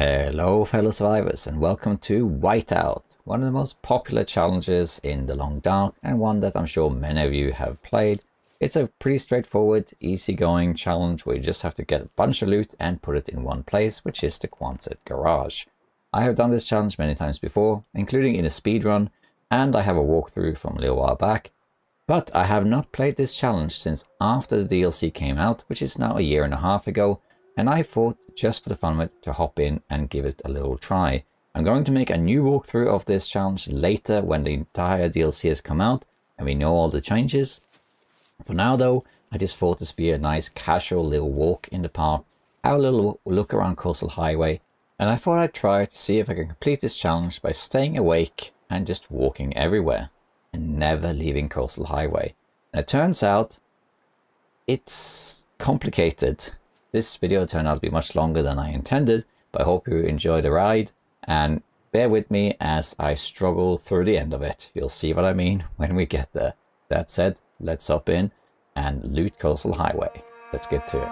Hello fellow survivors and welcome to Whiteout, one of the most popular challenges in the Long Dark and one that I'm sure many of you have played. It's a pretty straightforward, easygoing challenge where you just have to get a bunch of loot and put it in one place, which is the Quonset garage. I have done this challenge many times before, including in a speedrun, and I have a walkthrough from a little while back. But I have not played this challenge since after the DLC came out, which is now a year and a half ago. And I thought, just for the fun of it, to hop in and give it a little try. I'm going to make a new walkthrough of this challenge later when the entire DLC has come out and we know all the changes. For now though, I just thought this would be a nice casual little walk in the park, have a little look around Coastal Highway, and I thought I'd try to see if I can complete this challenge by staying awake and just walking everywhere and never leaving Coastal Highway. And it turns out it's complicated. This video turned out to be much longer than I intended, but I hope you enjoy the ride and bear with me as I struggle through the end of it. You'll see what I mean when we get there. That said, let's hop in and loot Coastal Highway. Let's get to it.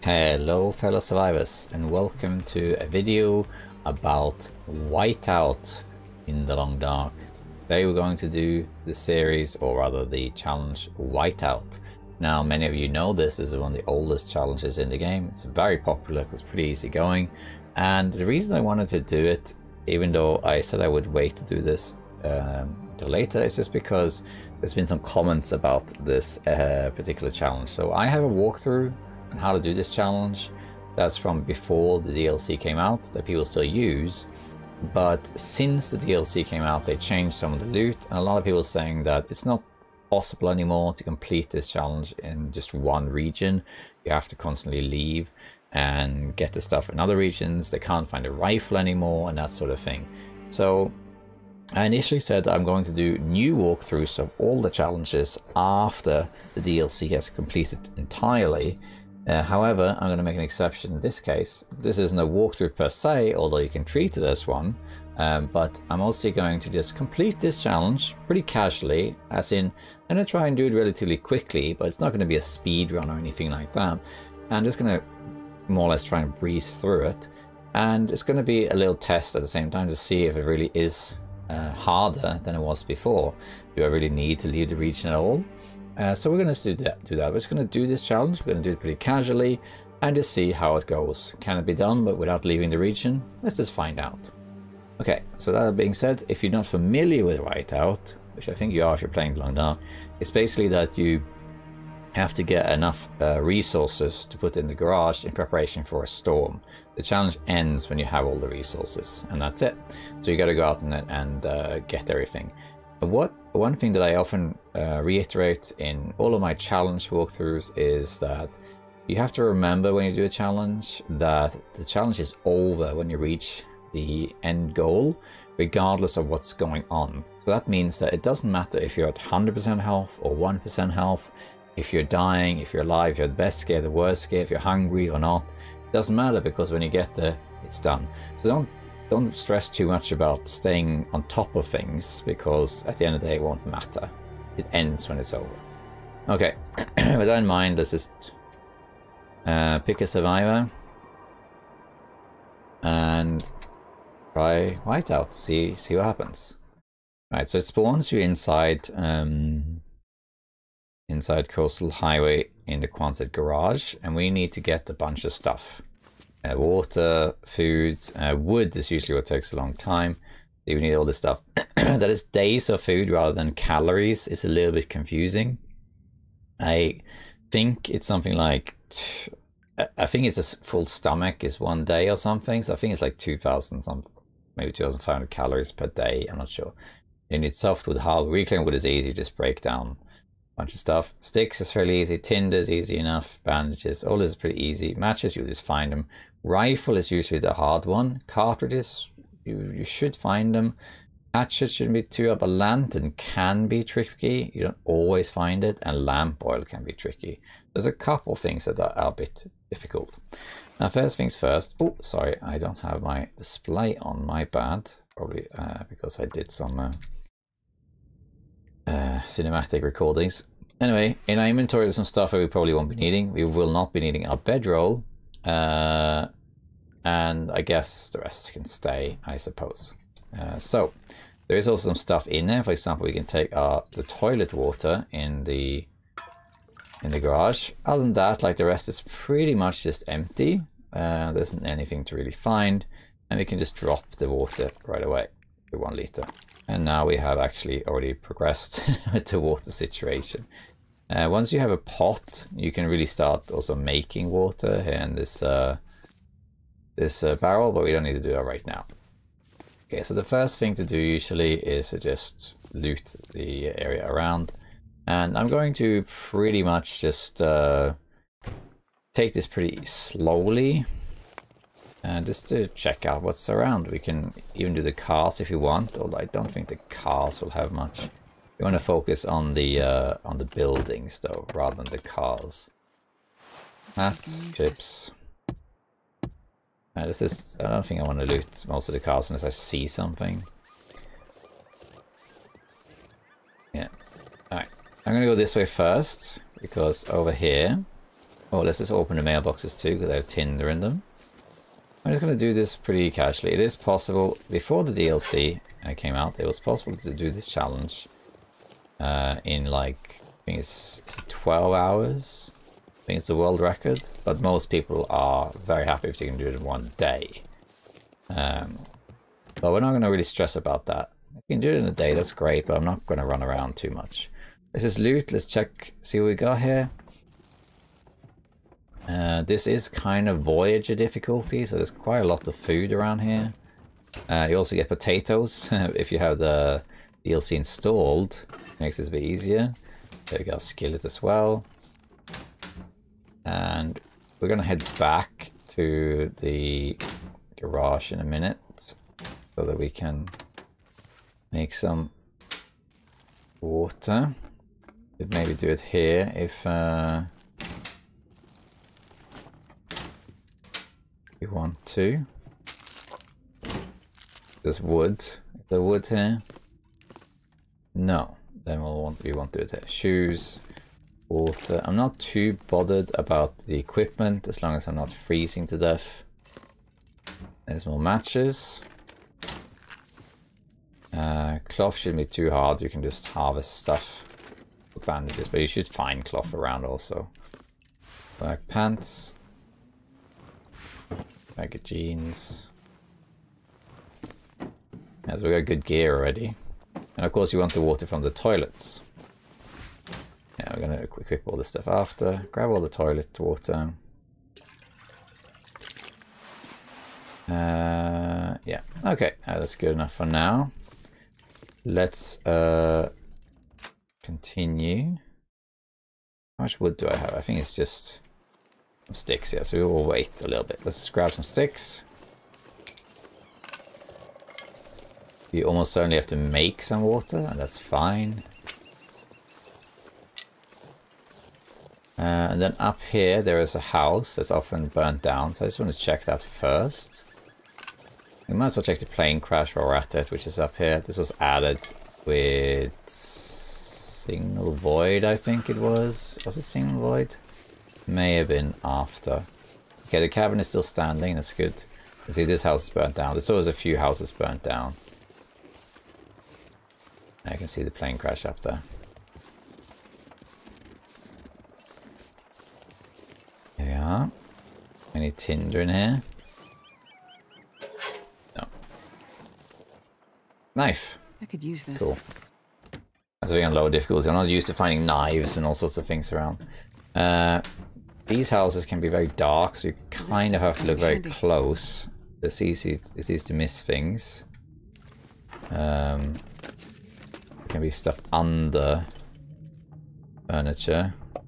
Hello fellow survivors and welcome to a video about Whiteout in the Long Dark. Today we're going to do the series, or rather the challenge Whiteout. Now many of you know this is one of the oldest challenges in the game. It's very popular, it's pretty easy going, and the reason I wanted to do it, even though I said I would wait to do this until later, is just because there's been some comments about this particular challenge. So I have a walkthrough on how to do this challenge that's from before the DLC came out that people still use, but since the DLC came out they changed some of the loot, and a lot of people are saying that it's not possible anymore to complete this challenge in just one region. You have to constantly leave and get the stuff in other regions. They can't find a rifle anymore and that sort of thing. So I initially said that I'm going to do new walkthroughs of all the challenges after the DLC has completed entirely. However, I'm going to make an exception in this case. This isn't a walkthrough per se, although you can treat it as one. But I'm mostly going to just complete this challenge pretty casually, as in, I'm going to try and do it relatively quickly, but it's not going to be a speed run or anything like that. I'm just going to more or less try and breeze through it. And it's going to be a little test at the same time to see if it really is harder than it was before. Do I really need to leave the region at all? So we're going to do that. We're just going to do this challenge. We're going to do it pretty casually and just see how it goes. Can it be done but without leaving the region? Let's just find out. Okay, so that being said, if you're not familiar with Whiteout, which I think you are if you're playing Long Dark, it's basically that you have to get enough resources to put in the garage in preparation for a storm. The challenge ends when you have all the resources, and that's it. So you got to go out and get everything. One thing that I often reiterate in all of my challenge walkthroughs is that you have to remember when you do a challenge that the challenge is over when you reach the end goal, regardless of what's going on. So that means that it doesn't matter if you're at 100% health or 1% health, if you're dying, if you're alive, if you're the best scared, the worst scared, if you're hungry or not. It doesn't matter, because when you get there, it's done. So don't stress too much about staying on top of things, because at the end of the day it won't matter. It ends when it's over. Okay, with that in mind, let's just pick a survivor and try Whiteout to see what happens. Right, so it spawns you inside Coastal Highway in the Quonset garage, and we need to get a bunch of stuff. Water, food, wood is usually what takes a long time. You need all this stuff. That is days of food rather than calories. It's a little bit confusing. I think it's something like, I think it's a full stomach is 1 day or something. So I think it's like 2,000 something, maybe 2,500 calories per day. I'm not sure. You need softwood, hardwood. Reclaimed wood is easy, just break down bunch of stuff. Sticks is fairly easy. Tinder is easy enough. Bandages, all this is pretty easy. Matches, you just find them. Rifle is usually the hard one. Cartridges, you should find them. Hatchet shouldn't be too up. A lantern can be tricky. You don't always find it. And lamp oil can be tricky. There's a couple things that are a bit difficult. Now, first things first. Oh, sorry. I don't have my display on. My bad. Probably because I did some cinematic recordings. Anyway, in our inventory there's some stuff that we probably won't be needing. We will not be needing our bedroll. And I guess the rest can stay, I suppose. So there is also some stuff in there. For example, we can take the toilet water in the garage. Other than that, like, the rest is pretty much just empty. There isn't anything to really find, and we can just drop the water right away to 1 liter. And now we have actually already progressed with the water situation. Once you have a pot, you can really start also making water here in this barrel, but we don't need to do that right now. Okay, so the first thing to do usually is to just loot the area around. And I'm going to pretty much just take this pretty slowly. Just to check out what's around. We can even do the cars if you want, although I don't think the cars will have much. You want to focus on the buildings though, rather than the cars. Hat, tips. This is, I don't think I want to loot most of the cars unless I see something. Yeah. Alright. I'm going to go this way first, because over here... Oh, let's just open the mailboxes too, because they have tinder in them. I'm just going to do this pretty casually. It is possible, before the DLC came out, it was possible to do this challenge in like, I think it's 12 hours. I think it's the world record, but most people are very happy if they can do it in 1 day. But we're not going to really stress about that. If you can do it in a day, that's great, but I'm not going to run around too much. Let's just loot, let's check, see what we got here. This is kind of Voyager difficulty, so there's quite a lot of food around here. You also get potatoes if you have the DLC installed. Makes this a bit easier. There we go, skillet as well. And we're going to head back to the garage in a minute so that we can make some water. Could maybe do it here if you want to. There's wood. Is there wood here? No. Then we won't do it here. Shoes, water. I'm not too bothered about the equipment as long as I'm not freezing to death. There's more matches. Cloth shouldn't be too hard. You can just harvest stuff for bandages, but you should find cloth around also. Black pants. Bag of jeans. As we got good gear already. And of course you want the water from the toilets. Yeah, we're going to equip all this stuff after. Grab all the toilet water. Yeah, okay, that's good enough for now. Let's continue. How much wood do I have? I think it's just some sticks, yeah, so we will wait a little bit. Let's just grab some sticks. You almost certainly have to make some water, and that's fine. And then up here there is a house that's often burnt down, so I just want to check that first. We might as well check the plane crash while we're at it, which is up here. This was added with Signal Void, I think it was. Was it Signal Void? May have been after. Okay, the cabin is still standing, that's good. You see this house is burnt down. There's always a few houses burnt down. I can see the plane crash up there. There we are. Any tinder in here? No. Knife. I could use this. Cool. That's being on lower difficulty. I'm not used to finding knives and all sorts of things around. These houses can be very dark, so you kind of have to look very close. It's easy to miss things. Can be stuff under furniture. At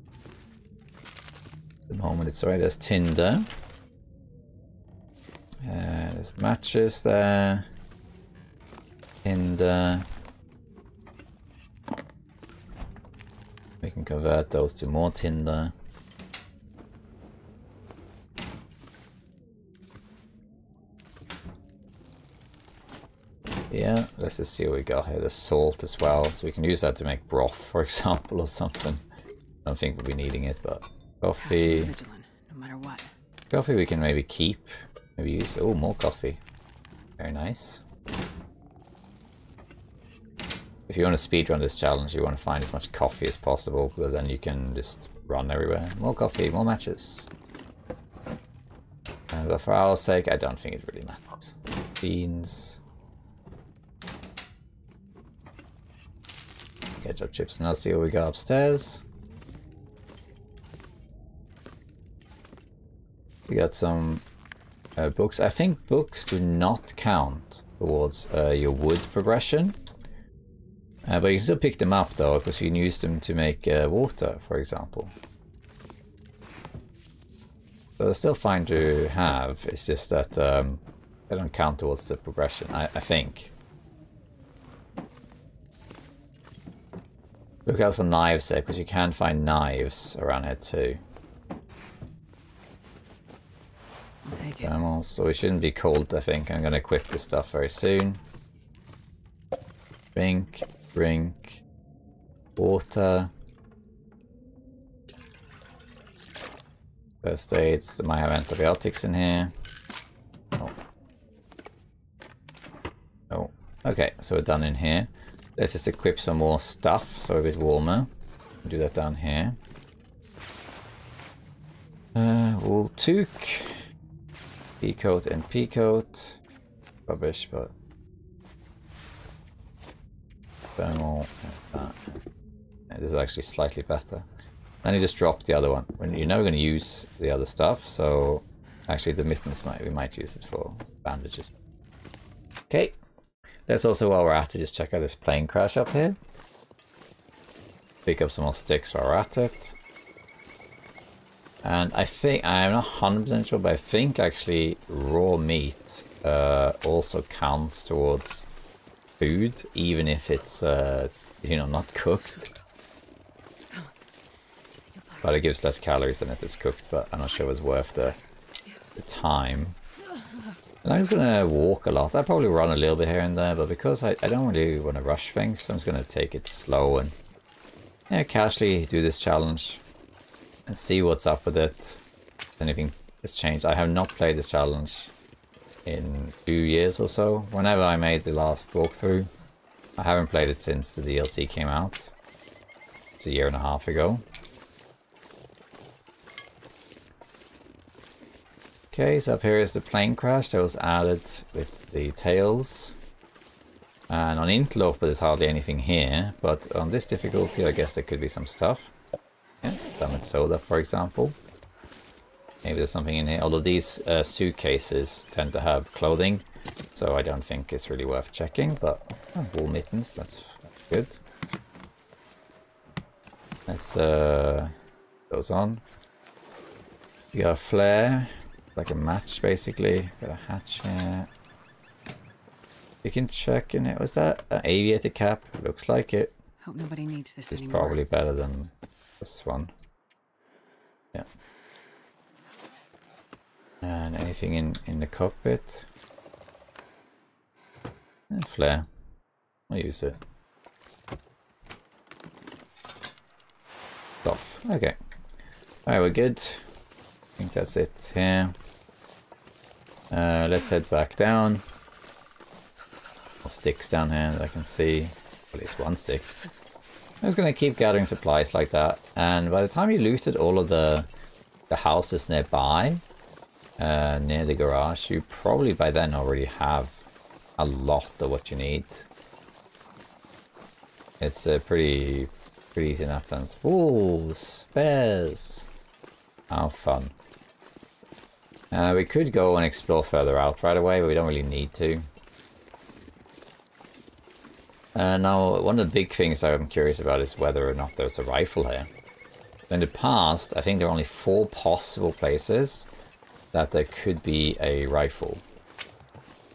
the moment it's alright. There's tinder. There's matches there. tinder. We can convert those to more tinder. Yeah, let's just see what we got here. The salt as well, so we can use that to make broth, for example, or something. I don't think we'll be needing it, but coffee. No matter what. Coffee we can maybe keep. Maybe use. Oh, more coffee. Very nice. If you want to speedrun this challenge, you want to find as much coffee as possible, because then you can just run everywhere. More coffee, more matches. But for our sake, I don't think it really matters. Beans. Ketchup, chips, and I'll see what we got upstairs. We got some books. I think books do not count towards your wood progression. But you can still pick them up though, because you can use them to make water, for example. So they're still fine to have, it's just that they don't count towards the progression, I think. Look out for knives there, because you can find knives around here too. I'll take it. Thermals, so we shouldn't be cold, I think. I'm going to equip this stuff very soon. Drink, water. First aids, might have antibiotics in here. Oh. Oh, okay, so we're done in here. Let's just equip some more stuff, so we're a bit warmer. Do that down here. Wool toque. Pea-coat and pea-coat. Rubbish, but... Thermal. Yeah, this is actually slightly better. Then you just drop the other one. When you're never going to use the other stuff, so... Actually, the mittens, we might use it for bandages. Okay. Let's also, while we're at it, just check out this plane crash up here. Pick up some more sticks while we're at it. And I think, I'm not 100% sure, but I think actually raw meat also counts towards food, even if it's, you know, not cooked. But it gives less calories than if it's cooked, but I'm not sure it was worth the time. And I'm just gonna walk a lot. I'll probably run a little bit here and there, but because I don't really want to rush things, so I'm just gonna take it slow and casually do this challenge and see what's up with it. If anything has changed. I have not played this challenge in 2 years or so. Whenever I made the last walkthrough, I haven't played it since the DLC came out. It's a 1.5 years ago. Okay, so up here is the plane crash that was added with the tails. And on Interloper there's hardly anything here, but on this difficulty I guess there could be some stuff. Yeah, salmon soda for example. Maybe there's something in here, although these suitcases tend to have clothing, so I don't think it's really worth checking, but wool mittens, that's good. Let's goes on. You got a flare. Like a match, basically. Got a hatch here. You can check in it. Was that an aviator cap? Looks like it. Hope nobody needs this It's anymore. probably better than this one. Yeah. And anything in the cockpit? And flare. I'll use it. Off. Okay. Alright, we're good. I think that's it here. Let's head back down. More sticks down here that I can see. At least one stick. I'm just going to keep gathering supplies like that. And by the time you looted all of the houses nearby, near the garage, you probably by then already have a lot of what you need. It's pretty easy in that sense. Ooh, spares! How fun. We could go and explore further out right away, but we don't really need to. Now, one of the big things I'm curious about is whether or not there's a rifle here. In the past, I think there are only 4 possible places that there could be a rifle.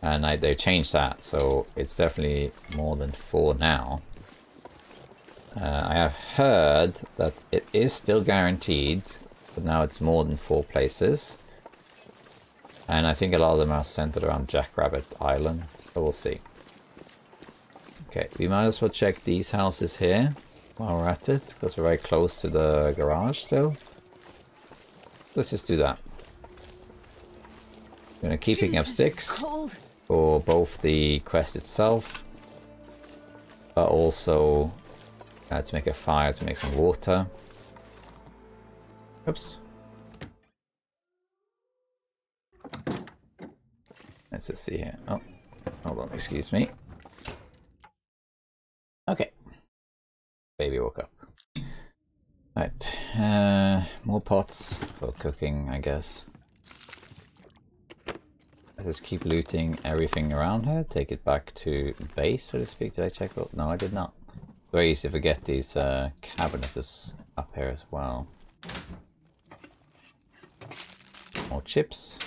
And they changed that, so it's definitely more than 4 now. I have heard that it is still guaranteed, but now it's more than 4 places. And I think a lot of them are centered around Jackrabbit Island, so we'll see. Okay, we might as well check these houses here while we're at it, because we're very close to the garage still. Let's just do that. I'm gonna keep picking up sticks for both the quest itself, but also to make a fire to make some water. Oops. Let's just see here. Oh, hold on, excuse me. Okay. Baby woke up. Right. More pots for cooking, I guess. Let's just keep looting everything around here. Take it back to base, so to speak. Did I check? Oh, no, I did not. Very easy to forget these cabinets up here as well. More chips.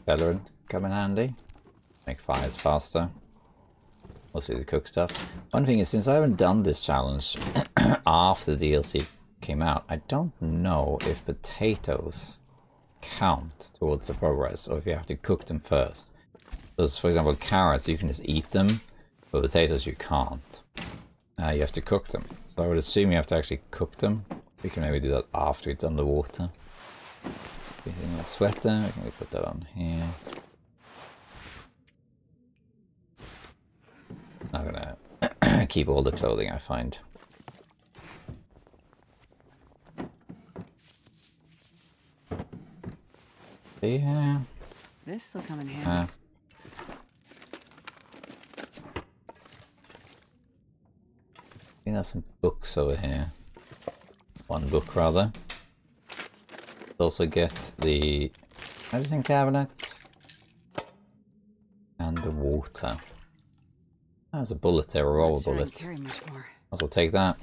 Veteran come in handy. Make fires faster. Mostly to cook stuff. One thing is, since I haven't done this challenge after the DLC came out, I don't know if potatoes count towards the progress, or if you have to cook them first. Because, for example, carrots, you can just eat them, but potatoes you can't. You have to cook them. So I would assume you have to actually cook them. We can maybe do that after we've done the water. A sweater, we can put that on here. I'm gonna keep all the clothing I find. Yeah. This will come in handy. I think there's some books over here. One book rather. Also get the medicine cabinet and the water. There's a bullet there, a roll bullet. Also take that.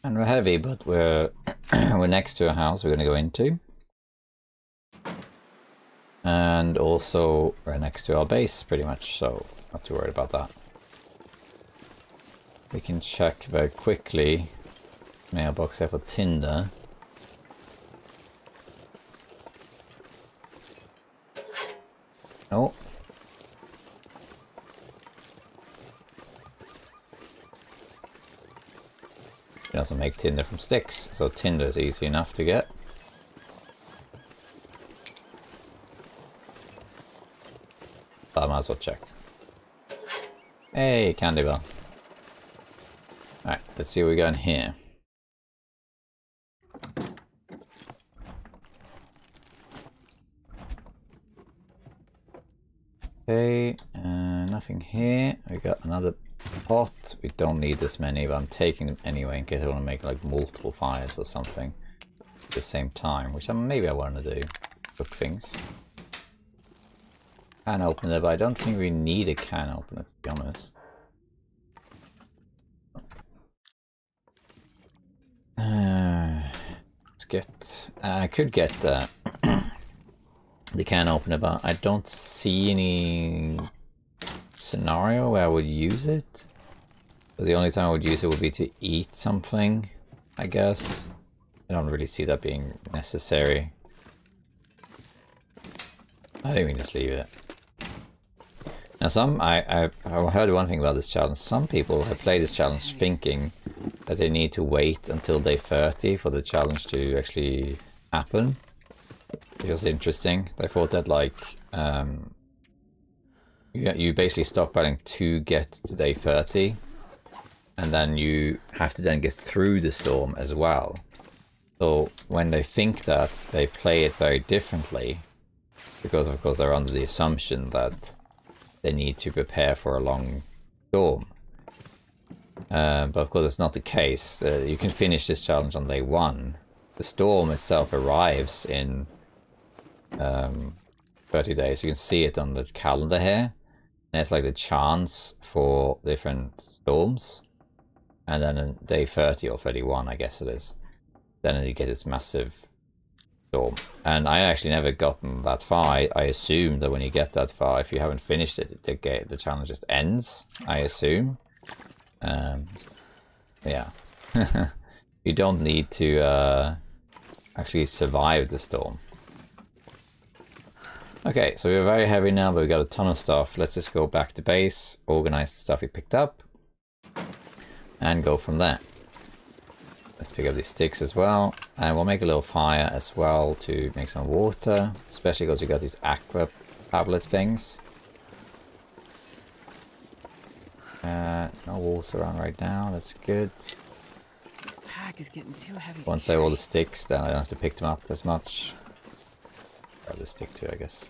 And we're heavy, but we're we're next to a house we're going to go into. And also we're next to our base pretty much, so not too worried about that. We can check very quickly mailbox here for tinder. Oh. You also make tinder from sticks, so tinder is easy enough to get. But I might as well check. Hey, candy bar. Alright, let's see what we got in here. Okay, nothing here. We got another pot. We don't need this many, but I'm taking them anyway in case I want to make like multiple fires or something at the same time, which maybe I want to do. Cook things. Can opener, but I don't think we need a can opener, to be honest. Let's get. I could get the can opener, but I don't see any scenario where I would use it. But the only time I would use it would be to eat something, I guess. I don't really see that being necessary. I think we can just leave it. Now I heard one thing about this challenge. Some people have played this challenge thinking that they need to wait until day 30 for the challenge to actually happen. It was interesting. They thought that like you basically stockpiling to get to day 30, and then you have to then get through the storm as well. So when they think that, they play it very differently, because of course they're under the assumption that they need to prepare for a long storm. But of course it's not the case. You can finish this challenge on day 1. The storm itself arrives in 30 days. You can see it on the calendar here. And it's like the chance for different storms. And then on day 30 or 31, I guess it is, then you get this massive storm. And I actually never gotten that far. I assume that when you get that far, if you haven't finished it, the challenge just ends, I assume. Yeah. You don't need to actually survive the storm. Okay, so we're very heavy now, but we got a ton of stuff. Let's just go back to base, organize the stuff we picked up, and go from there. Let's pick up these sticks as well, and we'll make a little fire as well to make some water, especially because we got these aqua tablet things. No walls around right now, that's good. This pack is getting too heavy. Once I have all the sticks, then I don't have to pick them up as much. Grab the stick too, I guess.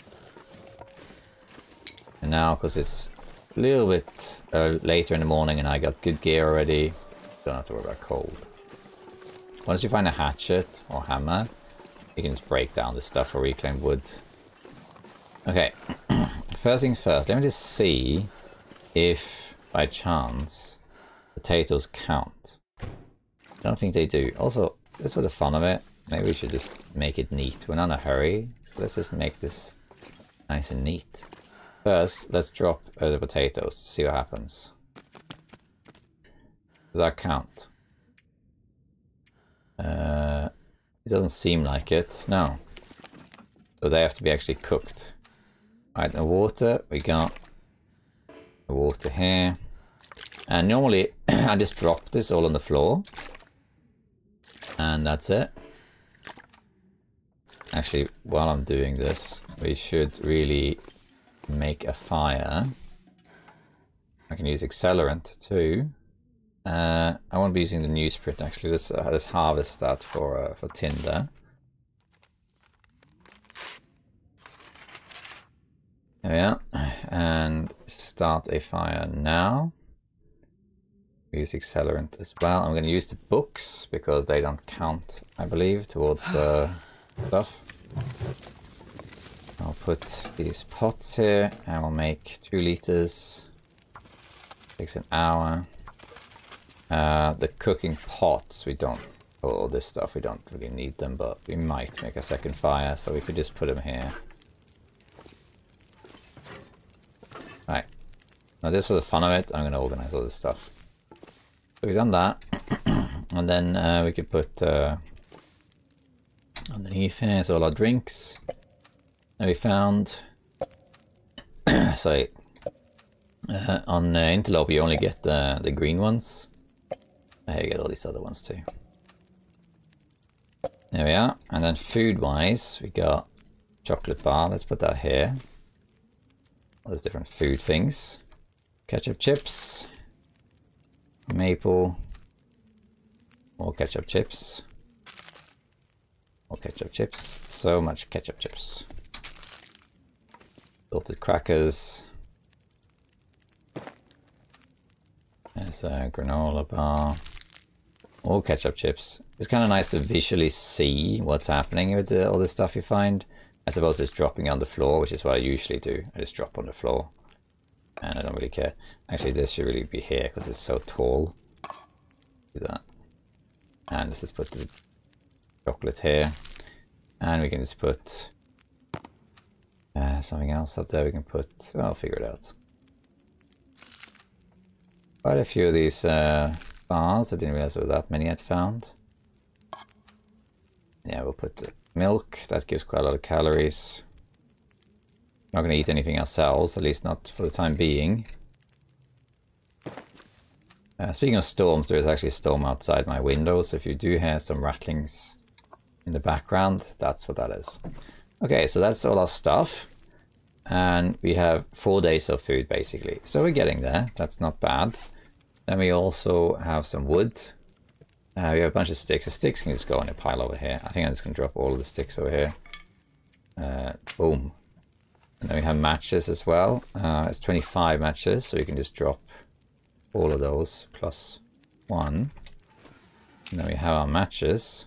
And now, because it's a little bit later in the morning and I got good gear already, don't have to worry about cold. Once you find a hatchet or hammer, you can just break down this stuff for reclaimed wood. Okay, first things first, let me just see if by chance potatoes count. I don't think they do. Also, that's sort of fun of it. Maybe we should just make it neat. We're not in a hurry, so let's just make this nice and neat. First, let's drop the potatoes to see what happens. Does that count? It doesn't seem like it. No. So they have to be actually cooked. Alright, the water. We got the water here. And normally, I just drop this all on the floor. And that's it. Actually, while I'm doing this, we should really make a fire. I can use accelerant too. I won't be using the newsprint actually. Let's harvest that for tinder. There we are. And start a fire now. Use accelerant as well. I'm going to use the books because they don't count, I believe, towards the stuff. I'll put these pots here and we'll make 2 liters. Takes an hour. The cooking pots, we don't, all this stuff, we don't really need them, but we might make a second fire, so we could just put them here. Right. Now just for the fun of it, I'm going to organize all this stuff. So we've done that. And then we could put underneath here is all our drinks that we found. Sorry. On Interlope you only get the green ones. Here you get all these other ones too. There we are. And then food wise we got chocolate bar. Let's put that here. All those different food things. Ketchup chips. Maple. More ketchup chips. More ketchup chips. So much ketchup chips. Salted crackers. There's a granola bar. All ketchup chips. It's kind of nice to visually see what's happening with all this stuff you find. I suppose it's dropping on the floor, which is what I usually do. I just drop on the floor. And I don't really care. Actually, this should really be here because it's so tall. Do that. And let's just put the chocolate here. And we can just put something else up there we can put. Well, I'll figure it out. Quite a few of these bars. I didn't realize there were that many I'd found. Yeah, we'll put the milk. That gives quite a lot of calories. Not going to eat anything ourselves, at least not for the time being. Speaking of storms, there is actually a storm outside my window, so if you do hear some rattlings in the background, that's what that is. Okay, so that's all our stuff. And we have 4 days of food, basically. So we're getting there. That's not bad. Then we also have some wood. We have a bunch of sticks. The sticks can just go in a pile over here. I think I'm just going to drop all of the sticks over here. Boom. And then we have matches as well. It's 25 matches, so you can just drop all of those plus 1. And then we have our matches.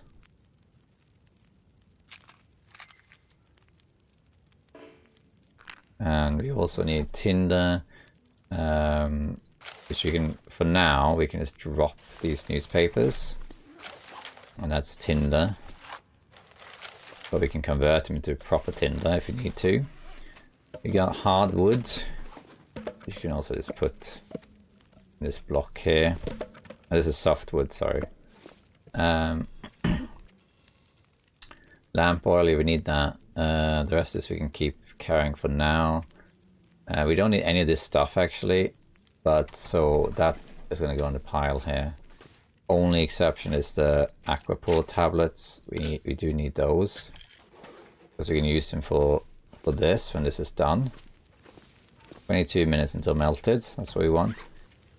And we also need tinder, which we can, for now, we can just drop these newspapers. And that's tinder. But we can convert them into proper timber if we need to. We got hardwood. You can also just put this block here. Oh, this is softwood, sorry. Lamp oil, we need that. The rest of this we can keep carrying for now. We don't need any of this stuff actually, but so that is going to go on the pile here. Only exception is the aquapore tablets. We do need those because we can use them for this when this is done. 22 minutes until melted. That's what we want.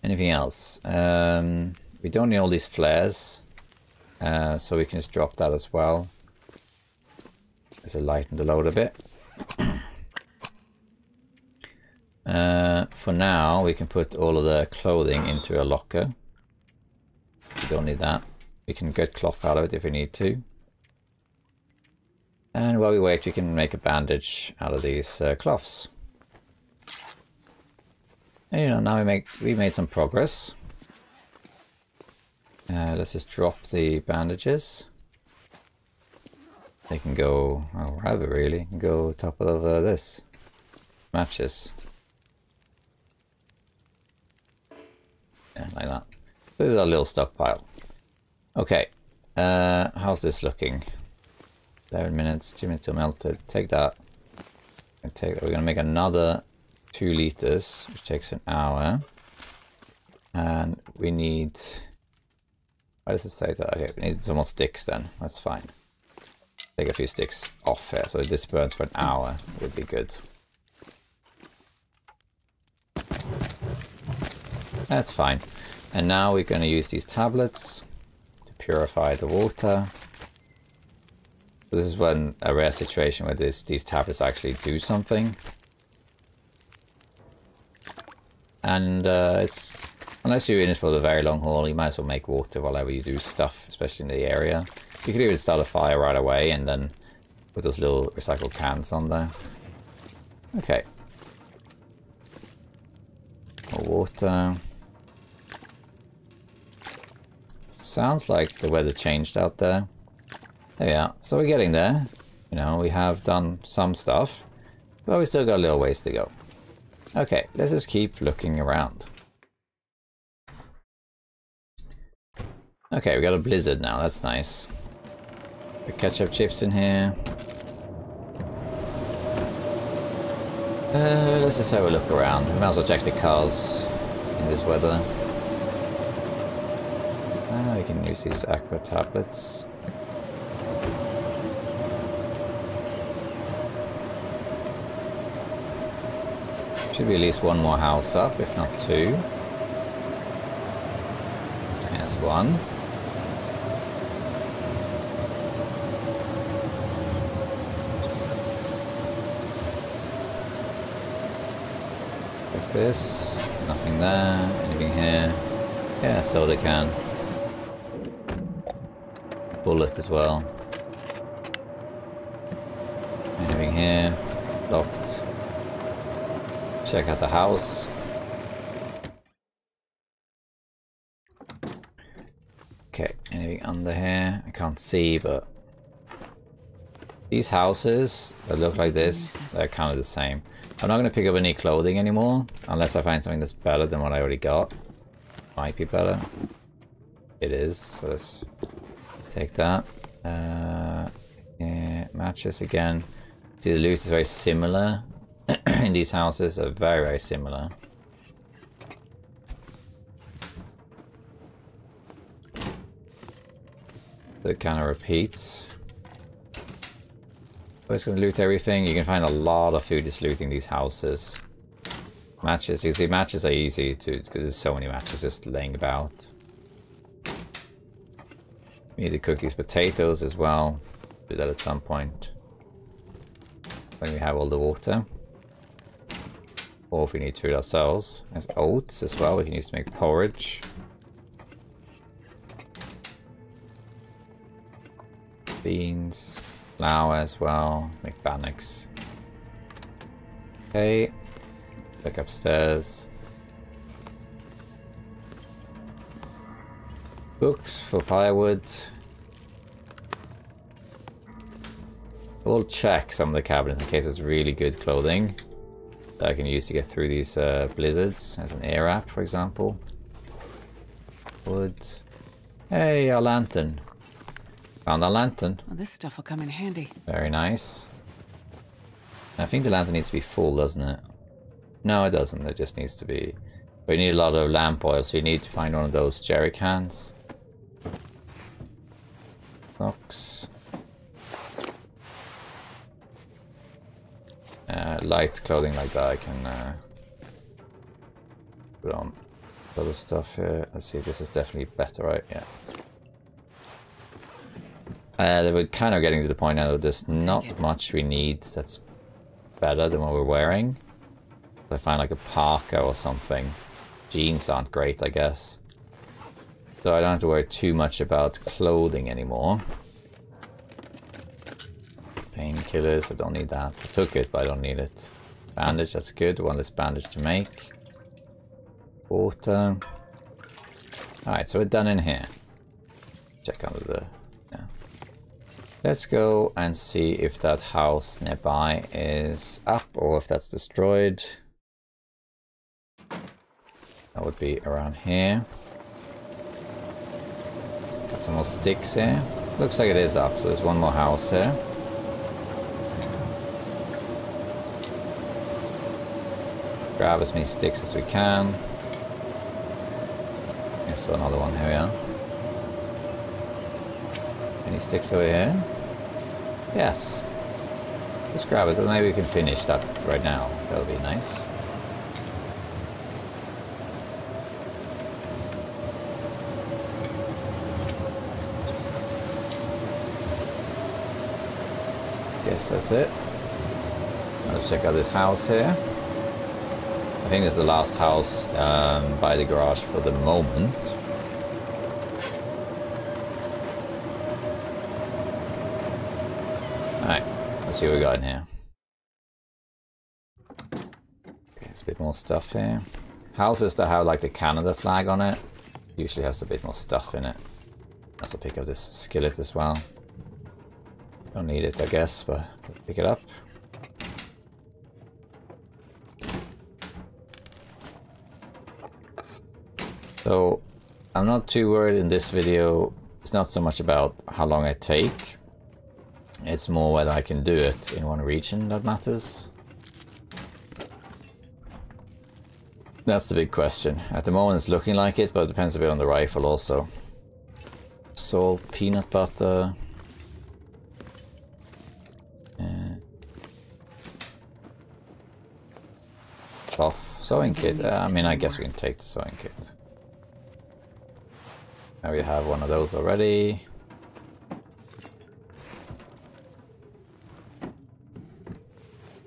Anything else? We don't need all these flares, so we can just drop that as well. Just to lighten the load a bit. For now, we can put all of the clothing into a locker. We don't need that. We can get cloth out of it if we need to. And while we wait, we can make a bandage out of these cloths. And you know, now we made some progress. Let's just drop the bandages. They can go, or wherever really, can go top of this. Matches. Yeah, like that. This is our little stockpile. Okay, how's this looking? 11 minutes, 2 minutes till melted. Take that. We're going to make another 2 liters, which takes an hour. And we need... Why does it say that? Okay, we need some more sticks then. That's fine. Take a few sticks off here, so this burns for an hour. Would be good. That's fine. And now we're going to use these tablets to purify the water. This is one a rare situation where these tablets actually do something. And it's unless you're in it for the very long haul, you might as well make water whenever you do stuff, especially in the area. You could even start a fire right away and then put those little recycled cans on there. Okay. More water. Sounds like the weather changed out there. There we are. So we're getting there. You know, we have done some stuff, but we still got a little ways to go. Okay, let's just keep looking around. Okay, we got a blizzard now. That's nice. Put ketchup chips in here. Let's just have a look around. We might as well check the cars in this weather. We can use these aqua tablets. Should be at least one more house up, if not 2. There's one. Like this. Nothing there. Anything here? Yeah, soda can. Bullet as well. Anything here? Locked. Check out the house. Okay, anything under here? I can't see, but these houses that look like this, they're kind of the same. I'm not going to pick up any clothing anymore unless I find something that's better than what I already got. Might be better. It is, so let's take that. Yeah, matches again. See, the loot is very similar. In these houses are very, very similar. So it kind of repeats. But it's going to loot everything. You can find a lot of food just looting these houses. Matches, you see, matches are easy to, because there's so many matches just laying about. We need to cook these potatoes as well. Do that at some point. When we have all the water. Or if we need food ourselves. There's oats as well, we can use to make porridge. Beans, flour as well, make bannocks. Okay, look upstairs. Books for firewood. will check some of the cabinets in case it's really good clothing that I can use to get through these blizzards. As an air wrap, for example. Wood. Hey, a lantern. Found a lantern. Well, this stuff will come in handy. Very nice. I think the lantern needs to be full, doesn't it? No, it doesn't. It just needs to be... We need a lot of lamp oil, so you need to find one of those jerry cans. Box. Light clothing like that I can put on. Other stuff here. Let's see, this is definitely better, right? Yeah. We're kind of getting to the point now that there's not much we need that's better than what we're wearing. I find like a parka or something. Jeans aren't great, I guess. So I don't have to worry too much about clothing anymore. Painkillers, I don't need that. I took it, but I don't need it. Bandage, that's good. One less bandage to make. Water. Alright, so we're done in here. Check under the... Yeah. Let's go and see if that house nearby is up or if that's destroyed. That would be around here. Got some more sticks here. Looks like it is up, so there's one more house here. Grab as many sticks as we can. I saw another one, here we are. Any sticks over here? Yes. Let's grab it, maybe we can finish that right now. That'll be nice. Guess that's it. Let's check out this house here. I think this is the last house by the garage for the moment. Alright, let's see what we got in here. Okay, there's a bit more stuff here. Houses that have like the Canada flag on it usually has a bit more stuff in it. Also pick up this skillet as well. Don't need it, I guess, but pick it up. So, I'm not too worried in this video. It's not so much about how long I take. It's more whether I can do it in one region that matters. That's the big question. At the moment it's looking like it, but it depends a bit on the rifle also. Salt, peanut butter. Cloth. Sewing kit. I mean, I guess we can take the sewing kit. Now we have one of those already.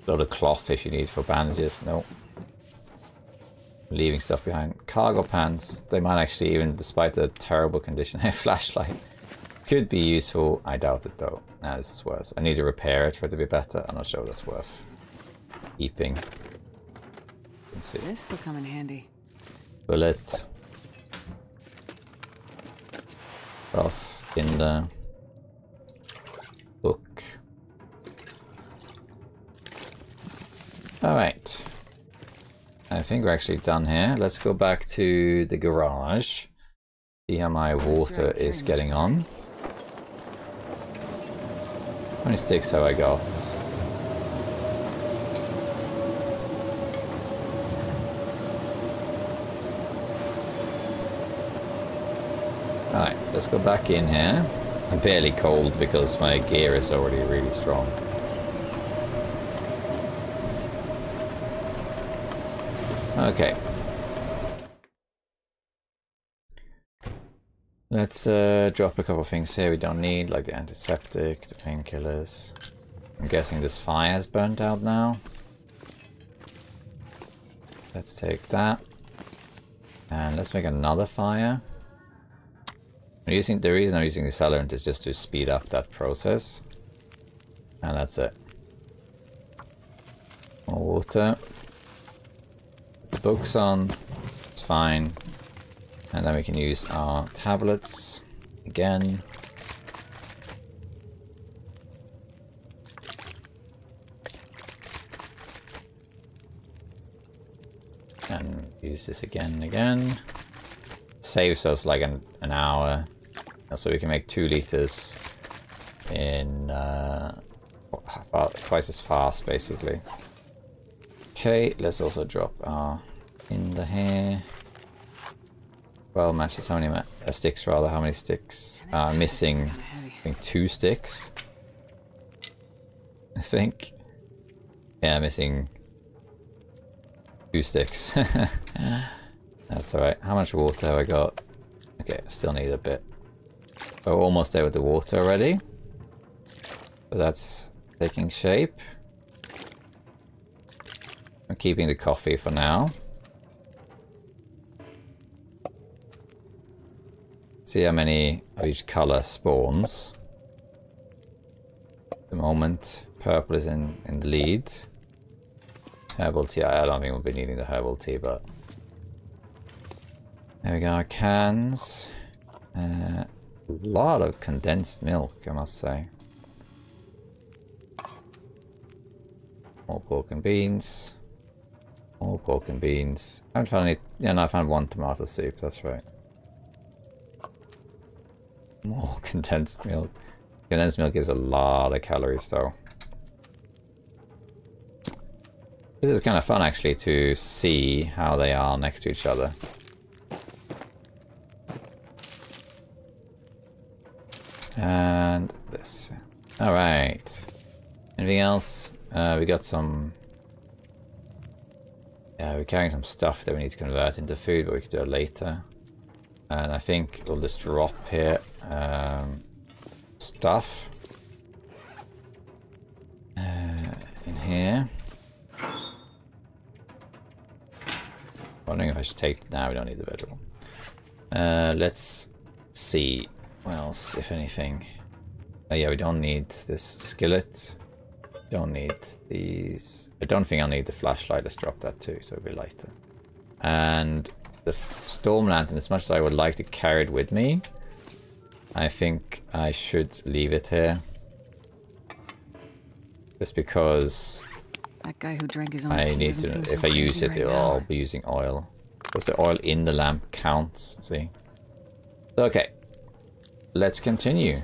Load of cloth if you need for bandages. No. Leaving stuff behind. Cargo pants. They might actually, even despite the terrible condition, a flashlight. Could be useful. I doubt it though. Nah, this is worse. I need to repair it for it to be better. I'm not sure that's worth keeping. Let's see. This will come in handy. Bullet. Off in the book. Alright. I think we're actually done here. Let's go back to the garage. See how my water is getting on. How many sticks have I got? Alright, let's go back in here. I'm barely cold because my gear is already really strong. Okay. Let's drop a couple of things here we don't need, like the antiseptic, the painkillers. I'm guessing this fire has burnt out now. Let's take that. And let's make another fire. The reason I'm using the accelerant is just to speed up that process. And that's it. More water. Put the books on. It's fine. And then we can use our tablets again. use this again and again. Saves us like an hour. So we can make 2 liters in twice as fast, basically. Okay, let's also drop our Tinder here. 12 matches, how many sticks rather, how many sticks? Missing, I think 2 sticks. I think. Yeah, missing 2 sticks. That's alright. How much water have I got? Okay, I still need a bit. We're almost there with the water already. So that's taking shape. I'm keeping the coffee for now. See how many of each color spawns. At the moment, purple is in the lead. Herbal tea, I don't think we'll be needing the herbal tea, but... There we go, our cans. A lot of condensed milk, I must say. More pork and beans. More pork and beans. I haven't found any... Yeah, no, I found 1 tomato soup, that's right. More condensed milk. Condensed milk is a lot of calories, though. This is kind of fun, actually, to see how they are next to each other. And this. Alright. Anything else? We got some... Yeah, we're carrying some stuff that we need to convert into food, but we could do it later. And I think we'll just drop here stuff in here. Wondering if I should take... Nah, we don't need the bedroom. Let's see what else, if anything. Oh yeah, we don't need this skillet. Don't need these. I don't think I'll need the flashlight. Let's drop that too, so it'll be lighter. And the storm lantern, as much as I would like to carry it with me, I think I should leave it here. Just because that guy who drank his own I need to, if I use it, I'll be using oil. Because the oil in the lamp counts, see? Okay, let's continue.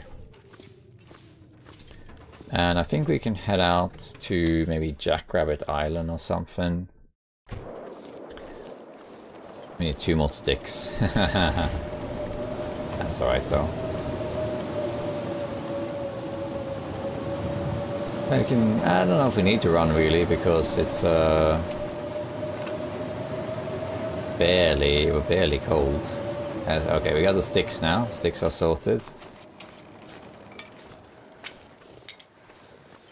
And I think we can head out to maybe Jackrabbit Island or something. We need 2 more sticks. That's alright though. I don't know if we need to run really, because it's we're barely cold. Okay, we got the sticks now. Sticks are sorted.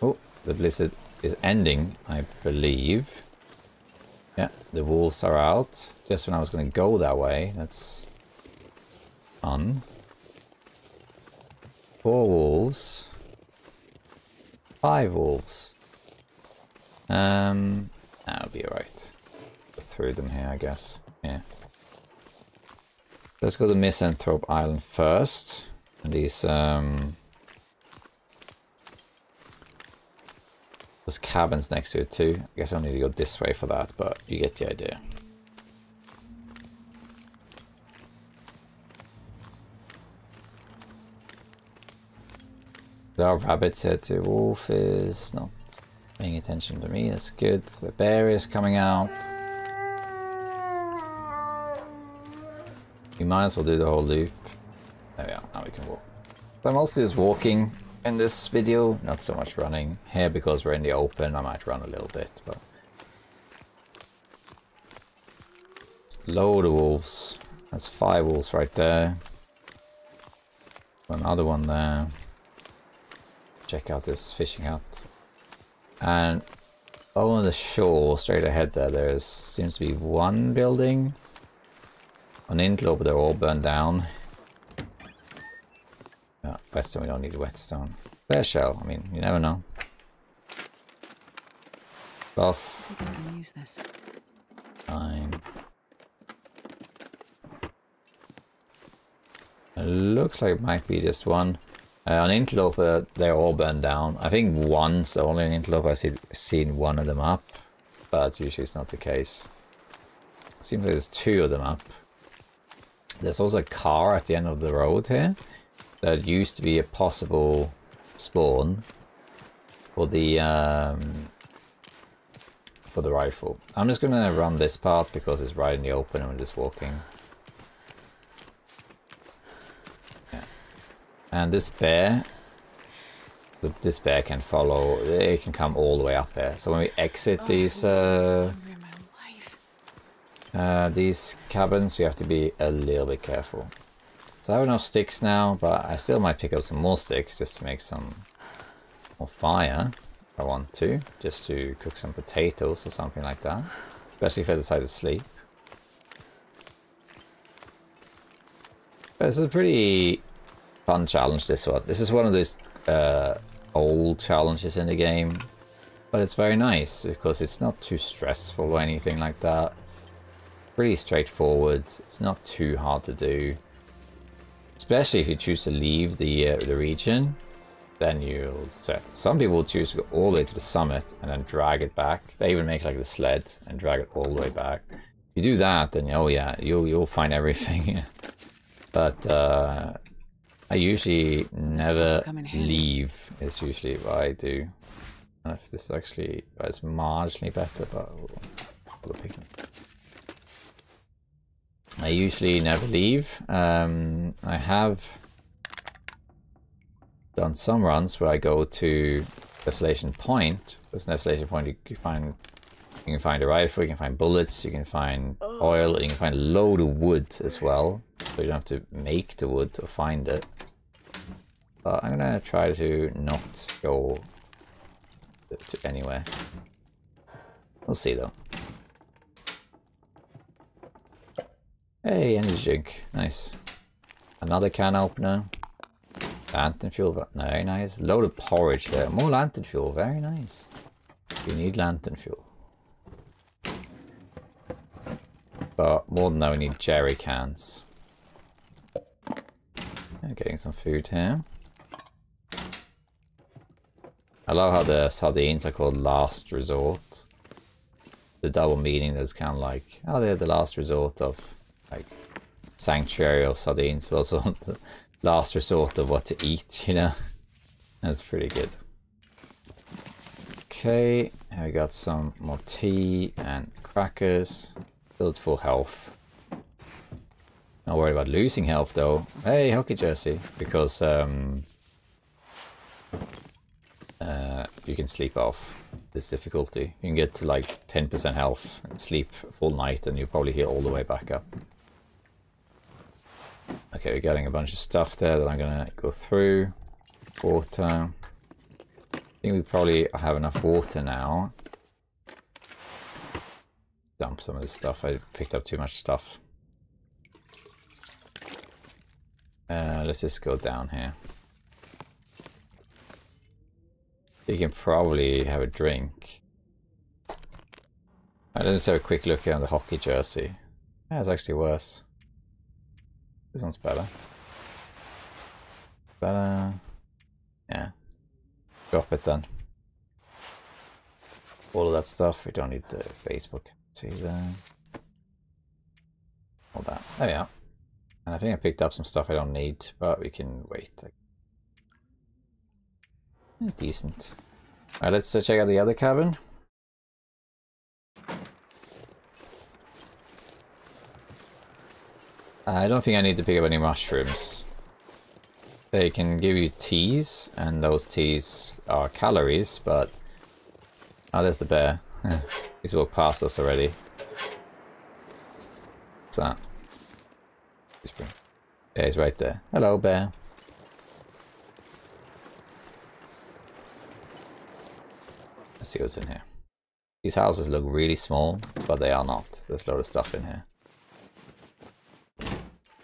Oh, the blizzard is ending, I believe. Yeah, the wolves are out. Just when I was going to go that way. That's fun. 4 wolves. 5 wolves. That'll be alright. Go through them here, I guess. Yeah. Let's go to Misanthrope Island first. And these those cabins next to it too. I guess I don't need to go this way for that, but you get the idea. There are rabbits here too. Wolf is not paying attention to me. That's good. The bear is coming out. We might as well do the whole loop. There we are. Now we can walk. So mostly just walking in this video, not so much running. Here, because we're in the open, I might run a little bit, but... Load of wolves. That's 5 wolves right there. Another one there. Check out this fishing hut. And on the shore, straight ahead there, seems to be 1 building. On Interlope, they're all burned down. No, whetstone, we don't need whetstone. Bear shell, I mean, you never know. Buff. Use this. Fine. It looks like it might be just 1. On Interloper, they're all burned down. I think once, only in Interloper, I've seen 1 of them up. But usually it's not the case. Seems like there's 2 of them up. There's also a car at the end of the road here. That used to be a possible spawn for the rifle. I'm just gonna run this part because it's right in the open and we're just walking. Yeah. And this bear can follow. It can come all the way up here. So when we exit these cabins, we have to be a little bit careful. So I have enough sticks now, but I still might pick up some more sticks just to make some more fire if I want to, just to cook some potatoes or something like that, especially if I decide to sleep. But this is a pretty fun challenge, this one. This is one of these old challenges in the game, but it's very nice because it's not too stressful or anything like that. Pretty straightforward. It's not too hard to do. Especially if you choose to leave the region, then you'll set. Some people choose to go all the way to the summit and then drag it back. They even make like the sled and drag it all the way back. If you do that, then oh yeah, you'll find everything. But I usually never leave. Is usually what I do. I don't know if this actually is marginally better, but we'll pick it. I usually never leave. I have done some runs where I go to Desolation Point. There's an Desolation Point you can find a rifle, you can find bullets, you can find oil, you can find a load of wood as well. So you don't have to make the wood or find it. But I'm gonna try to not go to anywhere. We'll see though. Hey, energy drink. Nice. Another can opener. Lantern fuel. Very nice. Load of porridge there. More lantern fuel. Very nice. You need lantern fuel. But more than that, we need jerry cans. Yeah, getting some food here. I love how the sardines are called last resort. The double meaning is kind of like, oh, they're the last resort of like sanctuary of sardines, but also the last resort of what to eat, you know. That's pretty good. Okay, here we got some more tea and crackers. Filled full health. Not worried about losing health though. Hey, hockey jersey, because you can sleep off this difficulty. You can get to like 10% health and sleep a full night, and you'll probably heal all the way back up. Okay, we're getting a bunch of stuff there that I'm gonna go through. Water. I think we probably have enough water now. Dump some of this stuff. I picked up too much stuff. Let's just go down here. You can probably have a drink. Let's have a quick look at the hockey jersey. Yeah, it's actually worse. This one's better. Better. Yeah. Drop it then. All of that stuff. We don't need the Facebook. See there. All that. There we are. And I think I picked up some stuff I don't need, but we can wait. Decent. Alright, let's check out the other cabin. I don't think I need to pick up any mushrooms. They can give you teas, and those teas are calories, but... Oh, there's the bear. He's walked past us already. What's that? Yeah, he's right there. Hello, bear. Let's see what's in here. These houses look really small, but they are not. There's a lot of stuff in here.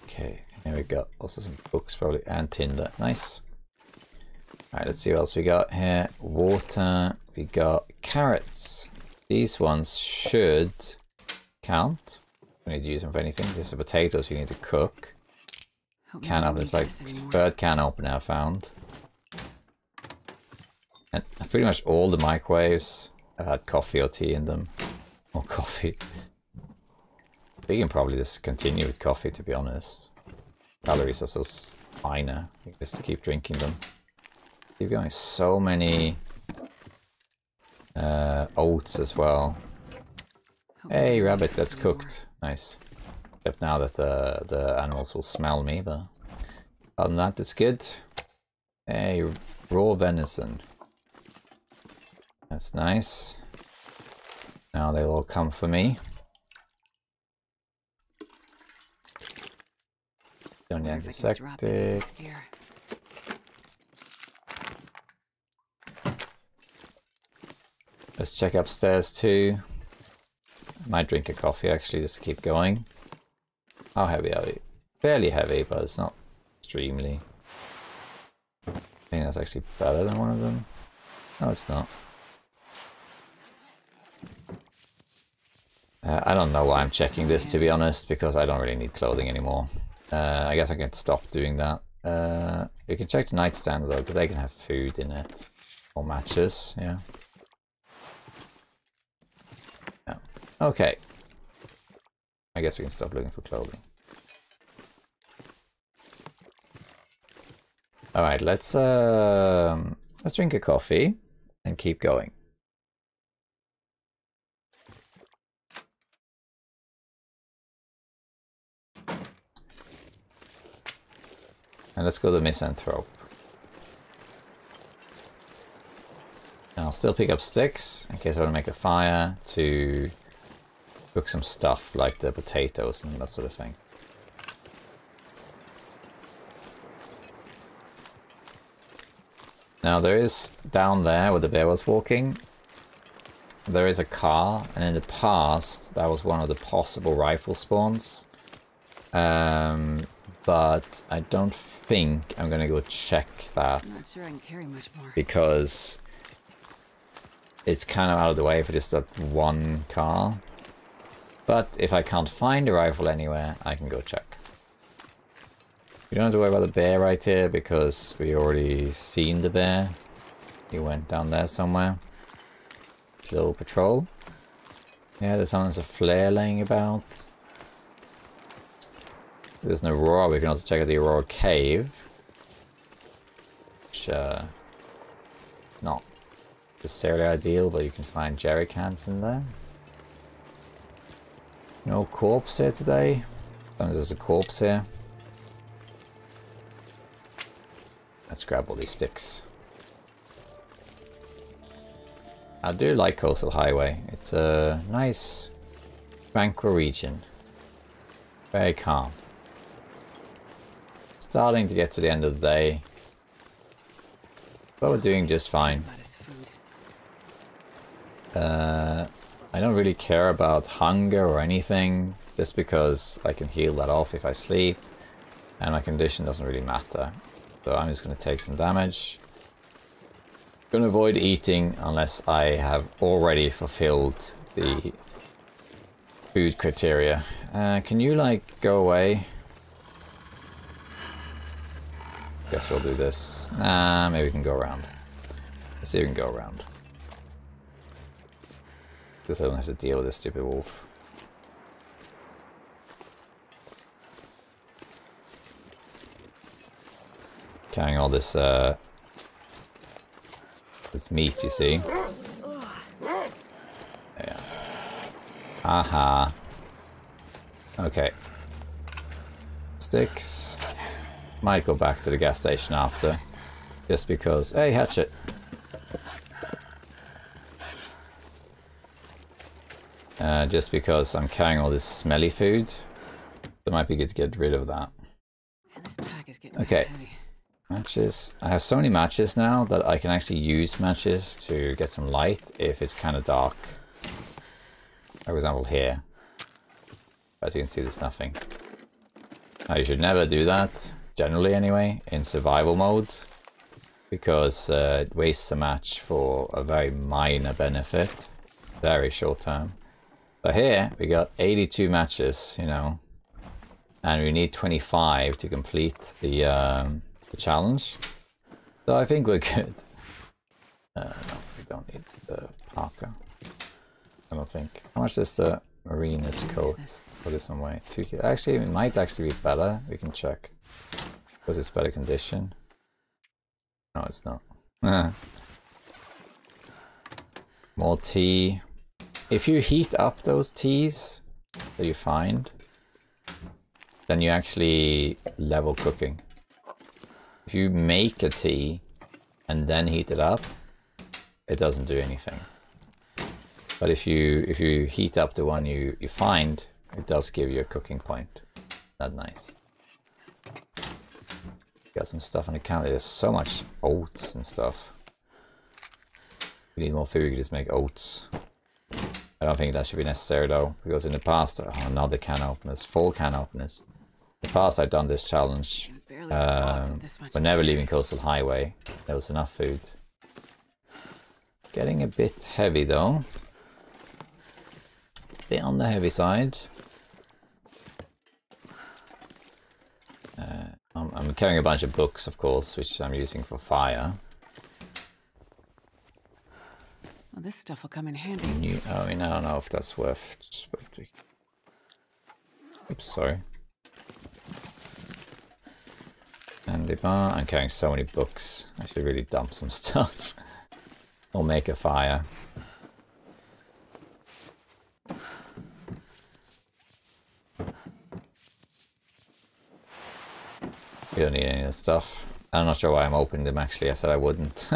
Okay, here we got also some books probably, and tinder. Nice. Alright, let's see what else we got here. Water. We got carrots. These ones should count. We need to use them for anything. There's the potatoes you need to cook. Can opener. It's like third can opener I found. And pretty much all the microwaves have had coffee or tea in them. Or coffee. We can probably just continue with coffee, to be honest. Calories are so minor. I think just to keep drinking them. Keep going. So many oats as well. Hey, rabbit, that's cooked. Nice. Except now that the animals will smell me, but other than that, that's good. Hey, raw venison. That's nice. Now they'll all come for me. Don't need antiseptic. Let's check upstairs too. Might drink a coffee actually just to keep going. How heavy are we? Fairly heavy, but it's not extremely. I think that's actually better than one of them. No, it's not. I don't know why I'm checking this, to be honest, because I don't really need clothing anymore. I guess I can stop doing that. You can check the nightstands though, because they can have food in it. Or matches, yeah. Okay. I guess we can stop looking for clothing. Alright, let's drink a coffee and keep going. And let's go to Misanthrope. And I'll still pick up sticks in case I want to make a fire to cook some stuff like the potatoes and that sort of thing. Now there is, down there where the bear was walking, there is a car, and in the past that was one of the possible rifle spawns. But I don't think I'm gonna go check that. I'm not sure I can carry much more. Because it's kind of out of the way for just that one car. But if I can't find a rifle anywhere, I can go check. We don't have to worry about the bear right here because we already seen the bear. He went down there somewhere. Little patrol. Yeah, there's a flare laying about. There's an Aurora. We can also check out the Aurora Cave. Which, not necessarily ideal, but you can find jerry cans in there. No corpse here today. Sometimes there's a corpse here. Let's grab all these sticks. I do like Coastal Highway. It's a nice, tranquil region. Very calm. Starting to get to the end of the day. But we're doing just fine. I don't really care about hunger or anything, just because I can heal that off if I sleep, and my condition doesn't really matter. So I'm just going to take some damage. Going to avoid eating unless I have already fulfilled the food criteria. Can you, like, go away? Guess we'll do this. Nah, maybe we can go around. Let's see if we can go around. Because I don't have to deal with this stupid wolf. Carrying all this this meat, you see. Yeah. Aha. Okay. Sticks. Might go back to the gas station after. Just because... Hey, hatchet! Just because I'm carrying all this smelly food. It might be good to get rid of that. And this pack is getting okay. heavy. Matches. I have so many matches now that I can actually use matches to get some light if it's kind of dark. For example here. As you can see, there's nothing. Now you should never do that, generally anyway, in survival mode. Because it wastes a match for a very minor benefit. Very short term. So here we got 82 matches, you know. And we need 25 to complete the challenge. So I think we're good. No, we don't need the parka. I don't think. How much is the mariner's coat? put this one away. Actually, it might actually be better. We can check. Was it's better condition? No, it's not. More tea. If you heat up those teas that you find, then you actually level cooking. If you make a tea and then heat it up, it doesn't do anything. But if you heat up the one you find, it does give you a cooking point. That's nice. Got some stuff on the counter. There's so much oats and stuff. We need more food. We can just make oats. I don't think that should be necessary though, because in the past, another can openers, full can openers. In the past, I'd done this challenge. We're never leaving Coastal Highway. There was enough food. Getting a bit heavy though. Bit on the heavy side. I'm carrying a bunch of books, of course, which I'm using for fire. Well, this stuff will come in handy. I mean, I don't know if that's worth. Oops, sorry. Candy bar. I'm carrying so many books. I should really dump some stuff. Or make a fire. We don't need any of this stuff. I'm not sure why I'm opening them actually. I said I wouldn't.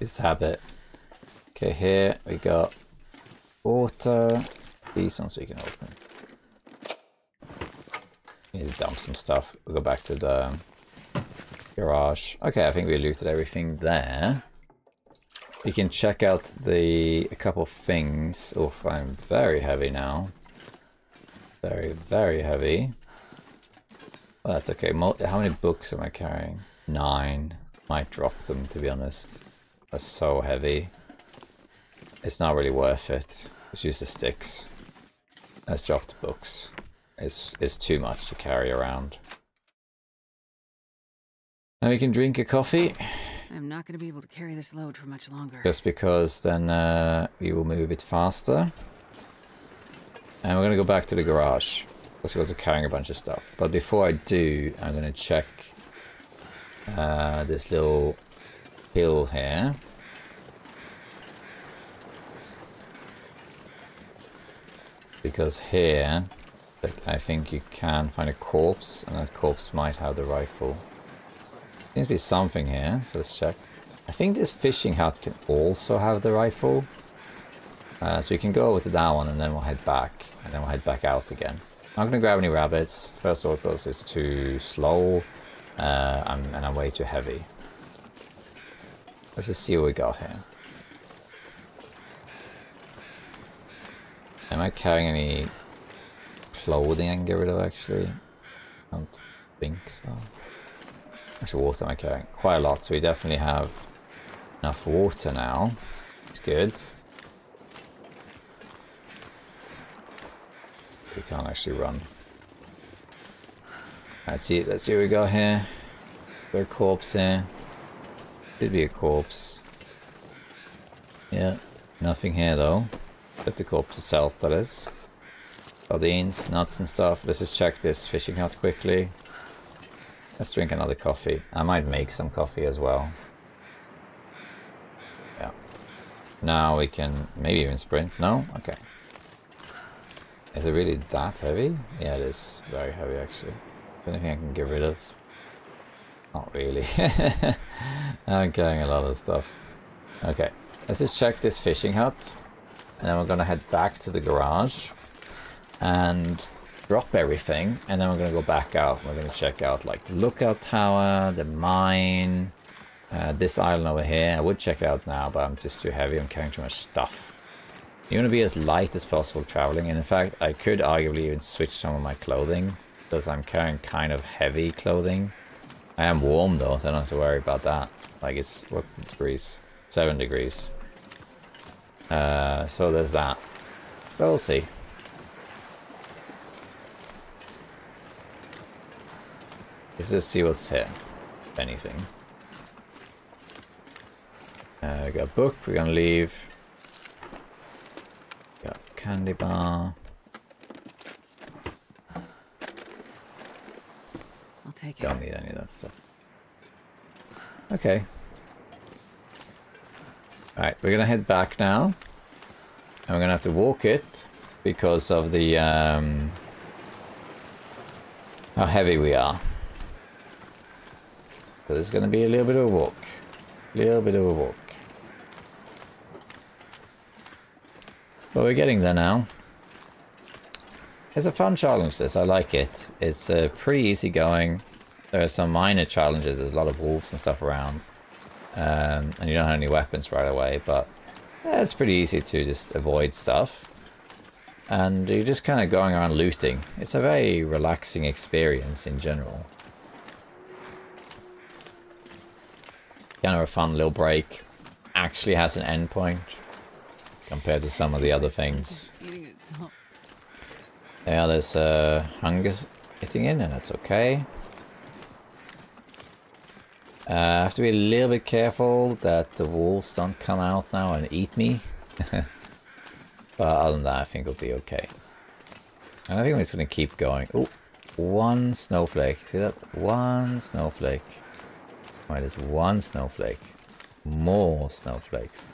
It's habit. Okay, here we got water. These ones we can open. Need to dump some stuff. We'll go back to the garage. Okay, I think we looted everything there. We can check out a couple of things. Oh, I'm very heavy now. Very, very heavy. Well, that's okay. How many books am I carrying? 9. Might drop them, to be honest. That's so heavy. It's not really worth it. Let's use the sticks. Let's drop the books. It's too much to carry around. Now we can drink a coffee. I'm not going to be able to carry this load for much longer. Just because then we will move a bit faster. And we're going to go back to the garage. Because we're also carrying a bunch of stuff. But before I do, I'm going to check this little hill here. Because here, I think you can find a corpse, and that corpse might have the rifle. Seems to be something here, so let's check. I think this fishing hut can also have the rifle. So we can go over to that one, and then we'll head back, and then we'll head back out again. I'm not going to grab any rabbits, first of all because it's too slow, and I'm way too heavy. Let's just see what we got here. Am I carrying any clothing I can get rid of actually? I don't think so. Actually, water am I carrying? Quite a lot, so we definitely have enough water now. It's good. We can't actually run. Let's see what we got here. Got a corpse here. Could be a corpse. Yeah, nothing here though. Except the corpse itself, that is. Sardines, nuts and stuff. Let's just check this fishing hut quickly. Let's drink another coffee. I might make some coffee as well. Yeah. Now we can maybe even sprint. No? Okay. Is it really that heavy? Yeah, it is very heavy actually. Anything I can get rid of? Not really. I'm carrying a lot of stuff. Okay. Let's just check this fishing hut. And then we're going to head back to the garage and drop everything, and then we're going to go back out. We're going to check out like the lookout tower, the mine, this island over here. I would check it out now, but I'm just too heavy. I'm carrying too much stuff. You want to be as light as possible traveling, and in fact I could arguably even switch some of my clothing because I'm carrying kind of heavy clothing. I am warm though, so I don't have to worry about that. Like it's, what's the degrees? 7 degrees. So there's that. But we'll see. Let's just see what's here, if anything. We got a book, we're gonna leave. Got candy bar. take it. Don't need any of that stuff. Okay. Alright, we're gonna head back now. And we're gonna have to walk it because of the how heavy we are. So there's gonna be a little bit of a walk. Little bit of a walk. But we're getting there now. It's a fun challenge, this. I like it. It's pretty easy going. There are some minor challenges. There's a lot of wolves and stuff around. And you don't have any weapons right away, but it's pretty easy to just avoid stuff. And you're just kind of going around looting. It's a very relaxing experience in general. Kind of a fun little break. Actually has an endpoint compared to some of the other things. Yeah, there's hunger getting in, and that's okay. I have to be a little bit careful that the wolves don't come out now and eat me. But other than that, I think it'll be okay. And I think we're just going to keep going. Oh, one snowflake. See that? One snowflake. Right, there's one snowflake. More snowflakes.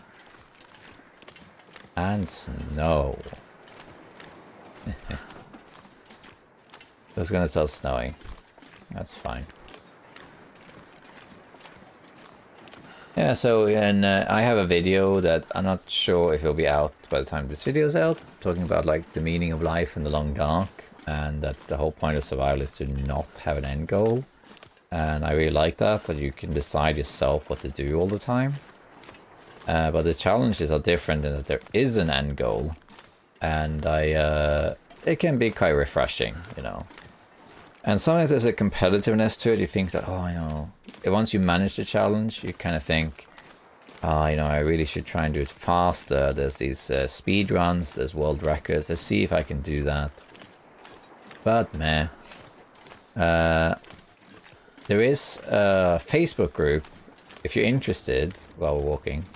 And snow. It's going to start snowing. That's fine. Yeah, so I have a video that I'm not sure if it'll be out by the time this video is out, talking about like the meaning of life in the long dark, and that the whole point of survival is to not have an end goal. And I really like that you can decide yourself what to do all the time. But the challenges are different in that there is an end goal, and it can be quite refreshing, you know. And sometimes there's a competitiveness to it. You think that, oh, you know, once you manage the challenge, you kind of think, oh, you know, I really should try and do it faster. There's these speed runs, there's world records. Let's see if I can do that. But meh. There is a Facebook group, if you're interested, while we're walking,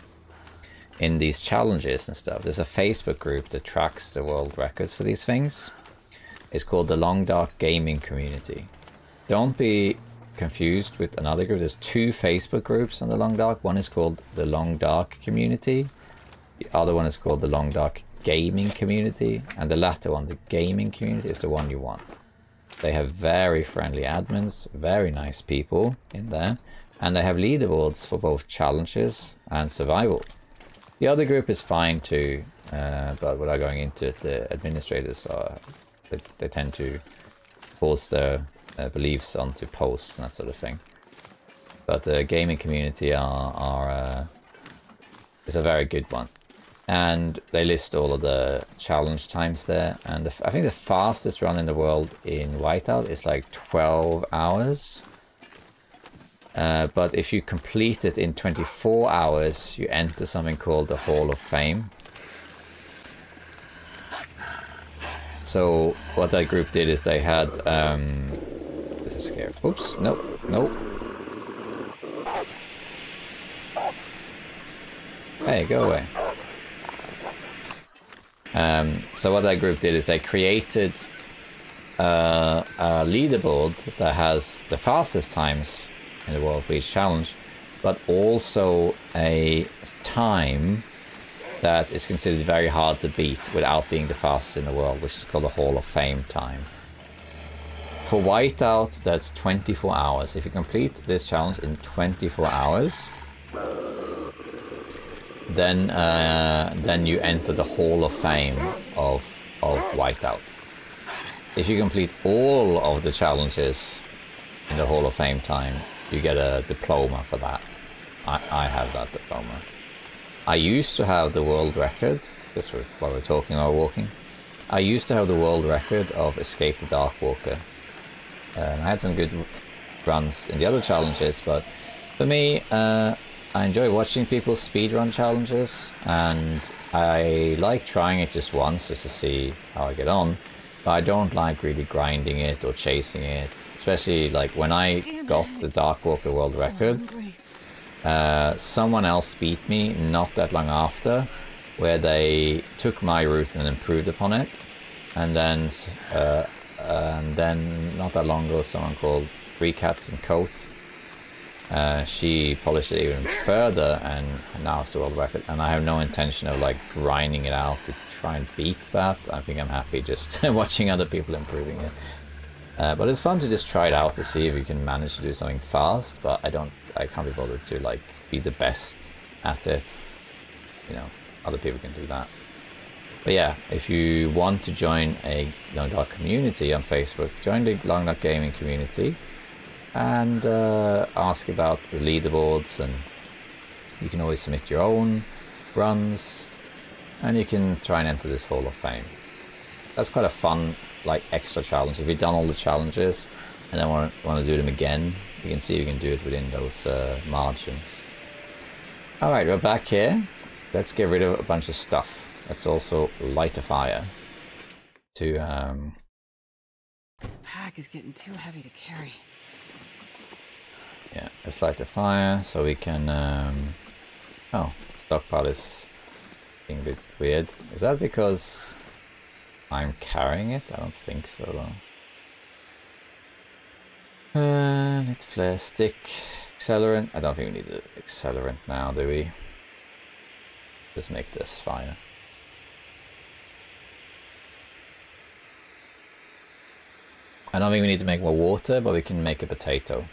in these challenges and stuff. There's a Facebook group that tracks the world records for these things. It's called the Long Dark Gaming Community. Don't be confused with another group. There's two Facebook groups on the Long Dark. One is called the Long Dark Community. The other one is called the Long Dark Gaming Community. And the latter one, the Gaming Community, is the one you want. They have very friendly admins, very nice people in there. And they have leaderboards for both challenges and survival. The other group is fine too, but without going into it, the administrators are... They tend to force their beliefs onto posts and that sort of thing. But the gaming community is a very good one. And they list all of the challenge times there. And I think the fastest run in the world in Whiteout is like 12 hours. But if you complete it in 24 hours, you enter something called the Hall of Fame. So what that group did is they had, this is scary. Oops, nope, nope. Hey, go away. So what that group did is they created a leaderboard that has the fastest times in the world for each challenge, but also a time that is considered very hard to beat without being the fastest in the world, which is called the Hall of Fame time. For Whiteout, that's 24 hours. If you complete this challenge in 24 hours, then you enter the Hall of Fame of Whiteout. If you complete all of the challenges in the Hall of Fame time, you get a diploma for that. I have that diploma. I used to have the world record, this was while we're talking while walking. I used to have the world record of Escape the Darkwalker. I had some good runs in the other challenges, but for me, I enjoy watching people speedrun challenges, and I like trying it just once just to see how I get on, but I don't like really grinding it or chasing it, especially like when I got the Darkwalker world record. Someone else beat me not that long after, where they took my route and improved upon it, and then and then not that long ago, someone called Three Cats and Coat. She polished it even further, and now it's the world record. And I have no intention of like grinding it out to try and beat that. I think I'm happy just watching other people improving it. But it's fun to just try it out to see if you can manage to do something fast. But I can't be bothered to like be the best at it. You know, other people can do that. But yeah, if you want to join a Long Dark community on Facebook, join the Long Dark Gaming community and ask about the leaderboards, and you can always submit your own runs, and you can try and enter this Hall of Fame. That's quite a fun, like, extra challenge. If you've done all the challenges and then want to do them again, you can see you can do it within those margins. Alright, we're back here. Let's get rid of a bunch of stuff. Let's also light a fire to This pack is getting too heavy to carry. yeah, let's light a fire so we can oh, stockpile is being a bit weird. Is that because I'm carrying it? I don't think so though. Let's flare stick. Accelerant. I don't think we need an accelerant now, do we? Let's make this fire. I don't think we need to make more water, but we can make a potato.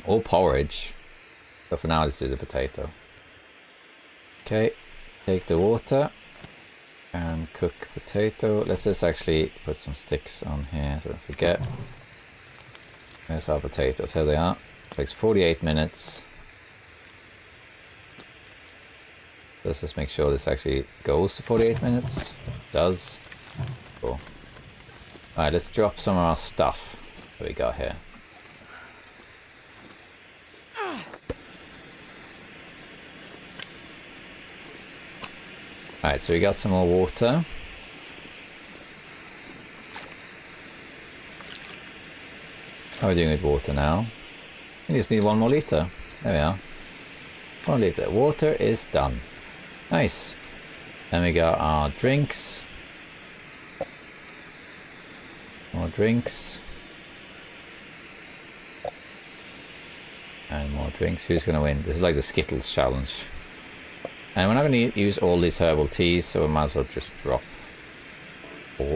Or porridge. But for now, let's do the potato. Okay, take the water and cook potato. Let's just actually put some sticks on here so I don't forget. There's our potatoes. Here they are. Takes 48 minutes. Let's just make sure this actually goes to 48 minutes. It does. Cool. Alright, let's drop some of our stuff that we got here. Alright, so we got some more water. How are we doing with water now? We just need 1 more liter. There we are. 1 liter. Water is done. Nice. Then we got our drinks. More drinks. And more drinks. Who's going to win? This is like the Skittles challenge. And we're not going to use all these herbal teas, so we might as well just drop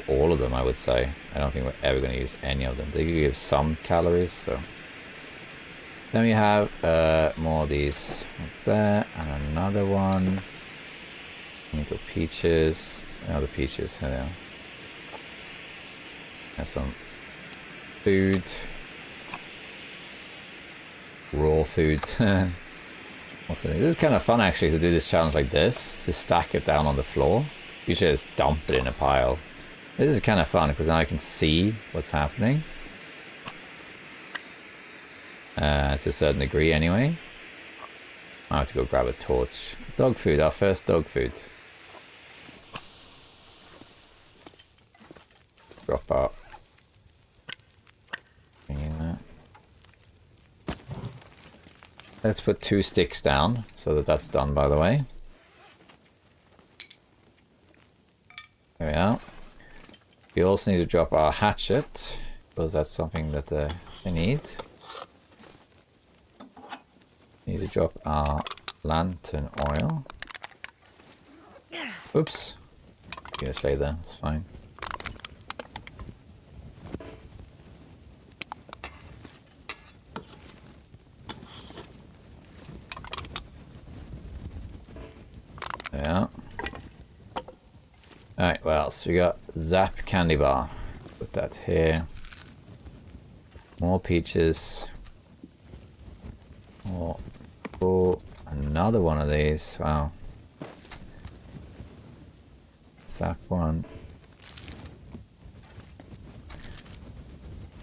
all of them, I would say. I don't think we're ever going to use any of them. They give some calories, so. Then we have more of these. What's there? And another one. We got peaches. Another peaches. Here they are. Have some food. Raw food. This is kind of fun actually to do this challenge like this. To stack it down on the floor. You should just dump it in a pile. This is kind of fun because now I can see what's happening. To a certain degree anyway. I have to go grab a torch. Dog food, our first dog food. Drop our thing in there. Let's put 2 sticks down so that that's done, by the way. There we are. We also need to drop our hatchet because that's something that they need. Need to drop our lantern oil. Oops. You just lay there, it's fine. Yeah. Alright, what else? We got Zap candy bar. Put that here. More peaches. More. Oh, another one of these. Wow. Zap one.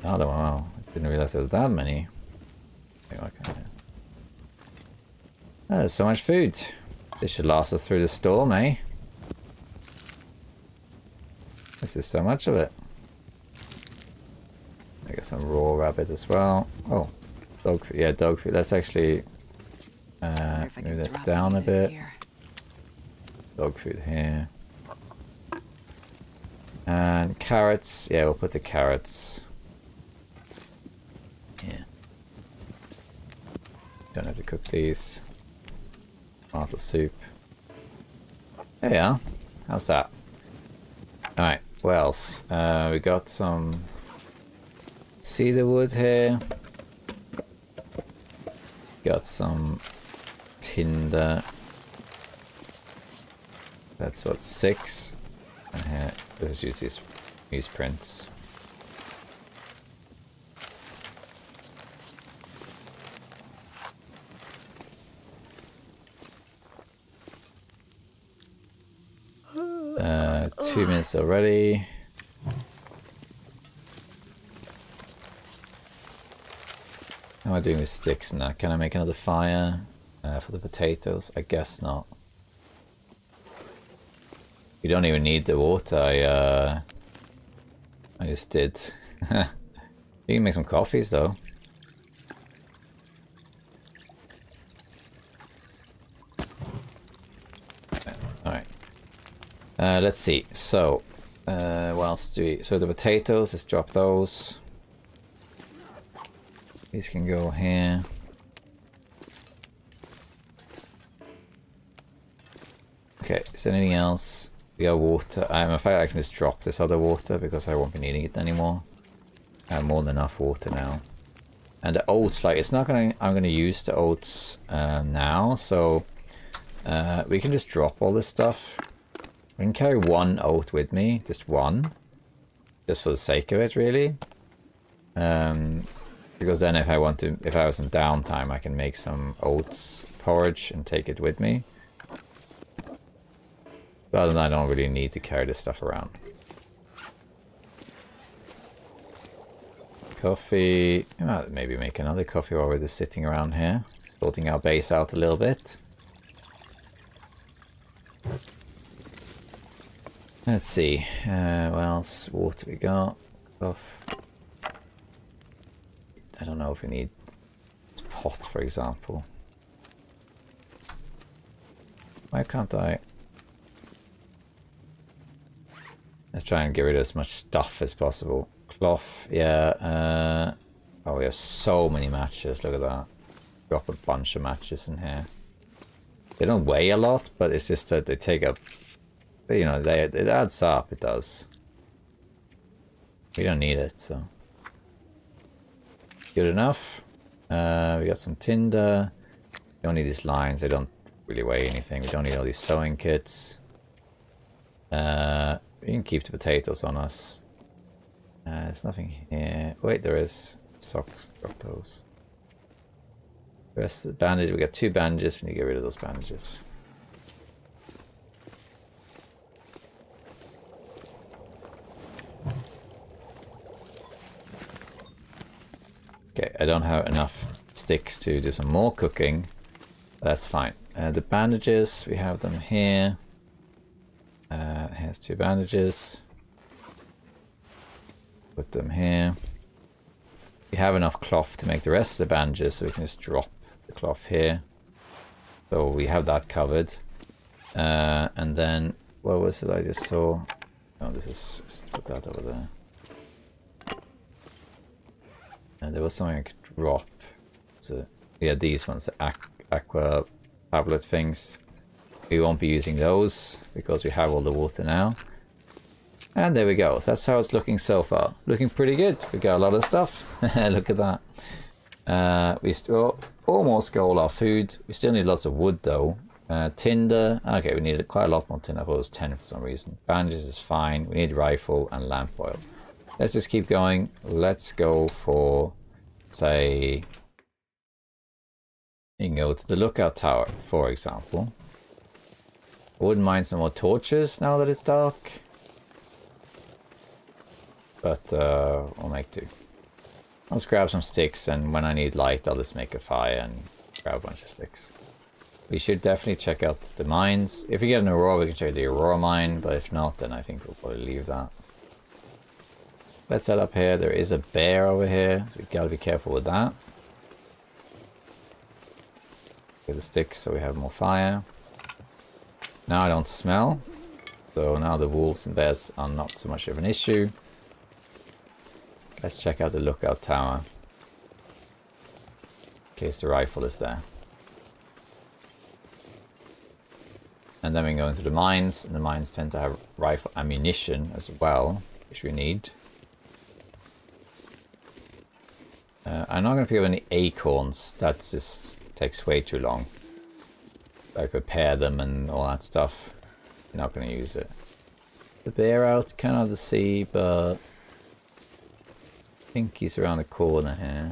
Another one. Wow. I didn't realize there was that many. Okay. Oh, there's so much food. This should last us through the storm, eh? This is so much of it. I got some raw rabbit as well. Oh, dog food. Yeah, dog food. Let's actually move this down a bit. Dog food here. And carrots, yeah, we'll put the carrots. Yeah. Don't have to cook these. Tomato soup. There you are. How's that? Alright, what else? We got some cedar wood here. Got some tinder. That's what, 6. And here, let's use these newsprints. Uh, 2 minutes already. How am I doing with sticks and that? Can I make another fire for the potatoes? I guess not. You don't even need the water. I just did. You can make some coffees though. Alright. Let's see. So, what else do we... So the potatoes, let's drop those. These can go here. Okay, is there anything else? We got water. In fact, I can just drop this other water because I won't be needing it anymore. I have more than enough water now. And the oats, like, it's not gonna... I'm gonna use the oats now, so... we can just drop all this stuff. I can carry 1 oat with me, just 1. Just for the sake of it, really. Because then if I have some downtime, I can make some oats porridge and take it with me. But other than that, I don't really need to carry this stuff around. Coffee. Maybe make another coffee while we're just sitting around here. Sorting our base out a little bit. Let's see. What else? Water we got. Stuff. I don't know if we need a pot, for example. Why can't I? Let's try and get rid of as much stuff as possible. Cloth, yeah. Oh, we have so many matches. Look at that. Drop a bunch of matches in here. They don't weigh a lot, but it's just that they take up. You know, it adds up. It does. We don't need it, so. Good enough. We got some tinder. We don't need these lines. They don't really weigh anything. We don't need all these sewing kits. We can keep the potatoes on us. There's nothing here. Wait, there is. Socks. Drop those. The rest of the bandage. We got 2 bandages. We need to get rid of those bandages. Okay, I don't have enough sticks to do some more cooking. That's fine. The bandages, we have them here. Here's 2 bandages. Put them here. We have enough cloth to make the rest of the bandages, so we can just drop the cloth here. So we have that covered. And then, what was it I just saw? Oh, this is, let's put that over there. And there was something I could drop. So, yeah, these ones, the aqua tablet things. We won't be using those because we have all the water now. And there we go. So that's how it's looking so far. Looking pretty good. We got a lot of stuff. Look at that. We still almost got all our food. We still need lots of wood though. Tinder. Okay, we needed quite a lot more tinder. I thought it was 10 for some reason. Bandages is fine. We need rifle and lamp oil. Let's just keep going. Let's go for, say, you can go to the lookout tower, for example. I wouldn't mind some more torches now that it's dark. But we'll make do. Let's grab some sticks, and when I need light, I'll just make a fire and grab a bunch of sticks. We should definitely check out the mines. If we get an Aurora, we can check the Aurora mine, but if not, then I think we'll probably leave that. Let's set up here. There is a bear over here, so we gotta be careful with that. Get the sticks so we have more fire. Now I don't smell. So now the wolves and bears are not so much of an issue. Let's check out the lookout tower. In case the rifle is there. And then we go into the mines, and the mines tend to have rifle ammunition as well, which we need. I'm not going to pick up any acorns, that just takes way too long. I prepare them and all that stuff. I'm not going to use it. The bear out, kind of the sea, but I think he's around the corner here.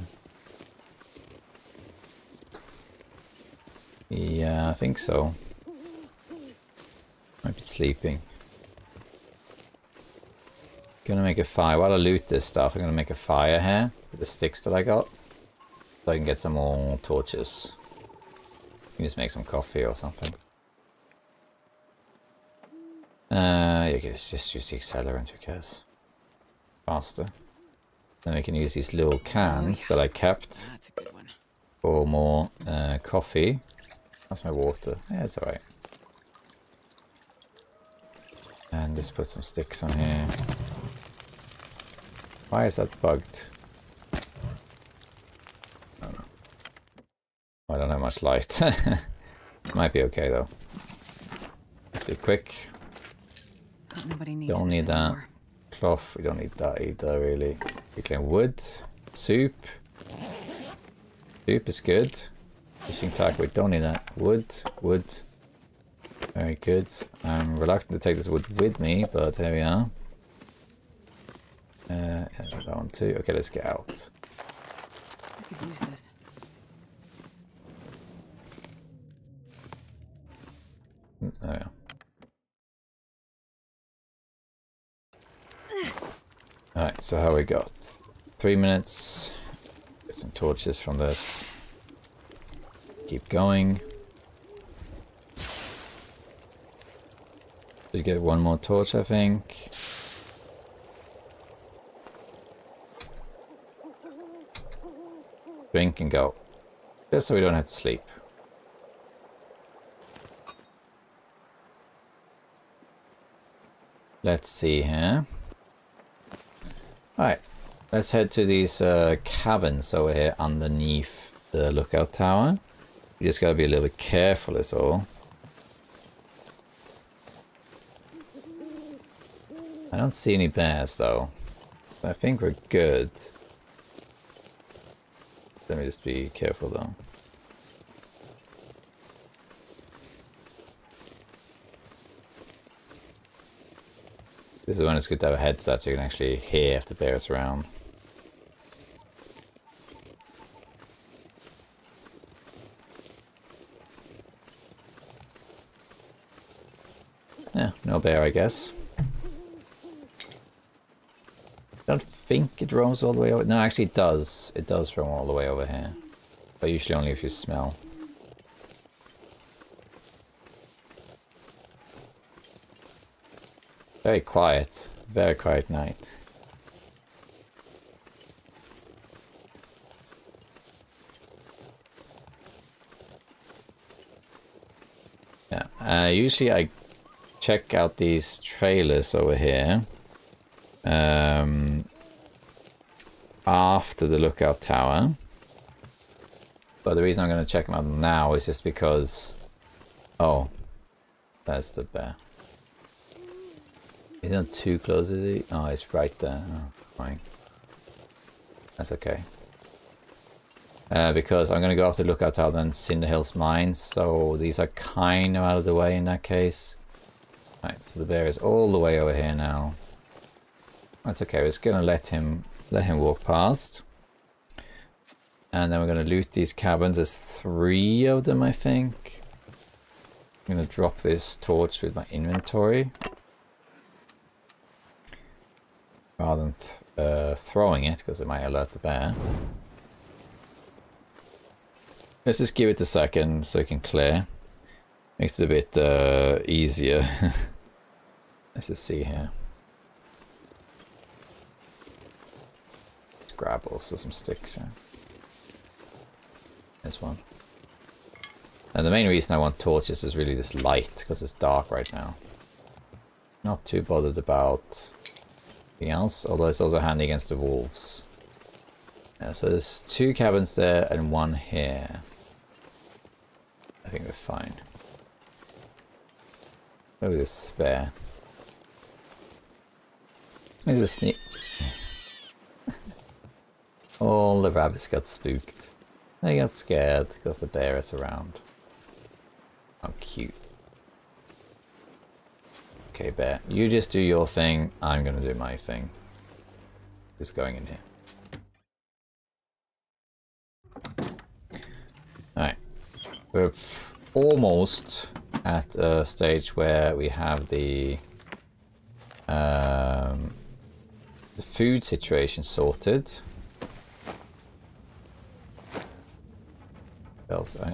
Yeah, I think so. Might be sleeping. Gonna make a fire. While I loot this stuff, I'm gonna make a fire here with the sticks that I got. So I can get some more torches. You can just make some coffee or something. You can just use the accelerant, who cares? Faster. Then we can use these little cans that I kept. That's a good one. For more coffee. That's my water. Yeah, it's alright. And just put some sticks on here. Why is that bugged? I don't know. I don't have much light. Might be okay though. Let's be quick. Nobody needs Don't need that. anymore. Cloth, we don't need that either really. We can wood. Soup. Soup is good. Fishing tackle, we don't need that. Wood. Very good. I'm reluctant to take this wood with me, but here we are. Yeah, that one too. Okay, let's get out. I could use this. There we are. Alright, so how we got? 3 minutes. Get some torches from this. Keep going. We get one more torch, I think. Drink and go. Just so we don't have to sleep. Let's see here. Alright, let's head to these cabins over here underneath the lookout tower. You just gotta be a little bit careful is all. I don't see any bears though. I think we're good. Let me just be careful though. This is when it's good to have a headset so you can actually hear if the bear is around. Yeah, no bear I guess. I don't think it roams all the way over. No, actually it does. It does roam all the way over here. But usually only if you smell. Very quiet night. Yeah, usually I check out these trailers over here after the lookout tower. But the reason I'm going to check them out now is just because... Oh, that's the bear. He's not too close, is he? Oh, it's right there. Oh, fine. That's okay. Because I'm going to go after the lookout tower and Cinder Hills mines, so these are kind of out of the way in that case. Right, so the bear is all the way over here now. That's okay, we're just going to let him walk past. And then we're going to loot these cabins. There's 3 of them, I think. I'm going to drop this torch with my inventory. Rather than throwing it, because it might alert the bear. Let's just give it a second so it can clear. Makes it a bit easier. Let's just see here. Let's grab also some sticks here. This one. And the main reason I want torches is really this light, because it's dark right now. Not too bothered about anything else, although it's also handy against the wolves. Yeah, so there's 2 cabins there and 1 here. I think we're fine. Maybe this spare. Maybe the sneak. All the rabbits got spooked. They got scared because the bear is around. How cute. Okay, bear, you just do your thing. I'm gonna do my thing. Just going in here. Alright. We're almost at a stage where we have the food situation sorted.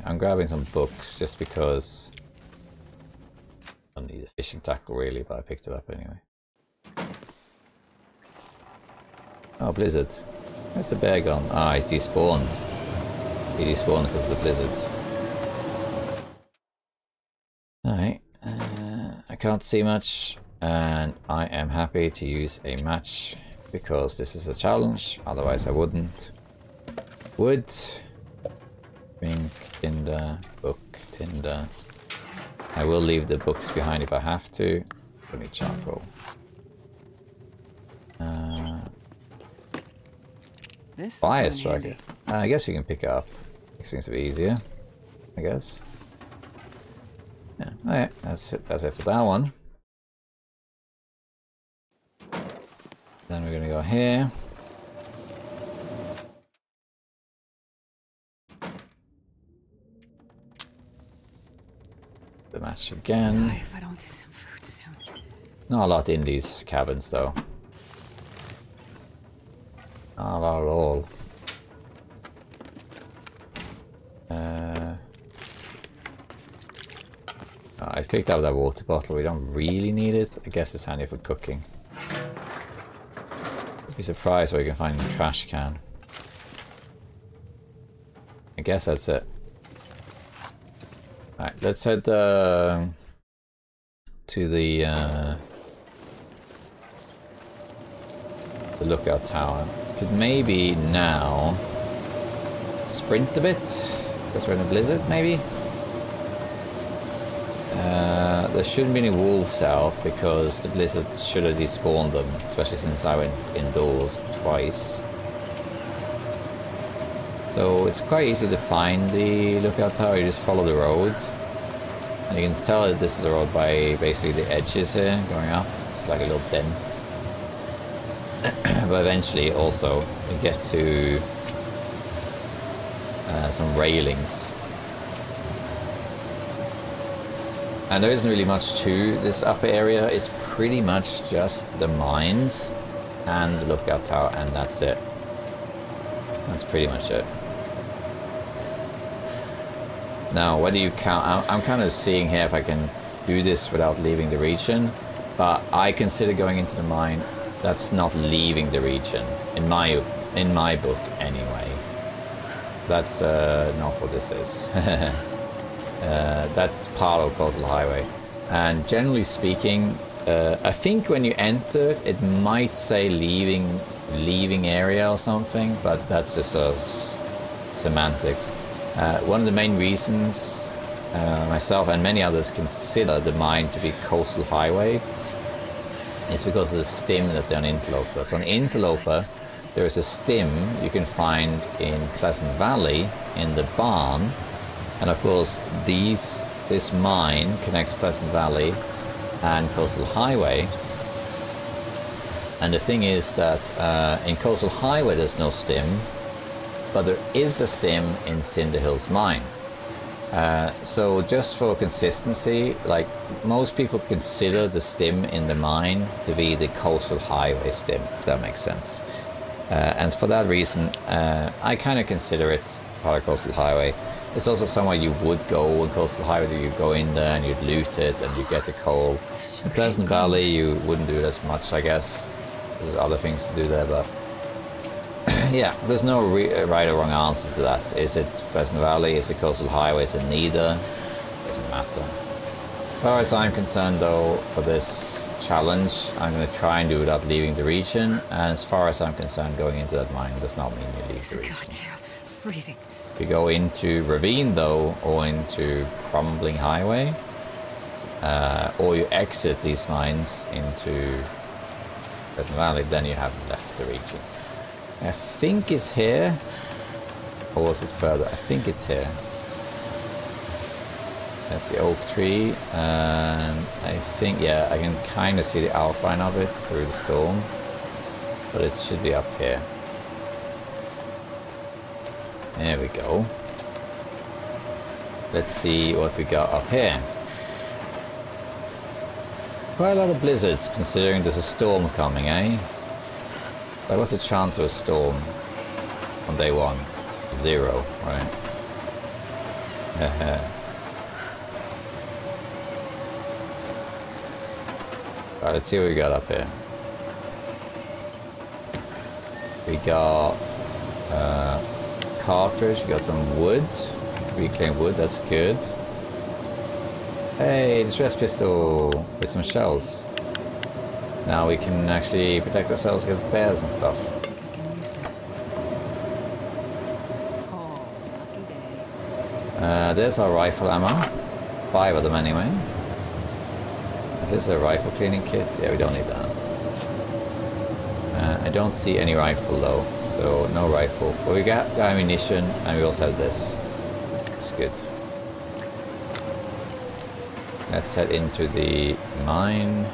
I'm grabbing some books just because I don't need a fishing tackle really, but I picked it up anyway. Oh, blizzard. Where's the bear gone? Ah, he's despawned. He despawned because of the blizzard. Alright, I can't see much, and I am happy to use a match because this is a challenge, otherwise I wouldn't. Wood. Drink, tinder, book, tinder. I will leave the books behind if I have to. I need charcoal. Fire striker. I guess we can pick it up. Makes things a bit easier, I guess. Yeah, alright, that's it for that one. Then we're gonna go here. The match again. If I don't get some food soon. Not a lot in these cabins though. Not a lot at all. I picked up that water bottle. We don't really need it. I guess it's handy for cooking. I'd be surprised what you can find in the trash can. I guess that's it. Alright, let's head to the lookout tower. Could maybe now sprint a bit because we're in a blizzard, maybe. There shouldn't be any wolves out because the blizzard should have despawned them, especially since I went indoors twice. So it's quite easy to find the lookout tower. You just follow the road, and you can tell that this is a road by basically the edges here going up. It's like a little dent. But eventually also you get to some railings. And there isn't really much to this upper area. It's pretty much just the mines and the lookout tower, and that's it. That's pretty much it. Now, whether you count... I'm kind of seeing here if I can do this without leaving the region, but I consider going into the mine. That's not leaving the region, in my book anyway. That's not what this is. That's part of Coastal Highway. And generally speaking, I think when you enter it, it might say leaving area or something, but that's just semantics. One of the main reasons myself and many others consider the mine to be Coastal Highway is because of the stim that's there on Interloper. So on Interloper, there is a stim you can find in Pleasant Valley in the barn. And of course, this mine connects Pleasant Valley and Coastal Highway. And the thing is that in Coastal Highway there's no stim, but there is a stim in Cinder Hills mine. So just for consistency, like most people consider the stim in the mine to be the Coastal Highway stim, if that makes sense. And for that reason, I kind of consider it part of Coastal Highway. It's also somewhere you would go in Coastal Highway. You'd go in there and you'd loot it and you'd get the coal. In Pleasant Valley you wouldn't do it as much, I guess. There's other things to do there, but yeah, there's no right or wrong answer to that. Is it Pleasant Valley? Is it Coastal Highway? Is it neither? Doesn't matter. As far as I'm concerned though, for this challenge. I'm going to try and do it without leaving the region. And as far as I'm concerned, going into that mine does not mean you leave the region. Goddamn freezing. If you go into ravine though, or into crumbling highway, or you exit these mines into Pleasant Valley, then you have left the region. I think it's here. Or was it further? I think it's here. That's the oak tree, and I think, yeah, I can kind of see the outline of it through the storm, but it should be up here. There we go. Let's see what we got up here. Quite a lot of blizzards, considering there's a storm coming, eh? But what's the chance of a storm on day one? 0, right? Alright, let's see what we got up here. We got cartridge, we got some wood, reclaimed wood, that's good. Hey, distress pistol with some shells. Now we can actually protect ourselves against bears and stuff. I think I can use this. Oh, lucky day. There's our rifle ammo. 5 of them anyway. Is this a rifle cleaning kit? Yeah, we don't need that. I don't see any rifle though, so no rifle. But we got ammunition, and we also have this. It's good. Let's head into the mine.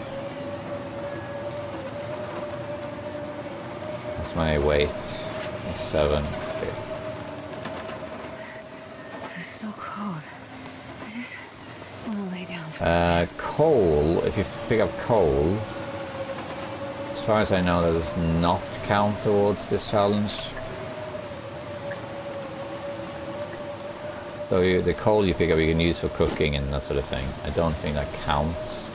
What's my weight? 7. Okay. It's so cold. I just want to lay down for Coal, if you pick up coal, as far as I know, that does not count towards this challenge. So the coal you pick up you can use for cooking and that sort of thing. I don't think that counts.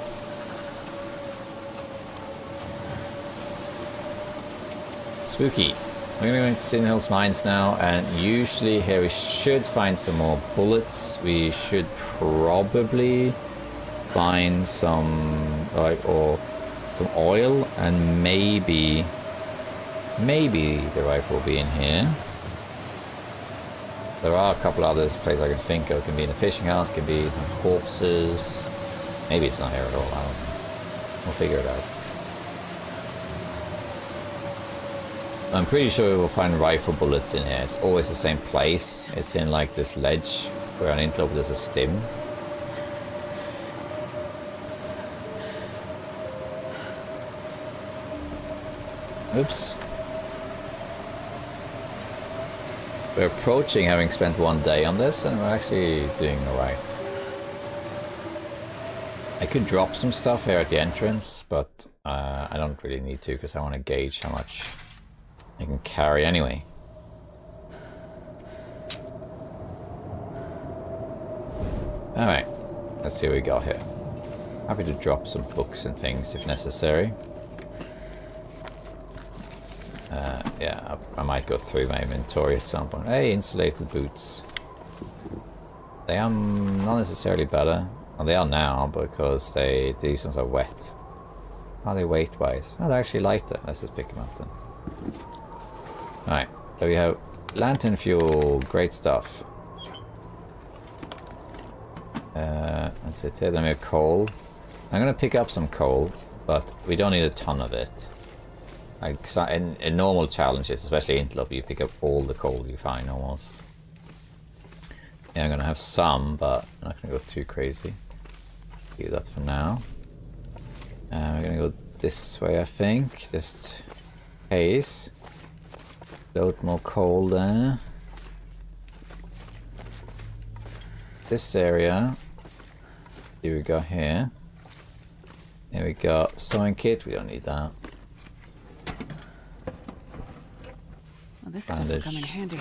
Spooky. We're going to go into Sin Hills Mines now, and usually here we should find some more bullets. We should probably find some, or some oil, and maybe the rifle will be in here. There are a couple other places I can think of. It can be in the fishing house, it can be some corpses. Maybe it's not here at all, I don't know. We'll figure it out. I'm pretty sure we will find rifle bullets in here. It's always the same place. It's in like this ledge where on Interlope there's a stim. Oops. We're approaching having spent 1 day on this, and we're actually doing alright. I could drop some stuff here at the entrance, but I don't really need to because I want to gauge how much I can carry anyway. Alright, let's see what we got here. Happy to drop some books and things if necessary. Yeah, I might go through my inventory at some point. Hey, insulated boots. They are not necessarily better. Well, they are now because these ones are wet. How are they weight-wise? Oh, they're actually lighter. Let's just pick them up then. Alright, so we have lantern fuel, great stuff. That's it here, then we have coal. I'm gonna pick up some coal, but we don't need a ton of it. Like in normal challenges, especially Interlope, you pick up all the coal you find almost. Yeah, I'm gonna have some, but I'm not gonna go too crazy. Do that for now. We're gonna go this way, I think, just in case. Load more coal there. This area. Here we go here. Here we got sewing kit, we don't need that. Well, this stuff will come in handy.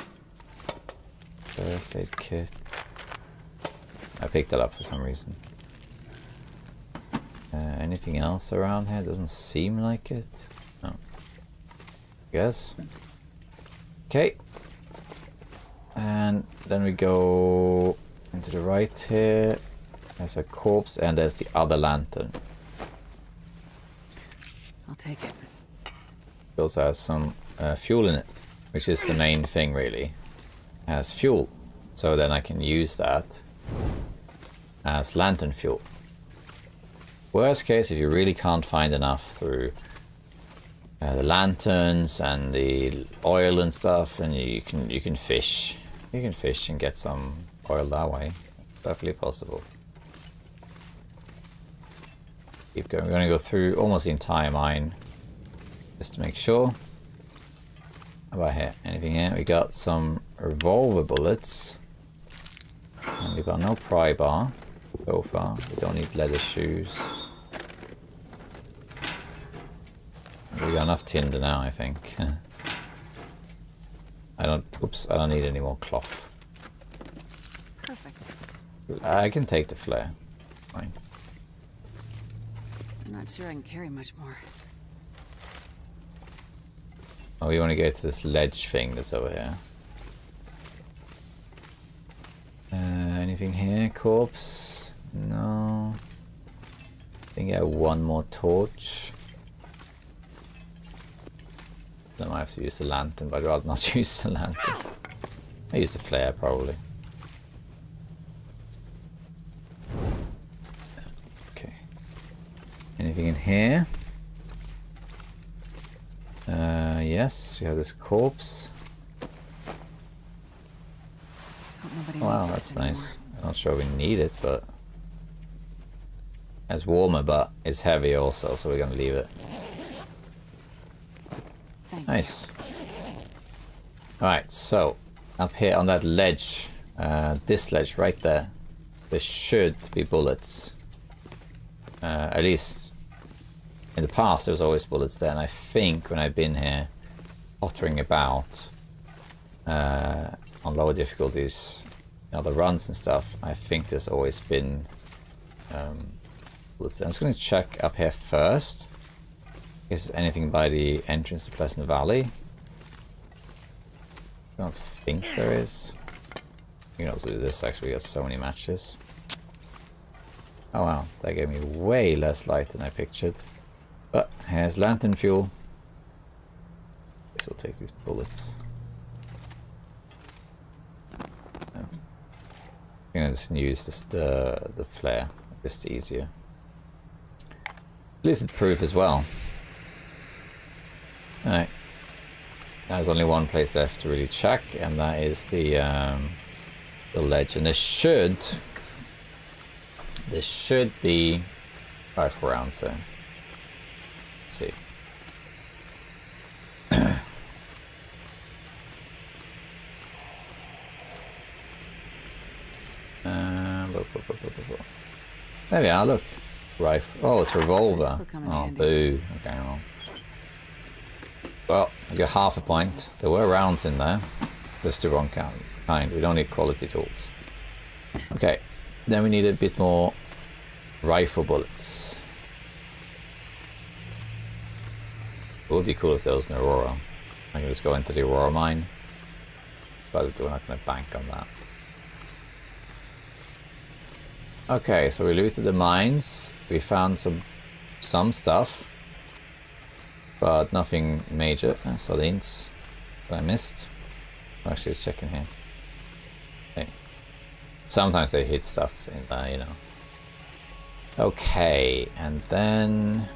First aid kit. I picked that up for some reason. Anything else around here? Doesn't seem like it. No. Guess. Okay. And then we go into the right here. There's a corpse and there's the other lantern. I'll take it. It also has some fuel in it, which is the main thing really. It has fuel, so then I can use that as lantern fuel. Worst case, if you really can't find enough through the lanterns and the oil and stuff, then you can fish. You can fish and get some oil that way. Perfectly possible. Keep going. We're going to go through almost the entire mine just to make sure. How about here? Anything here? We got some revolver bullets. And we've got no pry bar so far. We don't need leather shoes. We got enough tinder now, I think. I don't need any more cloth. Perfect. I can take the flare. Fine. I'm not sure I can carry much more. Oh, we want to go to this ledge thing that's over here. Anything here? Corpse? No. I think I have one more torch. Then I might have to use the lantern, but I'd rather not use the lantern. I use the flare probably. Okay. Anything in here? Yes, we have this corpse. Wow, that's nice. I'm not sure we need it, but it's warmer, but it's heavy also, so we're gonna leave it. Nice. Alright, so up here on that ledge, this ledge right there, there should be bullets. At least in the past there was always bullets there, and I think when I've been here pottering about on lower difficulties, the runs and stuff, I think there's always been bullets there. I'm just going to check up here first. Is there anything by the entrance to Pleasant Valley? I don't think there is. You can also do this actually, we got so many matches. Oh wow, that gave me way less light than I pictured. But here's lantern fuel. Guess we'll take these bullets. I'm gonna just use this, the flare, just easier. Blizzard proof as well. Alright. There's only one place left to really check, and that is the ledge. And this should be rifle rounds there. Let's see. There we are, look. Rifle. Oh, it's a revolver. Oh, boo. Okay, well, I got half a point. There were rounds in there. Just the wrong kind. We don't need quality tools. Okay, then we need a bit more rifle bullets. It would be cool if there was an Aurora. I can just go into the Aurora mine. But we're not going to bank on that. Okay, so we looted the mines. We found some stuff. But nothing major. Sardines that I missed. Actually, let's check in here. Hey. Sometimes they hit stuff in there, you know. Okay, and then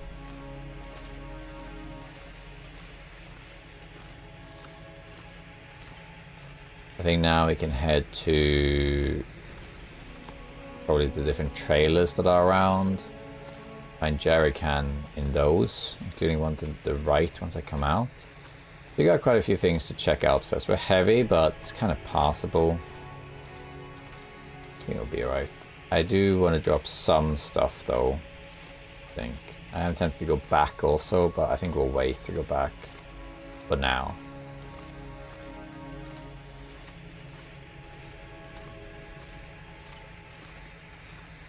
I think now we can head to probably the different trailers that are around. Find jerrycan in those, including one to the right once I come out. We got quite a few things to check out first. We're heavy, but it's kind of passable. I think it'll be alright. I do want to drop some stuff though, I think. I am tempted to go back also, but I think we'll wait to go back for now.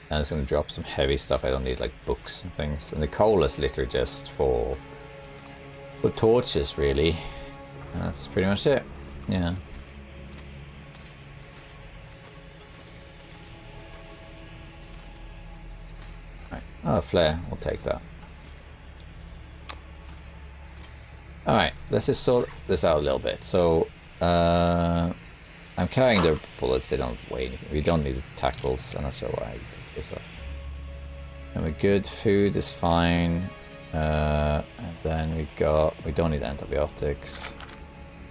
And it's going to drop some heavy stuff. I don't need like books and things. And the coal is literally just for torches really. And that's pretty much it. Yeah. Right. Oh, a flare. We'll take that. let's just sort this out a little bit. So, I'm carrying the bullets, they don't weigh anything. We don't need the tackles, I'm not sure why I did this up. And we're good, food is fine. And then we don't need antibiotics.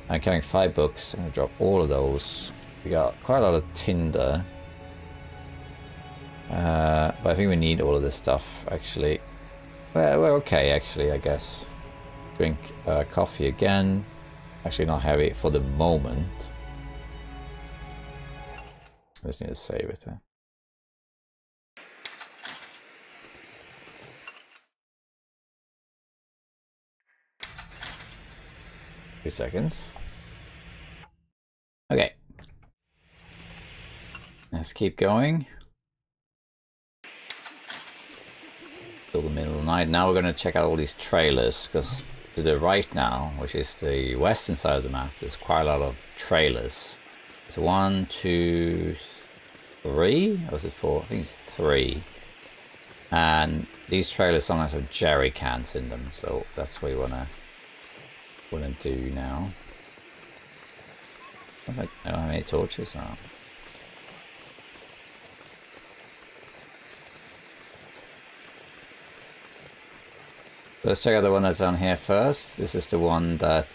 I'm carrying 5 books, I'm gonna drop all of those. We got quite a lot of tinder. But I think we need all of this stuff, actually. Well, we're okay, actually, I guess. Drink coffee again. Actually not heavy for the moment. I just need to save it there. Few seconds. Okay. Let's keep going. Till the middle of the night. Now we're going to check out all these trailers, because to the right now, which is the western side of the map, there's quite a lot of trailers. It's 1, 2, 3, or is it 4? I think it's 3. And these trailers sometimes have jerry cans in them, so that's what you wanna do now. I don't have any torches now. So let's check out the one that's on here first. This is the one that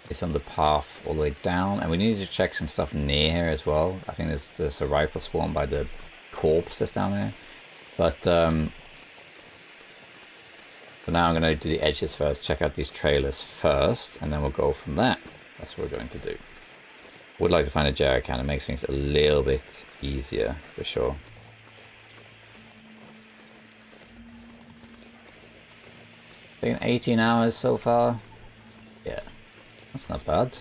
is on the path all the way down, and we need to check some stuff near here as well. I think there's a rifle spawn by the corpse that's down there. But for now I'm going to do the edges first, check out these trailers first, and then we'll go from there. That's what we're going to do. Would like to find a jerry can, it makes things a little bit easier for sure. Taken 18 hours so far. Yeah, that's not bad.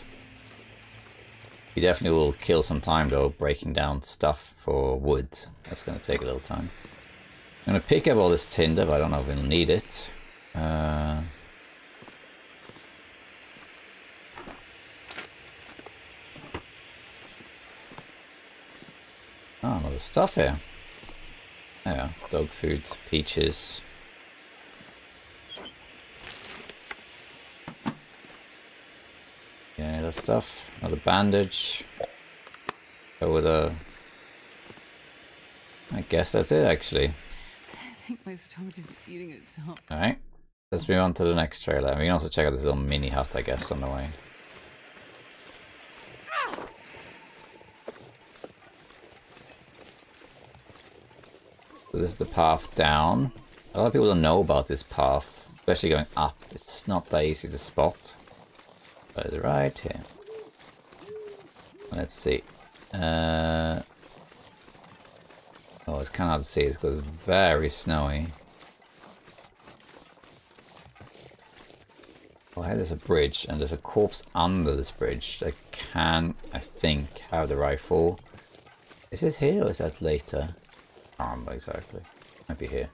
You definitely will kill some time though, breaking down stuff for wood. That's going to take a little time. I'm going to pick up all this tinder, but I don't know if we'll need it. Oh, another stuff here. Yeah, dog food, peaches. Yeah, that stuff. Another bandage. Go with a... I guess that's it, actually. I think my stomach is eating itself. Alright, let's move on to the next trailer. We can also check out this little mini hut, I guess, on the way. So this is the path down. A lot of people don't know about this path, especially going up. It's not that easy to spot. But it's right here. Let's see. Oh, it's kind of hard to see because it's very snowy. Oh, hey, there's a bridge, and there's a corpse under this bridge that can, I think, have the rifle. Is it here or is that later? I don't remember exactly. Might be here.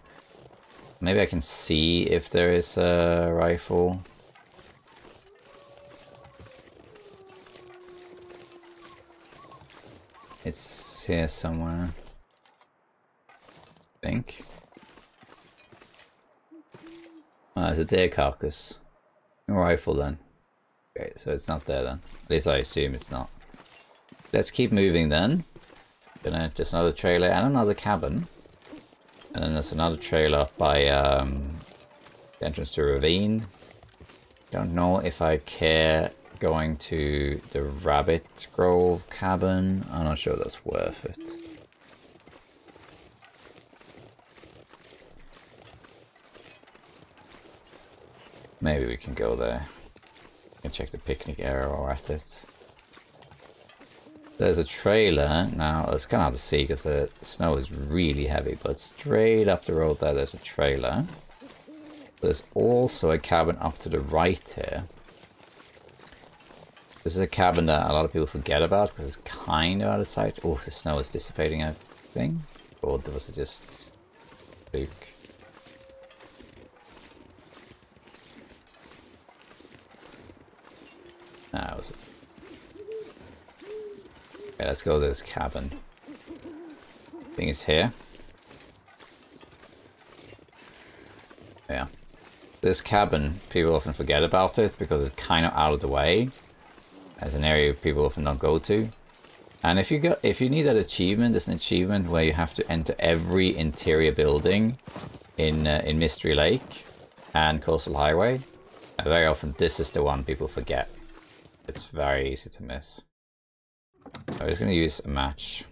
Maybe I can see if there is a rifle. It's here somewhere. I think. Oh, there's a deer carcass. No rifle then. Okay, so it's not there then. At least I assume it's not. Let's keep moving then. Gonna just another trailer and another cabin. And then there's another trailer up by the entrance to a ravine. Don't know if I care going to the Rabbit Grove cabin. I'm not sure that's worth it. Maybe we can go there. We can check the picnic area while we're at it. There's a trailer. Now, it's kind of hard to see because the snow is really heavy, but straight up the road there, there's a trailer. There's also a cabin up to the right here. This is a cabin that a lot of people forget about because it's kind of out of sight. Oh, the snow is dissipating, I think. Or was it just fluke? Nah, it was. Okay, let's go to this cabin. I think it's here. Yeah. this cabin, people often forget about it because it's kind of out of the way. As an area people often don't go to. And if you need that achievement, there's an achievement where you have to enter every interior building in Mystery Lake and Coastal Highway. And very often this is the one people forget. It's very easy to miss. I'm just going to use a match.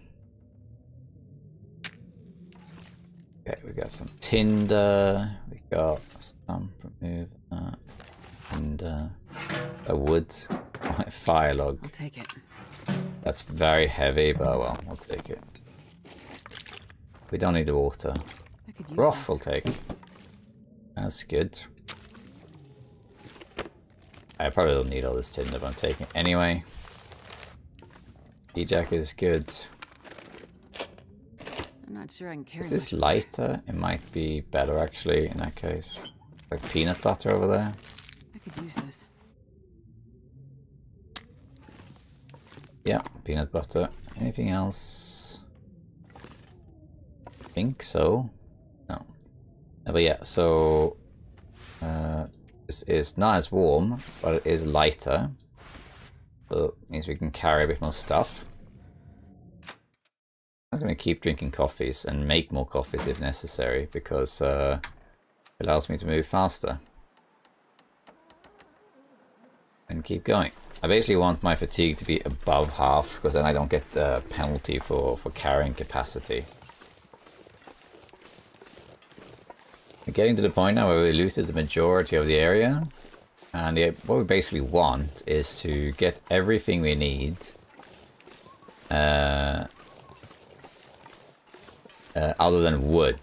Okay, we got some tinder. We got some remove that. And a wood fire log. I'll take it. That's very heavy, but well, we'll take it. We don't need the water. I could use Rough this. we'll take. That's good. I probably don't need all this tinder, but I'm taking it anyway. E-jacket is good. I'm not sure I can carry Is this much. lighter? It might be better actually in that case. Like peanut butter over there. I could use this. Yeah, peanut butter. Anything else? I think so. No. But yeah, so this is not as warm, but it is lighter. So it means we can carry a bit more stuff. I'm going to keep drinking coffees and make more coffees if necessary, because it allows me to move faster. And keep going. I basically want my fatigue to be above half, because then I don't get the penalty for carrying capacity. We're getting to the point now where we looted the majority of the area. And what we basically want is to get everything we need other than wood.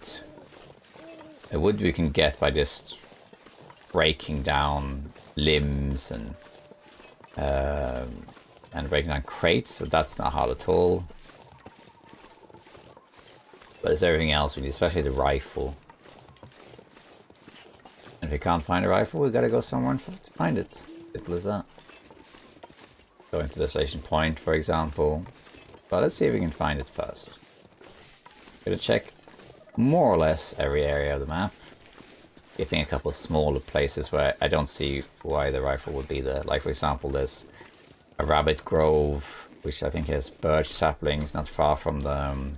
Wood we can get by just breaking down limbs and breaking down crates, so that's not hard at all. But it's everything else we need, especially the rifle. And if we can't find a rifle, we've got to go somewhere to find it. Simple as that. Going to Desolation Point, for example. But let's see if we can find it first. Gonna check more or less every area of the map. Skipping a couple of smaller places where I don't see why the rifle would be there. Like for example, there's a rabbit grove, which I think has birch saplings not far from the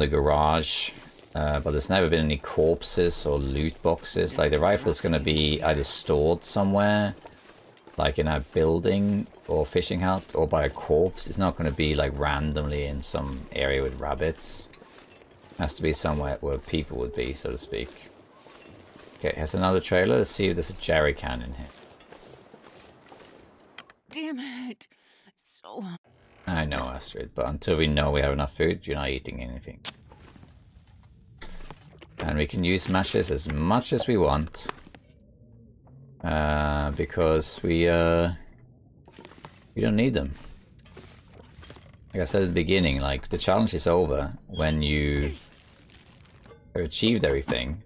garage. But there's never been any corpses or loot boxes. Like the rifle's gonna be either stored somewhere, like in a building or fishing hut, or by a corpse. It's not gonna be like randomly in some area with rabbits. It has to be somewhere where people would be, so to speak. Okay, here's another trailer. Let's see if there's a jerry can in here. Damn it. So I know, Astrid, but until we know we have enough food, you're not eating anything. And we can use matches as much as we want. Because we don't need them. Like I said at the beginning, like the challenge is over when you have achieved everything.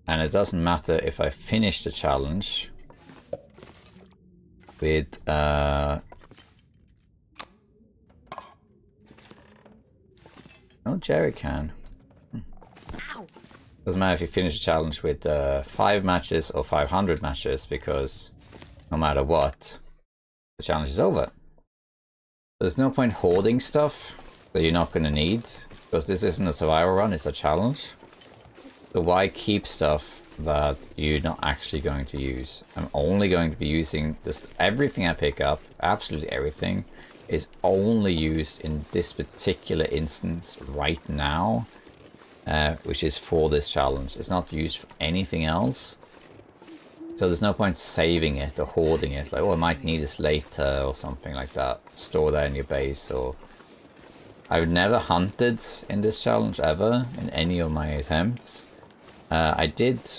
And it doesn't matter if I finish the challenge with no jerry can. Doesn't matter if you finish the challenge with 5 matches or 500 matches, because no matter what, the challenge is over. There's no point hoarding stuff that you're not going to need, because this isn't a survival run, it's a challenge. So why keep stuff that you're not actually going to use? I'm only going to be using this. Everything I pick up, absolutely everything, is only used in this particular instance right now. Which is for this challenge. It's not used for anything else. So there's no point saving it or hoarding it. Like, oh, I might need this later or something like that. Store that in your base. Or I've never hunted in this challenge ever in any of my attempts. I did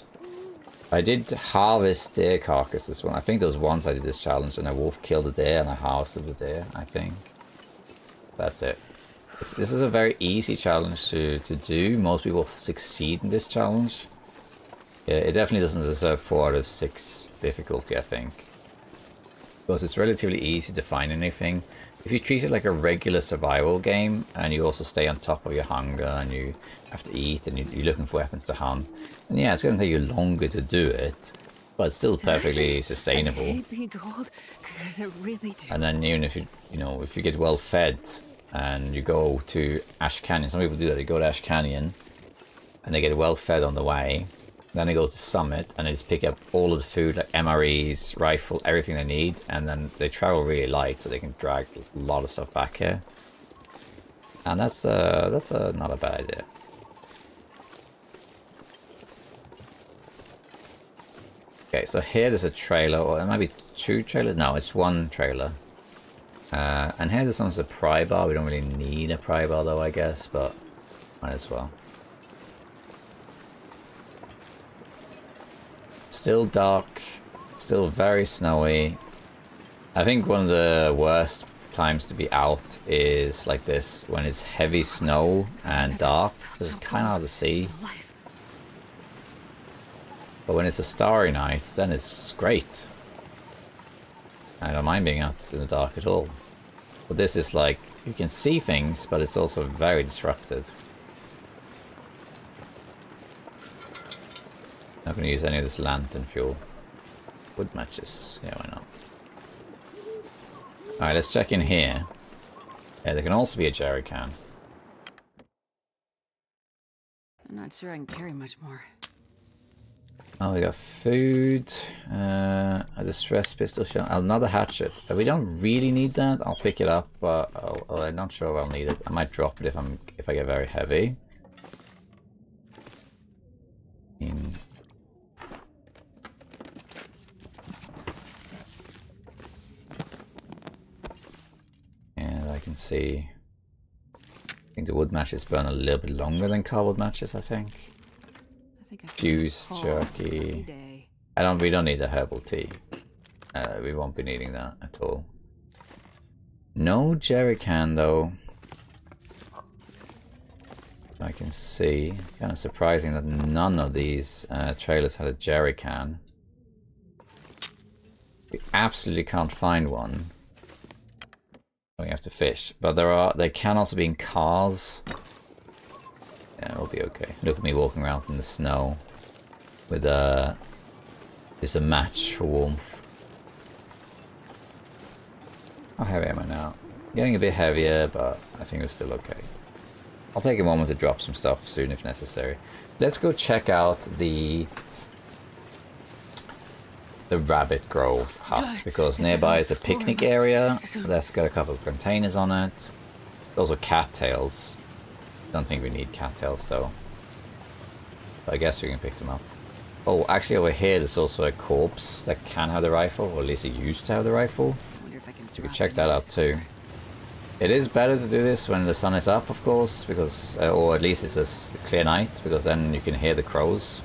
harvest deer carcasses one. I think there was once I did this challenge and a wolf killed a deer and I harvested the deer, I think. That's it. This is a very easy challenge to do. Most people succeed in this challenge. Yeah, it definitely doesn't deserve 4 out of 6 difficulty, I think. because it's relatively easy to find anything. If you treat it like a regular survival game, and you also stay on top of your hunger, and you have to eat, and you're looking for weapons to hunt, and yeah, it's going to take you longer to do it, but it's still perfectly sustainable. I hate being cold, because I really do. And then even if if you get well fed, and you go to Ash Canyon, some people do that, they go to Ash Canyon, and they get well fed on the way. Then they go to Summit and they just pick up all of the food, like MREs, rifle, everything they need, and then they travel really light so they can drag a lot of stuff back here. And that's not a bad idea. Okay, so here there's a trailer, or it might be 2 trailers. No, it's 1 trailer. And here there's a pry bar. We don't really need a pry bar though, I guess, but might as well. Still dark, still very snowy. I think one of the worst times to be out is like this, when it's heavy snow and dark, because it's kind of hard to see. But when it's a starry night, then it's great. I don't mind being out in the dark at all. But this is like, you can see things, but it's also very disrupted. Not going to use any of this lantern fuel. Wood matches. Yeah, why not? Alright, let's check in here. Yeah, there can also be a jerry can. I'm not sure I can carry much more. Oh, we got food. A distress pistol shell. Another hatchet. We don't really need that. I'll pick it up, but I'm not sure I'll need it. I might drop it if I get very heavy. And I can see. I think the wood matches burn a little bit longer than cardboard matches. I think. Juice, jerky. We don't need the herbal tea. We won't be needing that at all. No jerry can though. I can see. Kind of surprising that none of these trailers had a jerry can. We absolutely can't find one. We have to fish, but they can also be in cars. Yeah, we'll be okay. Look at me walking around in the snow with just a match for warmth. How heavy am I now? Getting a bit heavier, but I think we're still okay. I'll take a moment to drop some stuff soon if necessary. Let's go check out the Rabbit Grove hut, because nearby is a picnic area that's got a couple of containers on it. Those are cattails. Don't think we need cattails though. But I guess we can pick them up. Oh, actually over here there's also a corpse that can have the rifle, or at least it used to have the rifle. So we can check that out too. It is better to do this when the sun is up, of course, because, or at least it's a clear night, because then you can hear the crows.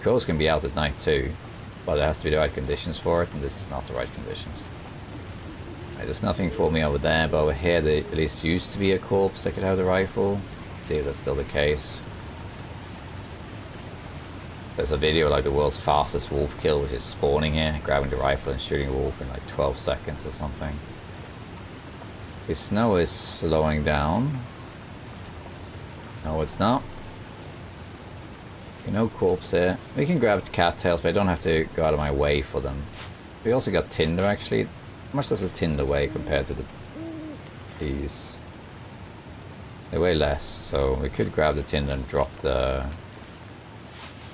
Crows can be out at night too. But there has to be the right conditions for it, and this is not the right conditions. Right, there's nothing for me over there, but over here there at least used to be a corpse that could have the rifle. Let's see if that's still the case. There's a video like the world's fastest wolf kill, which is spawning here, grabbing the rifle and shooting a wolf in like 12 seconds or something. The snow is slowing down. No, it's not. No corpse here. We can grab cattails, but I don't have to go out of my way for them. We also got tinder actually. How much does the tinder weigh compared to these? They weigh less, so we could grab the tinder and drop the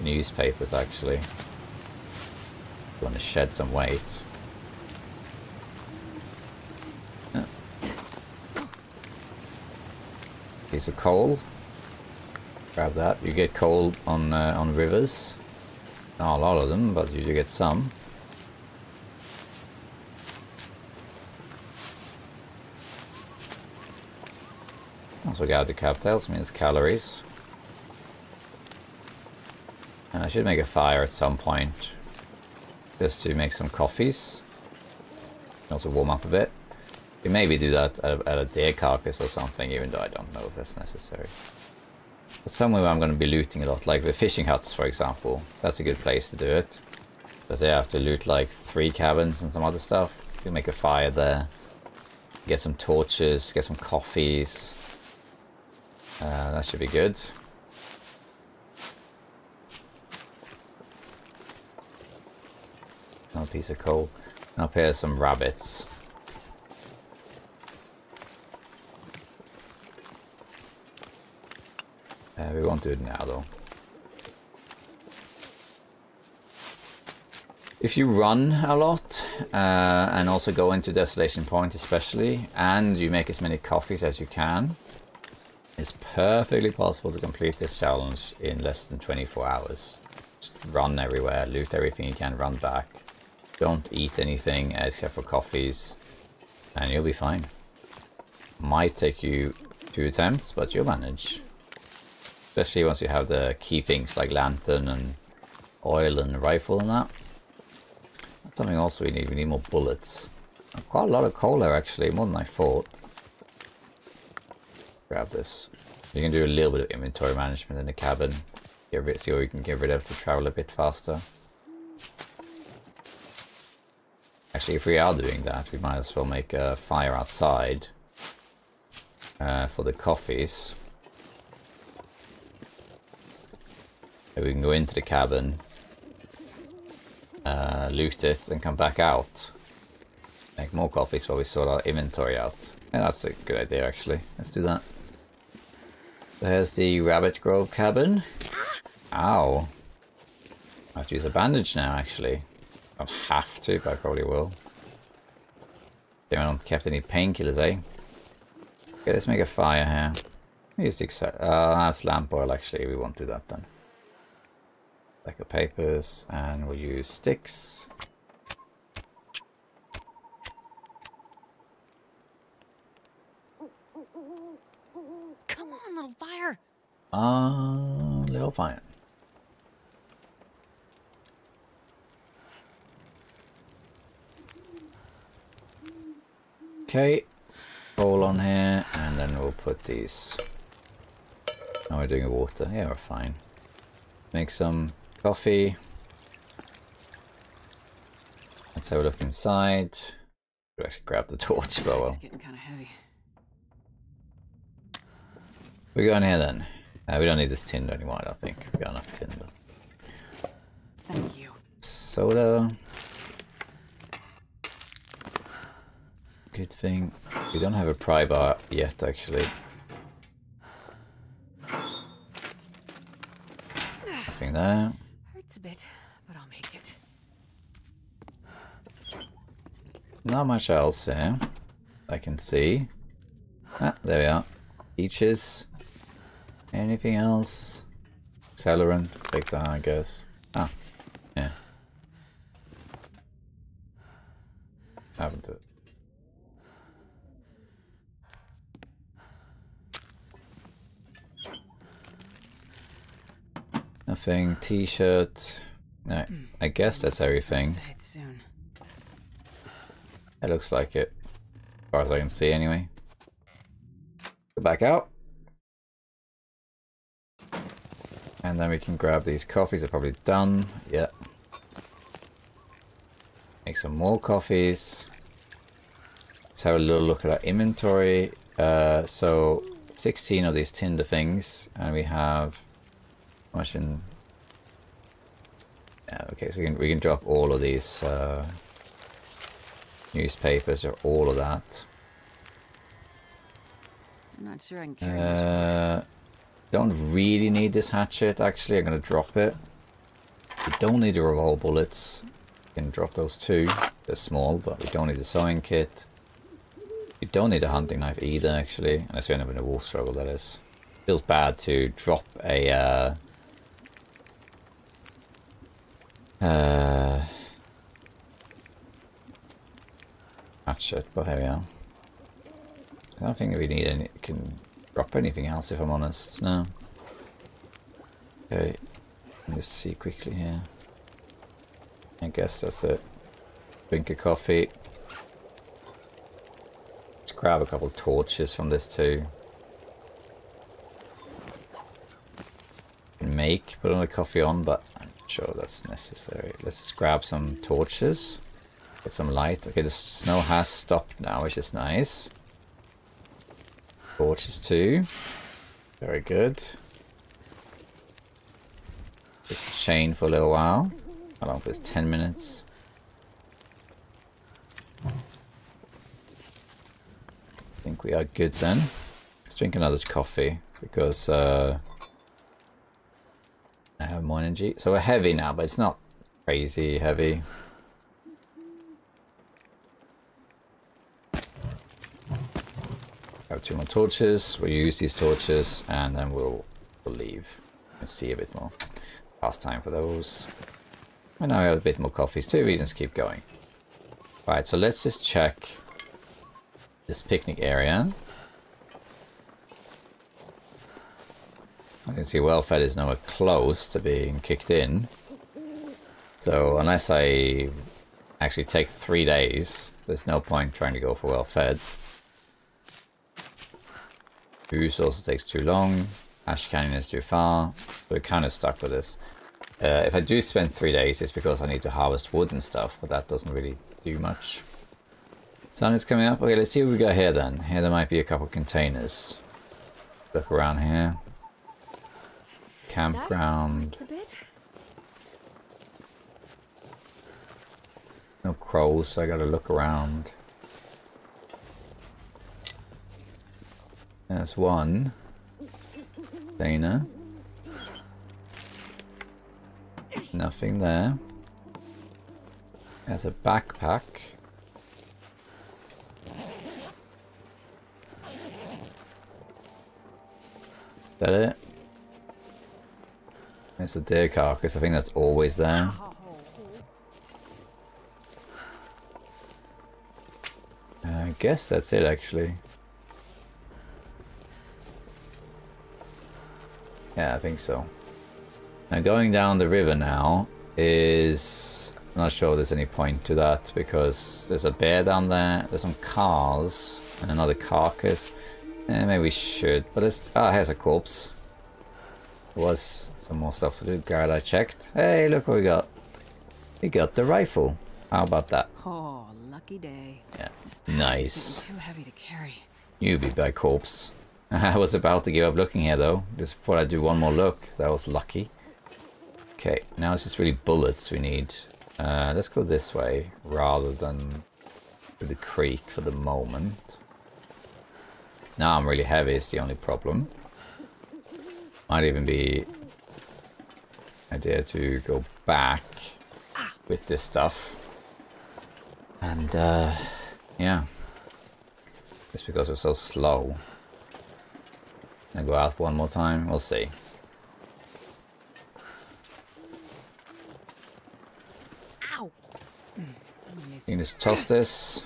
newspapers actually. We want to shed some weight. Piece of coal. Grab that. You get coal on rivers. Not a lot of them, but you do get some. Also got the cattails, means calories. And I should make a fire at some point, just to make some coffees. Also warm up a bit. You maybe do that at a deer carcass or something, even though I don't know if that's necessary. But somewhere I'm going to be looting a lot, like the fishing huts, for example. That's a good place to do it, because they have to loot like 3 cabins and some other stuff. can make a fire there. Get some torches, get some coffees. That should be good. Another piece of coal. Up here's some rabbits. We won't do it now though. If you run a lot, and also go into Desolation Point especially, and you make as many coffees as you can, it's perfectly possible to complete this challenge in less than 24 hours. Just run everywhere, loot everything you can, run back. Don't eat anything except for coffees, and you'll be fine. Might take you 2 attempts, but you'll manage. Especially once you have the key things like lantern and oil and rifle and that. That's something also we need more bullets. Quite a lot of coal there actually, more than I thought. Grab this. You can do a little bit of inventory management in the cabin. See what we can get rid of to travel a bit faster. Actually, if we are doing that, we might as well make a fire outside for the coffees. So we can go into the cabin, loot it, and come back out. Make more coffees while we sort our inventory out. Yeah, that's a good idea actually. Let's do that. So here's the Rabbit Grove cabin. Ow. I have to use a bandage now actually. I don't have to, but I probably will. They haven't kept any painkillers, eh? Okay, let's make a fire here. Use that's lamp oil actually, we won't do that then. Stack of papers, and we'll use sticks. Come on, little fire. Little fire. Okay, coal on here, and then we'll put these. Oh, we're doing water. Yeah, we're fine. Make some coffee. Let's have a look inside. We'll actually grab the torch, but well. It's getting kind of heavy. We go in here then. We don't need this tinder anymore, I don't think. We got enough tinder. Thank you. Soda. Good thing. We don't have a pry bar yet, actually. Nothing there. Hurts a bit, but I'll make it. Not much else here. I can see. Ah, there we are. Peaches. Anything else? Accelerant. Take that, I guess. Ah, yeah. Haven't it. Nothing. T-shirt. No, I guess that's everything. It looks like it. As far as I can see anyway. Go back out. And then we can grab these coffees. They're probably done. Yeah. Make some more coffees. Let's have a little look at our inventory. So 16 of these tinder things, and we have how much in? Yeah, okay, so we can drop all of these newspapers or all of that. I'm not sure I can carry this. Don't really need this hatchet. Actually, I'm gonna drop it. We don't need the revolver bullets. We can drop those too. They're small, but we don't need the sewing kit. We don't need a hunting knife either, actually, unless we end up in a wolf struggle. That is. Feels bad to drop a hatchet, but here we are. I don't think we need any. Can drop anything else if I'm honest. No. Okay. Let me just see quickly here. I guess that's it. Drink a coffee. Let's grab a couple of torches from this too. Put on the coffee on, but I'm not sure that's necessary. Let's just grab some torches. Get some light. Okay, the snow has stopped now, which is nice. Torches too. Very good. Just chain for a little while. How long for this? 10 minutes. I think we are good then. Let's drink another coffee because I have more energy. So we're heavy now, but it's not crazy heavy. Have 2 more torches. We'll use these torches and then we'll leave and see a bit more. Past time for those. And now we have a bit more coffees too. We just keep going. Right, so let's just check this picnic area. I can see well-fed is nowhere close to being kicked in. So unless I actually take 3 days, there's no point trying to go for well-fed. Goose also takes too long. Ash Canyon is too far. So we're kind of stuck with this. If I do spend 3 days, it's because I need to harvest wood and stuff, but that doesn't really do much. Sun is coming up. Okay, let's see what we got here then. Here there might be a couple containers. Look around here. Campground. No crows, so I gotta look around. There's one. Container. Nothing there. There's a backpack. Is that it? There's a deer carcass. I think that's always there. I guess that's it actually. Yeah, I think so. Now going down the river now is... I'm not sure there's any point to that because there's a bear down there, there's some cars and another carcass. Maybe we should, but it's... Ah, here's a corpse. There was some more stuff to do. Guard, I checked. Hey, look what we got. We got the rifle. How about that? Oh, lucky day. Yeah, nice. Too heavy to carry. You be by corpse. I was about to give up looking here though. Just thought I'd do one more look. That was lucky. Okay, now it's just really bullets we need. Let's go this way rather than to the creek for the moment. Now I'm really heavy is the only problem. Might even be an idea to go back with this stuff. And yeah. Just because we're so slow. And go out one more time, we'll see. Ow! You can just toss this.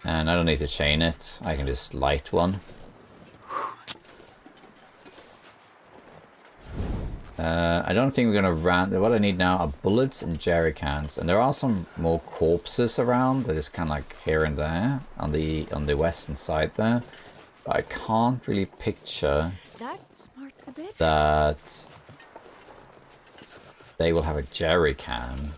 And I don't need to chain it, I can just light one. I don't think we're gonna run. What I need now are bullets and jerry cans, and there are some more corpses around. They're just kind of like here and there on the western side there. But I can't really picture that they will have a jerry can.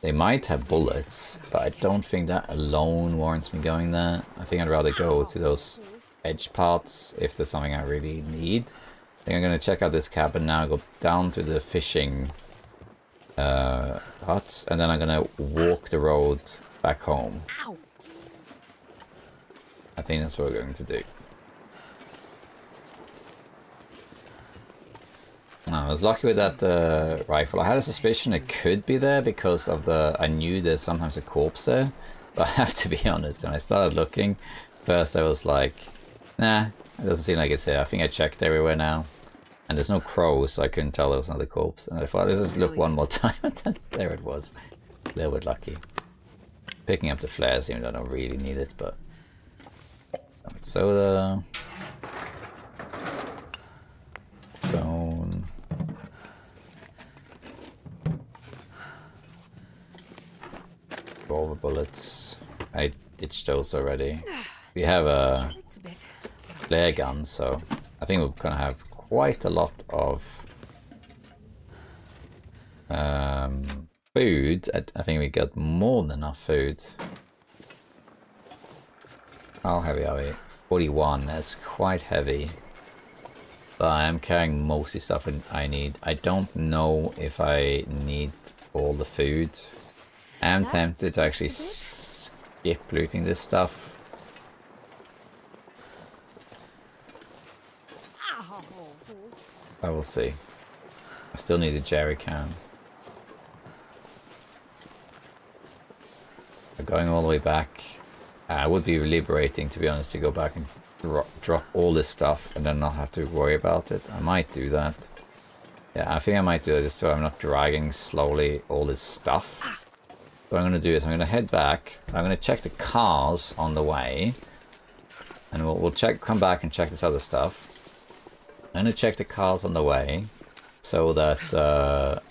They might have bullets, but I don't think that alone warrants me going there. I think I'd rather go to those edge parts if there's something I really need. I think I'm going to check out this cabin now, go down to the fishing huts, and then I'm going to walk the road back home. I think that's what we're going to do. I was lucky with that rifle. I had a suspicion it could be there because of the... I knew there's sometimes a corpse there. But I have to be honest, when I started looking, first I was like, nah, it doesn't seem like it's here. I think I checked everywhere now. And there's no crows, so I couldn't tell there was another corpse. And I thought, let's just look one more time, and then there it was. A little bit lucky. Picking up the flares, even though I don't really need it, but... Soda. Stone. Revolver bullets. I ditched those already. We have a flare gun, so I think we're gonna have quite a lot of food. I think we got more than enough food. How heavy are we? 41. That's quite heavy. But I am carrying mostly stuff I need. I don't know if I need all the food. I am tempted to actually skip looting this stuff. I will see. I still need a jerry can. But going all the way back, would be liberating, to be honest, to go back and drop all this stuff and then not have to worry about it. I might do that. Yeah, I think I might do it just so I'm not dragging slowly all this stuff. What I'm going to do is I'm going to head back. I'm going to check the cars on the way. And we'll come back and check this other stuff. I'm going to check the cars on the way. So that,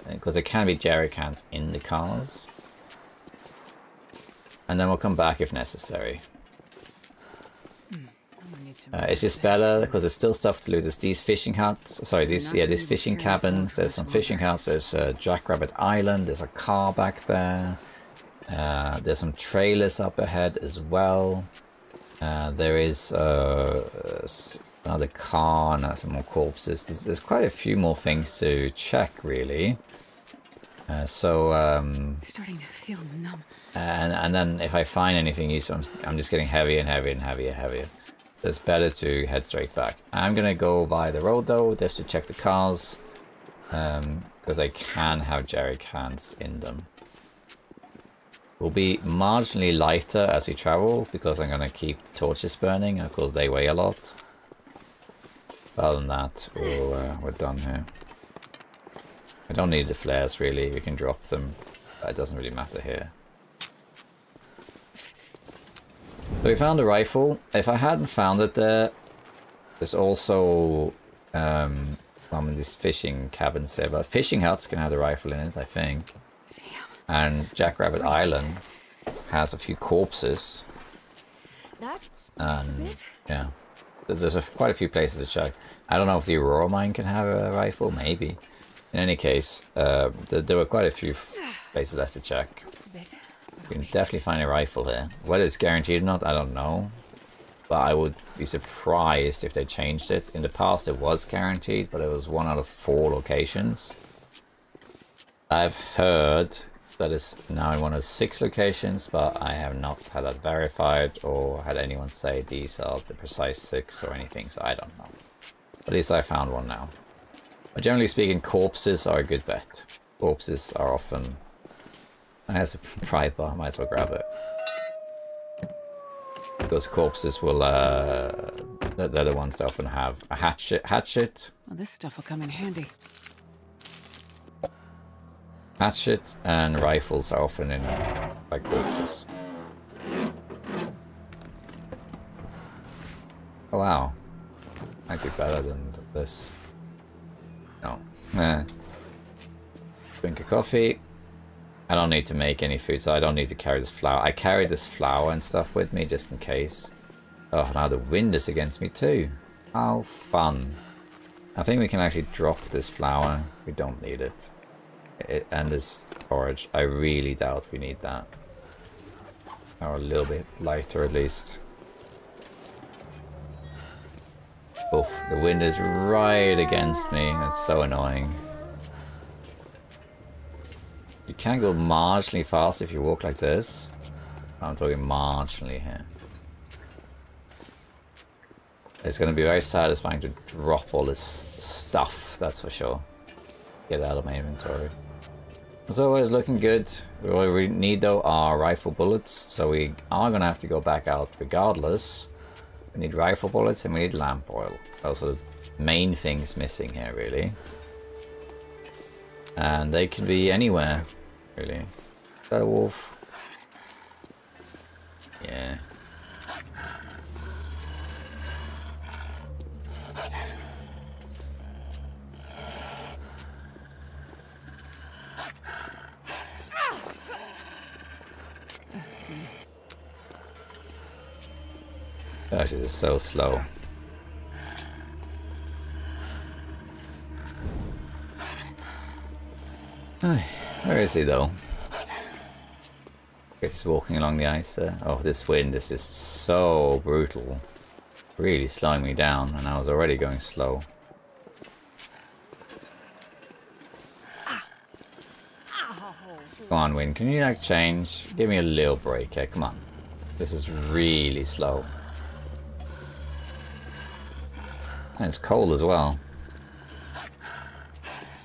because there can be jerry cans in the cars. And then we'll come back if necessary. It's just better because there's still stuff to loot. There's these fishing huts. Sorry, these fishing cabins. There's some fishing huts. There's Jackrabbit Island. There's a car back there. There's some trailers up ahead as well. There is another car and some more corpses. There's quite a few more things to check, really. Starting to feel numb. And then if I find anything useful, I'm just getting heavier and heavier and heavier and heavier. So it's better to head straight back. I'm gonna go by the road though, just to check the cars, because they can have jerry cans in them. We'll be marginally lighter as we travel because I'm gonna keep the torches burning, and of course they weigh a lot. Other than that, we're done here. I don't need the flares really. We can drop them. But it doesn't really matter here. So we found a rifle. If I hadn't found it there, there's also these fishing cabins there, but fishing huts can have the rifle in it, I think. And Jackrabbit Island has a few corpses. And yeah, there's quite a few places to check. I don't know if the Aurora Mine can have a rifle, maybe. In any case, there were quite a few places left to check. You can definitely find a rifle here. Whether it's guaranteed or not, I don't know. But I would be surprised if they changed it. In the past it was guaranteed, but it was 1 out of 4 locations. I've heard that it's now in 1 of 6 locations, but I have not had that verified or had anyone say these are the precise 6 or anything, so I don't know. At least I found one now. But generally speaking, corpses are a good bet. Corpses are often... There's a pride bar, might as well grab it. Because corpses will, they're the ones that often have a hatchet. Well, this stuff will come in handy. Hatchet and rifles are often in by corpses. Oh wow. Might be better than this. No. Drink a coffee. I don't need to make any food, so I don't need to carry this flour. I carry this flour and stuff with me just in case. Oh, now the wind is against me too. How fun. I think we can actually drop this flour. We don't need it. And this porridge. I really doubt we need that. Or a little bit lighter at least. Oof, the wind is right against me. It's so annoying. You can go marginally fast if you walk like this. I'm talking marginally here. It's going to be very satisfying to drop all this stuff, that's for sure. Get it out of my inventory. As always, looking good. What we need though are rifle bullets, so we are going to have to go back out regardless. We need rifle bullets and we need lamp oil. Those are the main things missing here, really. And they can be anywhere, really. Is that a wolf? Yeah. Gosh, it is so slow. Where is he though? I guess he's walking along the ice there. Oh, this wind is just so brutal. Really slowing me down, and I was already going slow. Come on, wind. Can you like change? Give me a little break here. Come on. This is really slow. And it's cold as well.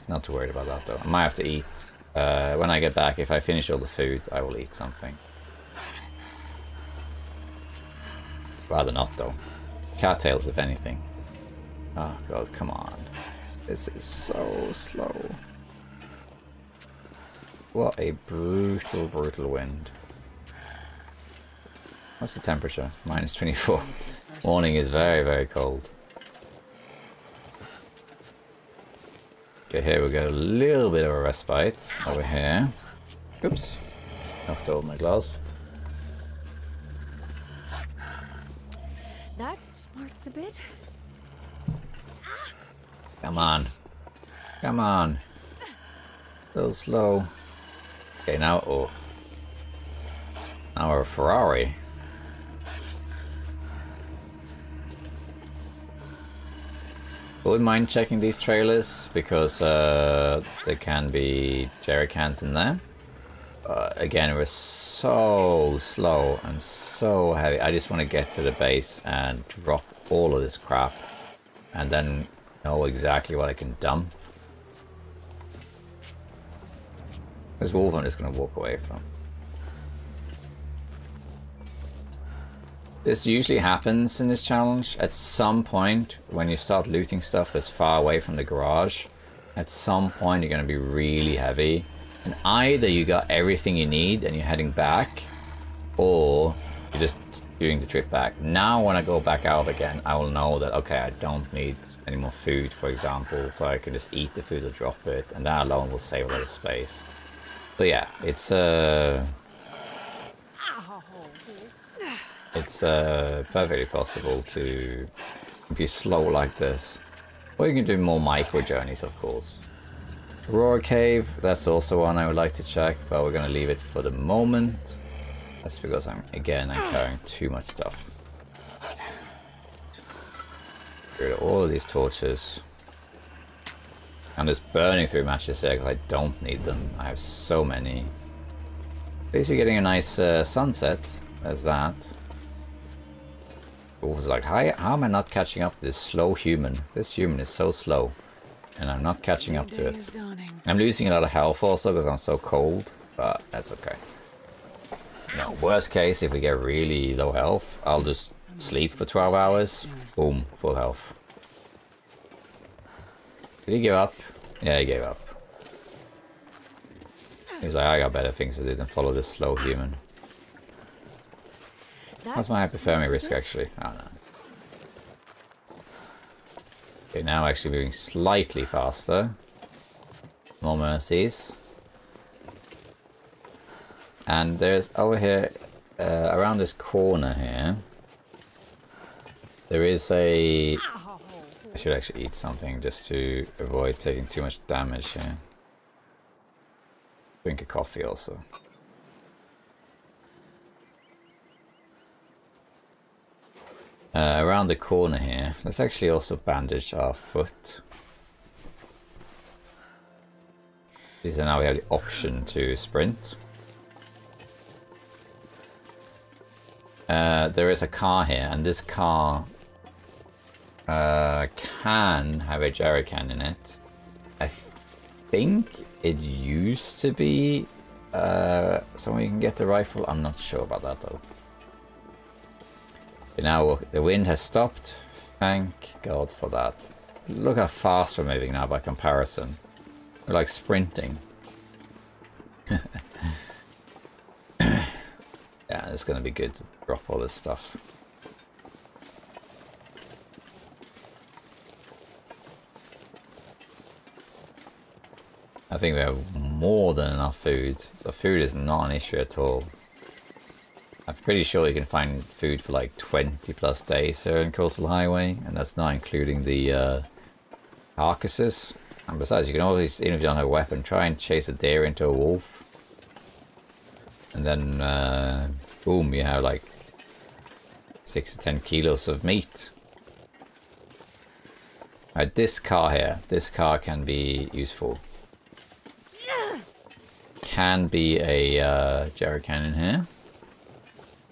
Not too worried about that though. I might have to eat. When I get back, if I finish all the food, I will eat something. Rather not though. Cattails, if anything. Oh god, come on. This is so slow. What a brutal, brutal wind. What's the temperature? Minus 24. Morning is very, very cold. Okay, here we got a little bit of a respite over here. Oops. Knocked over my glass. That smarts a bit. Come on. Come on. So slow. Okay, now, oh. Now we're a Ferrari. I wouldn't mind checking these trailers because there can be jerry cans in there. Again, we're so slow and so heavy. I just want to get to the base and drop all of this crap and then know exactly what I can dump. This wolf I'm just going to walk away from. This usually happens in this challenge. At some point, when you start looting stuff that's far away from the garage, at some point you're going to be really heavy. And either you got everything you need and you're heading back, or you're just doing the trip back. Now when I go back out again, I will know that, okay, I don't need any more food, for example, so I can just eat the food or drop it, and that alone will save a lot of space. So yeah, it's perfectly possible to be slow like this. Or you can do more micro journeys, of course. Roar Cave, that's also one I would like to check, but we're going to leave it for the moment. That's because I'm carrying too much stuff. Get rid of all of these torches. I'm just burning through matches there because I don't need them. I have so many. At least we're getting a nice sunset. There's that. Wolf was like, how am I not catching up to this slow human? This human is so slow. And I'm not catching up to it. I'm losing a lot of health also because I'm so cold. But that's okay. You know, worst case, if we get really low health, I'll just sleep for 12 hours. Boom, full health. Did he give up? Yeah, he gave up. He was like, I got better things to do than follow this slow human. What's my hypothermia risk actually? Oh no. Okay, now actually moving slightly faster. More mercies. And there's over here, around this corner here, there is a... I should actually eat something just to avoid taking too much damage here. Drink a coffee also. Around the corner here, let's actually also bandage our foot. So now we have the option to sprint. There is a car here, and this car can have a jerrycan in it. I think it used to be somewhere you can get the rifle. I'm not sure about that though. Okay, now the wind has stopped. Thank God for that. Look how fast we're moving now by comparison. We're like sprinting. Yeah, it's gonna be good to drop all this stuff. I think we have more than enough food. The food is not an issue at all. I'm pretty sure you can find food for like 20 plus days here in Coastal Highway, and that's not including the carcasses. And besides, you can always, even if you don't have a weapon, try and chase a deer into a wolf. And then, boom, you have like 6 to 10 kilos of meat. Alright, this car here. This car can be useful. Can be a jerry can in here.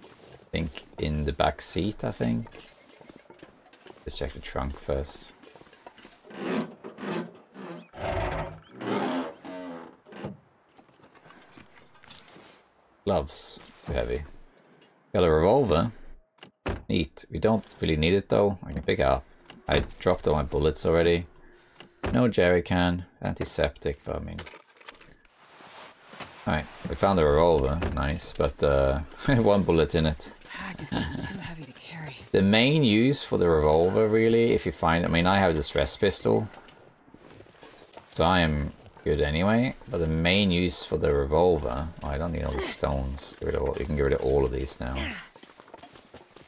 I think in the back seat, I think. Let's check the trunk first. Gloves, too heavy. Got a revolver. Neat. We don't really need it though. I can pick it up. I dropped all my bullets already. No jerry can. Antiseptic, but I mean. Alright, we found a revolver. Nice, but one bullet in it. This pack is getting too heavy to carry. The main use for the revolver, really, if you find, I mean, I have this rest pistol, so I am good anyway. But the main use for the revolver, oh, I don't need all the stones. Get rid of all, you can get rid of all of these now.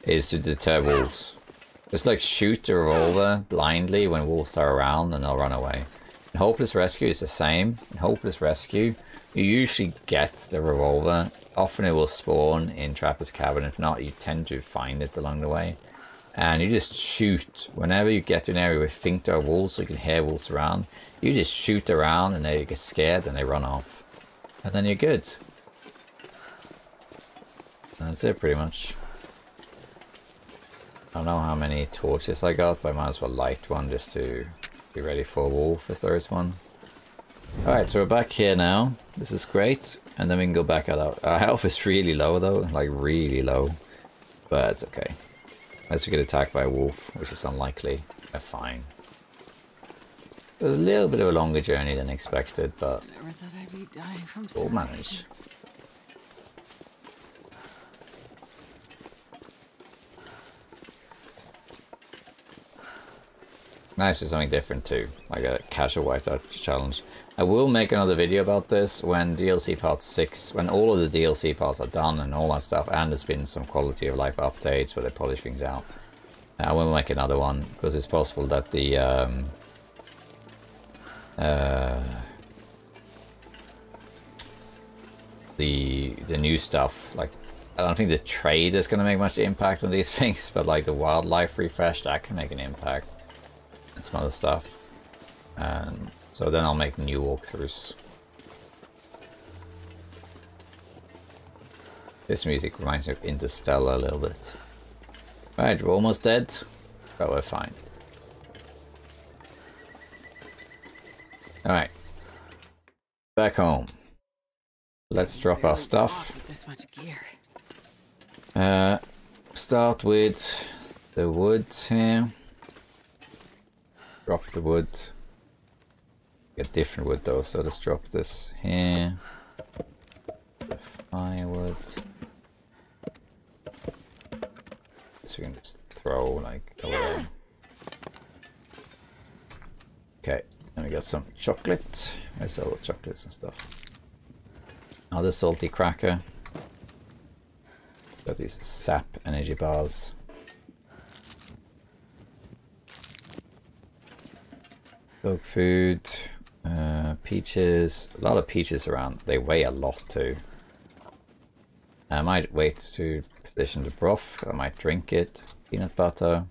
Is to deter wolves. Just like shoot the revolver blindly when wolves are around, and they'll run away. In Hopeless Rescue, it's the same. In Hopeless Rescue, you usually get the revolver. Often it will spawn in Trapper's Cabin. If not, you tend to find it along the way. And you just shoot. Whenever you get to an area where you think there are wolves, so you can hear wolves around, you just shoot around and they get scared and they run off. And then you're good. And that's it pretty much. I don't know how many torches I got, but I might as well light one just to be ready for a wolf if there is one. Alright, so we're back here now. This is great. And then we can go back out. Our health is really low though, like really low. But it's okay. Unless we get attacked by a wolf, which is unlikely. We're fine. It was a little bit of a longer journey than expected, but Never thought I'd be dying from we'll starvation. manage. Nice, is something different too, like a casual whiteout challenge. I will make another video about this when DLC part 6, when all of the DLC parts are done and all that stuff, and there's been some quality of life updates where they polish things out. I will make another one, because it's possible that the new stuff, like, I don't think the trade is going to make much impact on these things, but like the wildlife refresh, that can make an impact. And some other stuff. And so then I'll make new walkthroughs. This music reminds me of Interstellar a little bit. Alright, we're almost dead, but we're fine. Alright. Back home. Let's drop our stuff. This much gear. Start with the wood here. Drop the wood. Get different wood though, so let's drop this here. The firewood. So we can just throw like away. Okay, and we got some chocolate. I sell the chocolates and stuff. Another salty cracker. Got these sap energy bars. Dog food, peaches, a lot of peaches around. They weigh a lot too. I might wait to position the broth, I might drink it. Peanut butter.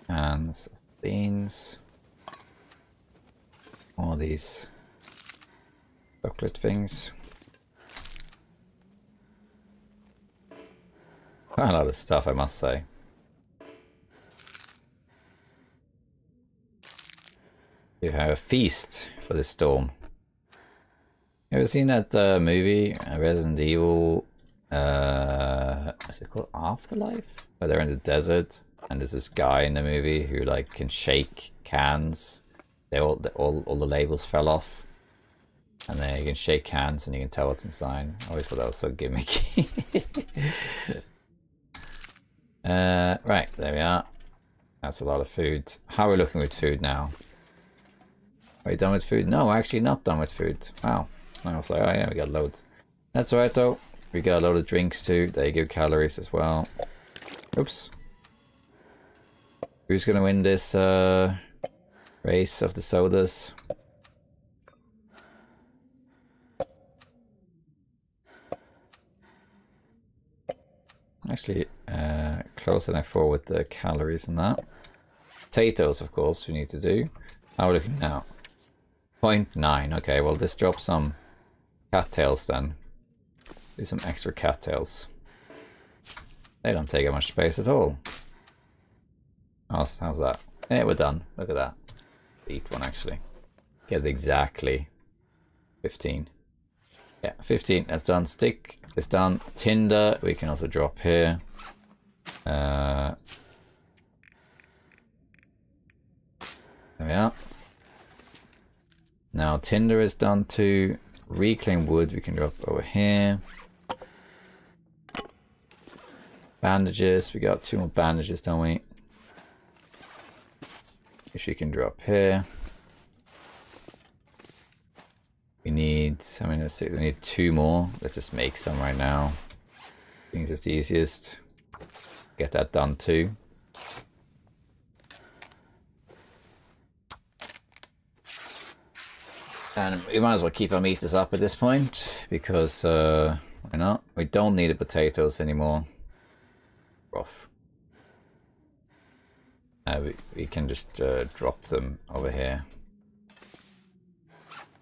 And beans. All these chocolate things. Quite a lot of stuff, I must say. You have a feast for the storm. You ever seen that movie, Resident Evil, is it called Afterlife? Where they're in the desert, and there's this guy in the movie who like can shake cans. All the labels fell off. And then you can shake cans and you can tell what's inside. I always thought that was so gimmicky. Right, there we are. That's a lot of food. How are we looking with food now? Are you done with food? No, we're actually not done with food. Wow. I was like, oh yeah, we got loads. That's alright though. We got a load of drinks too. They give calories as well. Oops. Who's gonna win this Race of the sodas. Actually, closer than I thought with the calories and that. Potatoes, of course, we need to do. How are we looking now? 0.9. Okay, well, this drops some cattails then. Do some extra cattails. They don't take up much space at all. How's that? Yeah, we're done. Look at that. Eat one, actually. Get exactly 15. Yeah, 15. That's done. Stick is done. Tinder, we can also drop here. There we are. Now tinder is done too. Reclaim wood we can drop over here. Bandages, we got 2 more bandages, don't we? Which we can drop here. We need, I mean, let's see, we need 2 more. Let's just make some right now. I think it's the easiest. Get that done too. And we might as well keep our meters up at this point, because why not? We don't need the potatoes anymore. Rough. We can just drop them over here.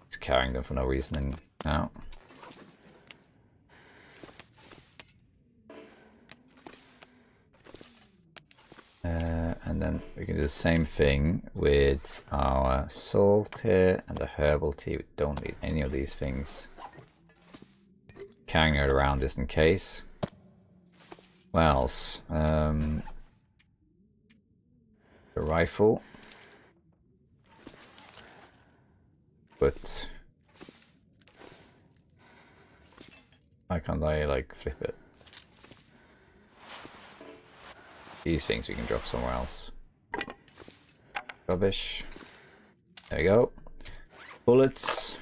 Just carrying them for no reason now. And then we can do the same thing with our salt here and the herbal tea. We don't need any of these things. Carrying it around just in case. What else? The rifle. But why can't I like flip it? These things we can drop somewhere else. Rubbish. There we go. Bullets.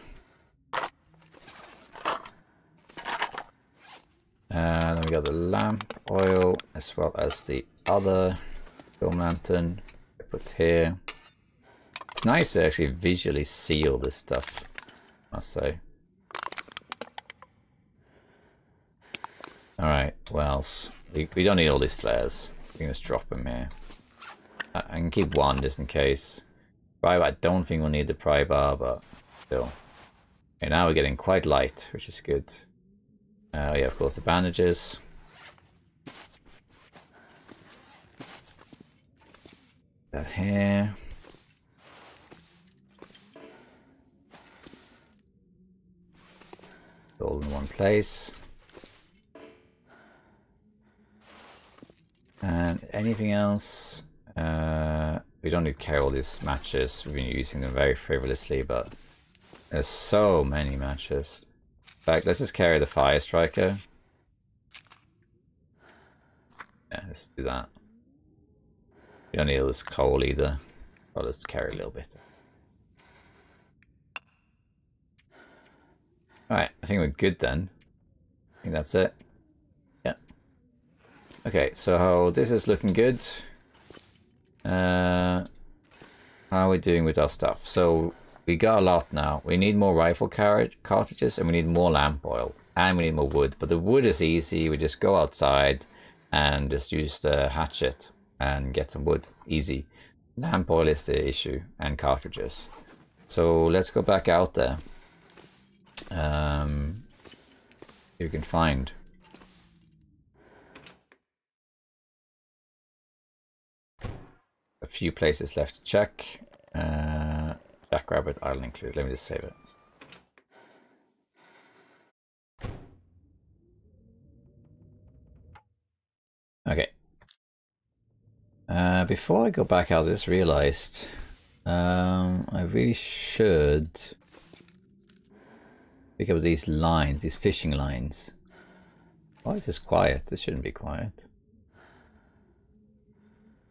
And then we got the lamp oil as well as the other film lantern I put here. It's nice to actually visually see all this stuff, I must say. Alright, what else? We don't need all these flares. We can just drop them here. I can keep one just in case. Pry bar, I don't think we'll need the pry bar, but still. Okay, now we're getting quite light, which is good. Yeah, of course, the bandages. That here. All in one place. And anything else? We don't need to carry all these matches. We've been using them very frivolously, but there's so many matches. In fact, let's just carry the fire striker. Yeah, let's do that. We don't need all this coal either. I'll just carry a little bit. Alright, I think we're good then. I think that's it. Yeah. Okay, so this is looking good. How are we doing with our stuff? So we got a lot now. We need more rifle cartridges and we need more lamp oil. And we need more wood. But the wood is easy. We just go outside and just use the hatchet and get some wood. Easy. Lamp oil is the issue and cartridges. So let's go back out there. You can find. A few places left to check. Jackrabbit Island included. Let me just save it. Okay. Before I go back out, I just realized I really should pick up these lines, these fishing lines. Why is this quiet? This shouldn't be quiet.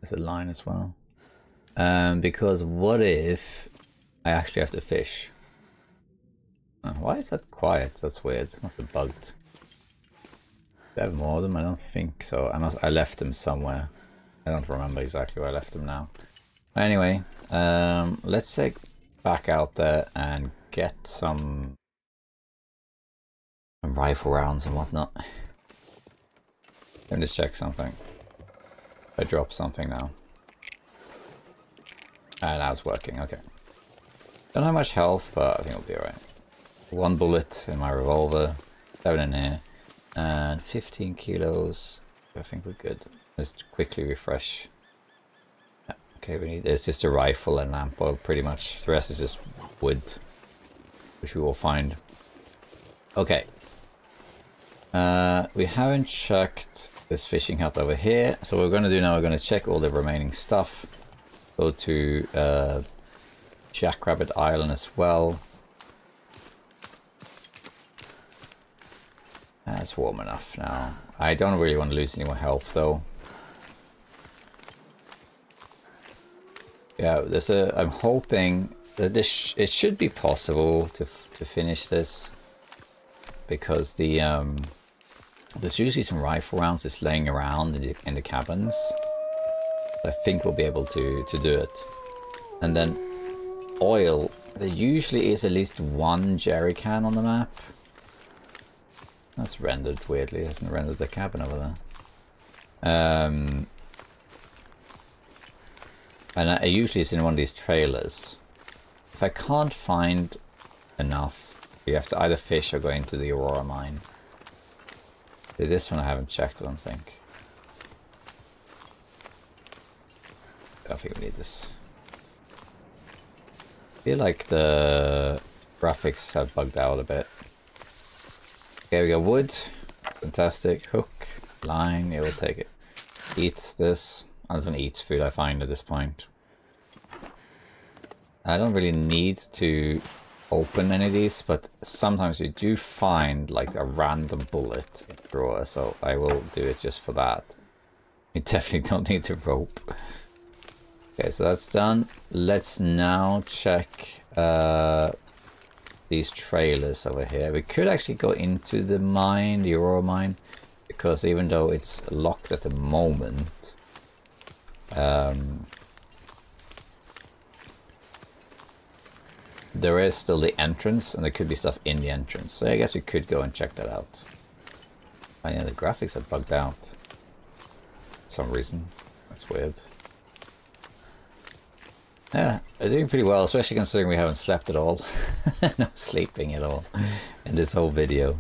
There's a line as well. Because what if I actually have to fish? Why is that quiet? That's weird. It must have bugged. Do I have more of them? I don't think so. I left them somewhere. I don't remember exactly where I left them now. Anyway, let's take back out there and get some rifle rounds and whatnot. Let me just check something. I dropped something now. And now it's working, okay. Don't have much health, but I think it'll be alright. 1 bullet in my revolver, 7 in here, and 15 kilos. I think we're good. Let's quickly refresh. Okay, we need, it's just a rifle and lamp oil pretty much. The rest is just wood, which we will find. Okay. We haven't checked this fishing hut over here, so what we're going to do now, we're going to check all the remaining stuff. Go to Jackrabbit Island as well. That's warm enough now. I don't really want to lose any more health though. Yeah, there's a. I'm hoping that this it should be possible to finish this, because the there's usually some rifle rounds just laying around in the cabins. I think we'll be able to do it. And then oil. There usually is at least 1 jerry can on the map. That's rendered weirdly. It hasn't rendered the cabin over there. And it usually is in one of these trailers. If I can't find enough, you have to either fish or go into the Aurora mine. This one I haven't checked, I don't think. I think we need this. I feel like the graphics have bugged out a bit. Okay, we got wood. Fantastic. Hook, line, yeah, we'll take it. Eat this. I'm just gonna eat food I find at this point. I don't really need to open any of these, but sometimes you do find like a random bullet in a drawer, so I will do it just for that. You definitely don't need the rope. Okay, so that's done. Let's now check these trailers over here. We could actually go into the mine, the Aurora mine, because even though it's locked at the moment, there is still the entrance, and there could be stuff in the entrance. So I guess we could go and check that out. Oh yeah, the graphics are bugged out for some reason. That's weird. Yeah, they're doing pretty well, especially considering we haven't slept at all. No sleeping at all in this whole video.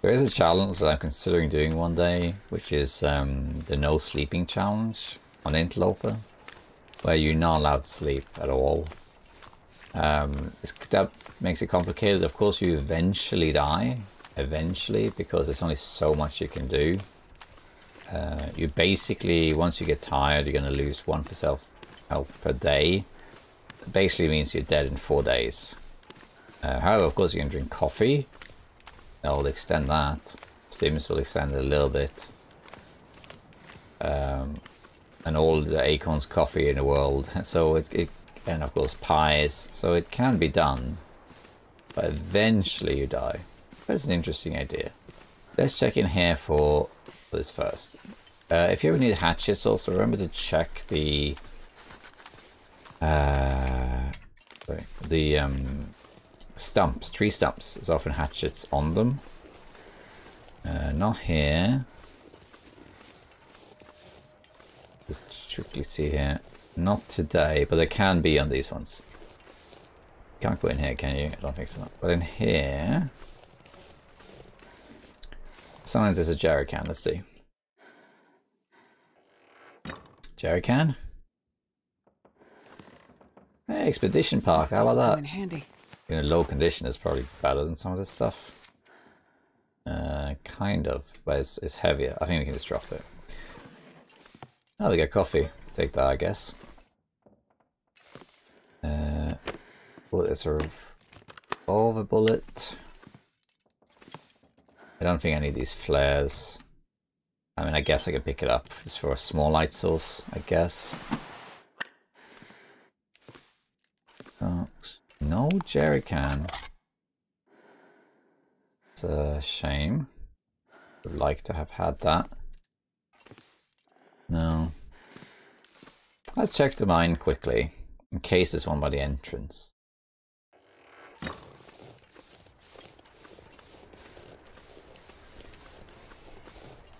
There is a challenge that I'm considering doing one day, which is the no sleeping challenge on Interloper, where you're not allowed to sleep at all. That makes it complicated. Of course, you eventually die, because there's only so much you can do. You basically, once you get tired, you're going to lose 1% health per day. It basically means you're dead in 4 days. However, of course, you can drink coffee. That will extend that. Stims will extend it a little bit. And all the Acorns coffee in the world. So and of course pies. So it can be done. But eventually you die. That's an interesting idea. Let's check in here for this first. If you ever need hatchets, also remember to check the stumps, tree stumps. There's often hatchets on them. Not here. Just strictly see here. Not today, but there can be on these ones. You can't go in here, can you? I don't think so. But in here, sometimes there's a jerry can. Let's see. Jerry can. Hey, Expedition Park. How about that? Handy. In a low condition, it's probably better than some of this stuff. Kind of, but it's heavier. I think we can just drop it. Oh, we got coffee. Take that, I guess. Bullet, sort of revolver bullet. I don't think I need these flares. I mean, I guess I could pick it up just for a small light source, I guess. Oh, no jerry can. It's a shame. Would like to have had that. No. Let's check the mine quickly, in case there's one by the entrance.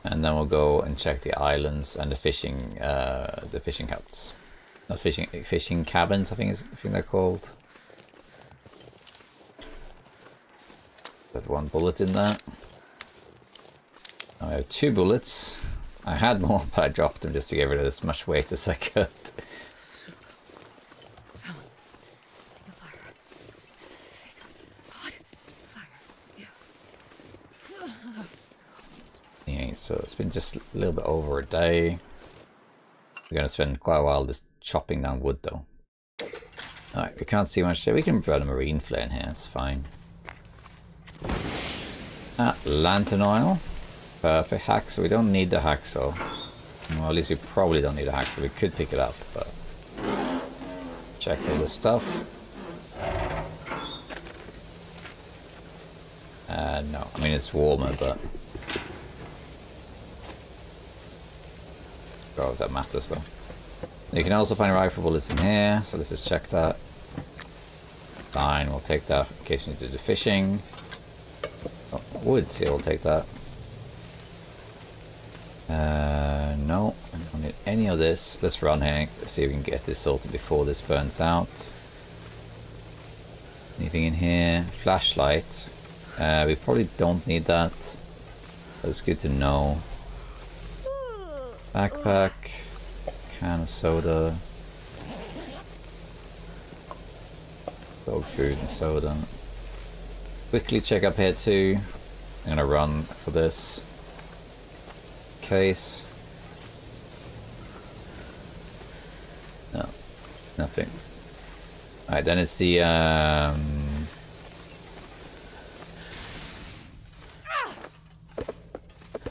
And then we'll go and check the islands and the fishing huts. That's fishing cabins, I think they're called. Got one bullet in there. Now I have 2 bullets. I had more, but I dropped them just to get rid of as much weight as I could. Yeah, so it's been just a little bit over a day. We're going to spend quite a while just chopping down wood though. Alright, we can't see much there. We can run a marine flare in here, it's fine. Lantern oil. Perfect. Hacksaw. We don't need the hacksaw. Well, at least we probably don't need a hacksaw. We could pick it up, but... check all this stuff. No. I mean, it's warmer, but... oh, that matters, though. You can also find rifle bullets in here, so let's just check that. Fine, we'll take that in case we need to do fishing. Oh, wood, yeah, we'll take that. No, I don't need any of this. Let's run here, see if we can get this sorted before this burns out. Anything in here? Flashlight. We probably don't need that. But it's good to know. Backpack. Can of soda. Dog food and soda. Quickly check up here too. I'm gonna run for this case. No, nothing. Alright, then it's the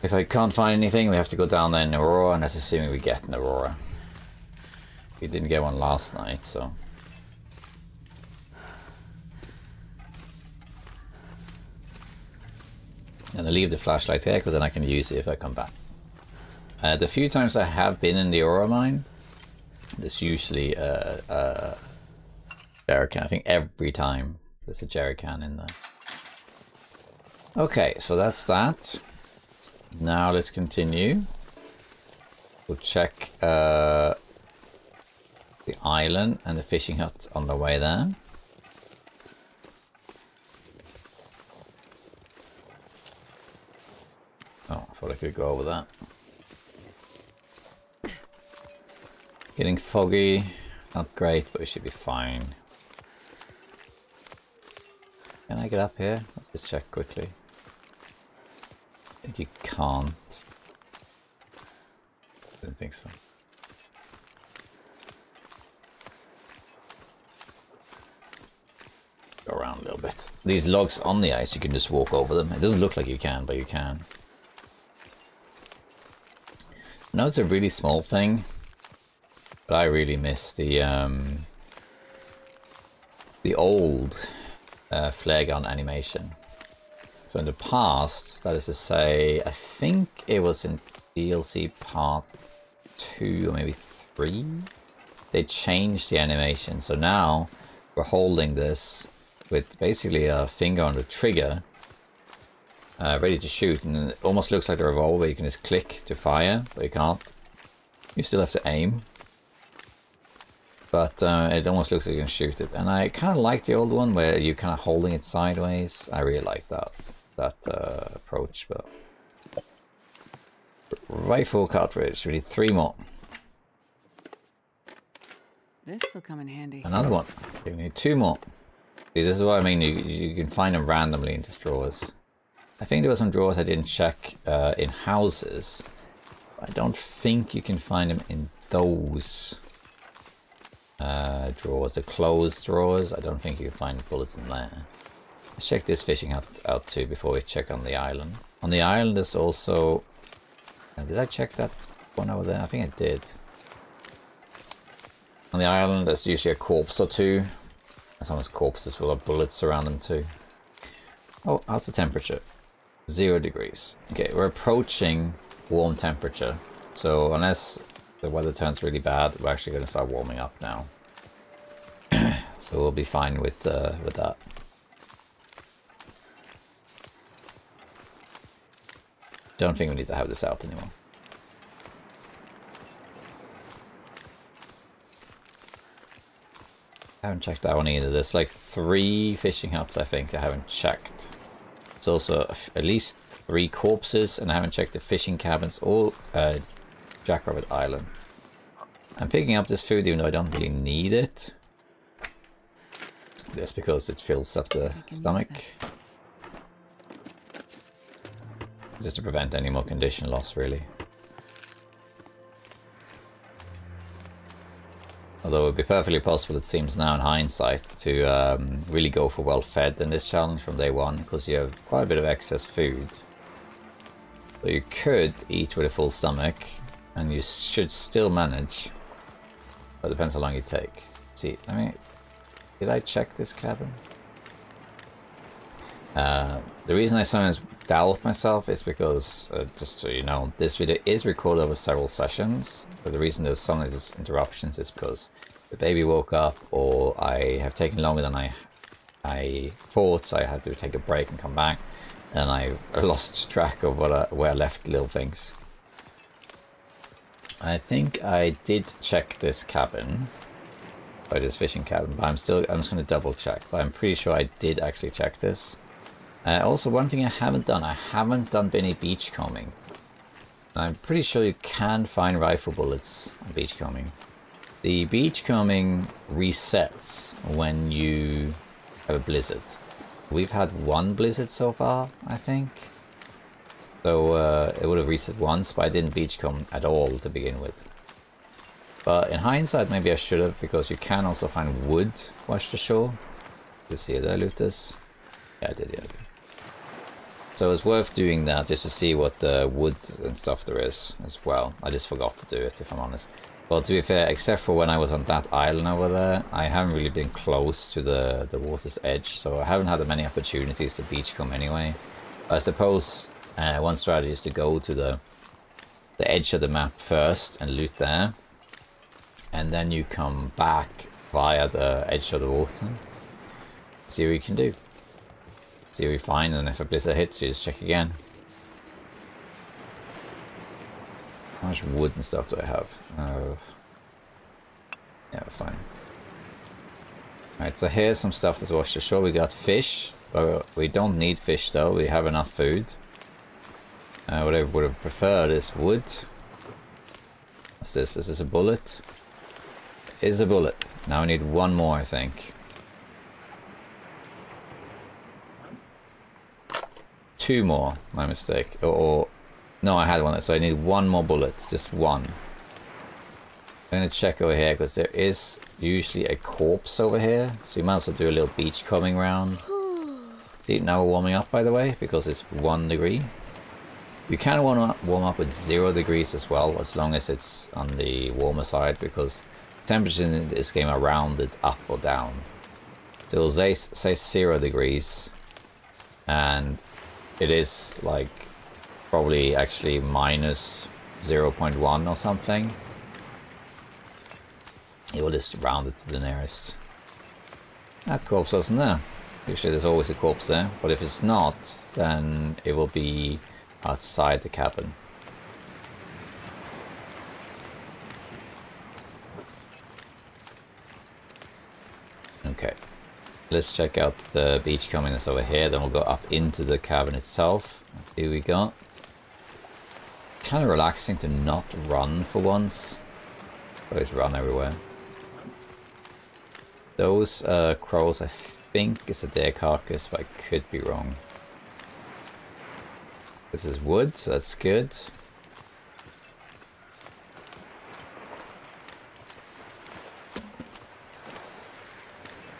if I can't find anything, we have to go down there in Aurora, and that's assuming we get an Aurora. We didn't get one last night, so. And I leave the flashlight there because then I can use it if I come back. The few times I have been in the Aurora mine, there's usually a jerrycan. I think every time there's a jerrycan in there. Okay, so that's that. Now let's continue. We'll check the island and the fishing hut on the way there. Oh, I thought I could go over that. Getting foggy, not great, but we should be fine. Can I get up here? Let's just check quickly. I think you can't. Didn't think so. Go around a little bit. These logs on the ice, you can just walk over them. It doesn't look like you can, but you can. I know it's a really small thing, but I really miss the old flare gun animation. So in the past, that is to say, I think it was in DLC part 2 or maybe 3, they changed the animation. So now we're holding this with basically a finger on the trigger, ready to shoot, and it almost looks like a revolver. You can just click to fire, but you can't. You still have to aim. But it almost looks like you can shoot it. And I kind of like the old one where you're kind of holding it sideways. I really like that approach. But rifle cartridge, we need 3 more. This will come in handy. Another one. Okay, we need 2 more. See, this is what I mean. You can find them randomly in these drawers. I think there were some drawers I didn't check in houses. I don't think you can find them in those drawers, the closed drawers. I don't think you can find bullets in there. Let's check this fishing hut out too before we check on the island. On the island there's also... did I check that one over there? I think I did. On the island there's usually a corpse or 2. Sometimes corpses will have bullets around them too. Oh, how's the temperature? 0 degrees. Okay, we're approaching warm temperature. So unless the weather turns really bad, we're actually going to start warming up now. So we'll be fine with that. Don't think we need to have this out anymore. I haven't checked that one either. There's like 3 fishing huts, I think, I haven't checked. There's also at least 3 corpses, and I haven't checked the fishing cabins or Jackrabbit Island. I'm picking up this food even though I don't really need it. That's because it fills up the stomach. Just to prevent any more condition loss, really. Although it would be perfectly possible, it seems now in hindsight, to really go for well-fed in this challenge from day one, because you have quite a bit of excess food. So you could eat with a full stomach, and you should still manage. But it depends how long you take. See, I mean, did I check this cabin? The reason I sometimes doubt myself is because, just so you know, this video is recorded over several sessions. But the reason there's some of these interruptions is because the baby woke up, or I have taken longer than I thought, so I had to take a break and come back. And I lost track of where I left little things. I think I did check this cabin, or this fishing cabin, but I'm just going to double check. But I'm pretty sure I did actually check this. Also, one thing I haven't done any beachcombing. I'm pretty sure you can find rifle bullets on beachcombing. The beachcombing resets when you have a blizzard. We've had 1 blizzard so far, I think. So it would have reset once, but I didn't beachcomb at all to begin with. But in hindsight, maybe I should have, because you can also find wood washed ashore. You see, did I loot this? Yeah, I did, yeah. So it's worth doing that just to see what wood and stuff there is as well. I just forgot to do it, if I'm honest. But to be fair, except for when I was on that island over there, I haven't really been close to the water's edge, so I haven't had many opportunities to beachcomb anyway. I suppose one strategy is to go to the edge of the map first and loot there, and then you come back via the edge of the water. See what you can do. See what you find, and if a blizzard hits, you just check again. How much wood and stuff do I have? Yeah, fine. Alright, so here's some stuff that's washed ashore. We got fish, but we don't need fish though. We have enough food. What I would have preferred is wood. What's this? Is this a bullet? It is a bullet. Now we need 1 more, I think. 2 more, my mistake. Or no, I had 1, so I need 1 more bullet, just 1. I'm gonna check over here because there is usually a corpse over here, so you might as well do a little beachcombing round. See, now we're warming up, by the way, because it's 1 degree. You can warm up with 0 degrees as well, as long as it's on the warmer side, because temperatures in this game are rounded up or down. So it'll say 0 degrees, and it is like probably actually minus 0.1 or something. It will just round it to the nearest. That corpse wasn't there. Usually there's always a corpse there, but if it's not, then it will be outside the cabin. Okay. Let's check out the beachcombing that's over here, then we'll go up into the cabin itself. Here we go. Kind of relaxing to not run for once. Always run everywhere. Those crows, I think, is a deer carcass, but I could be wrong. This is wood, so that's good.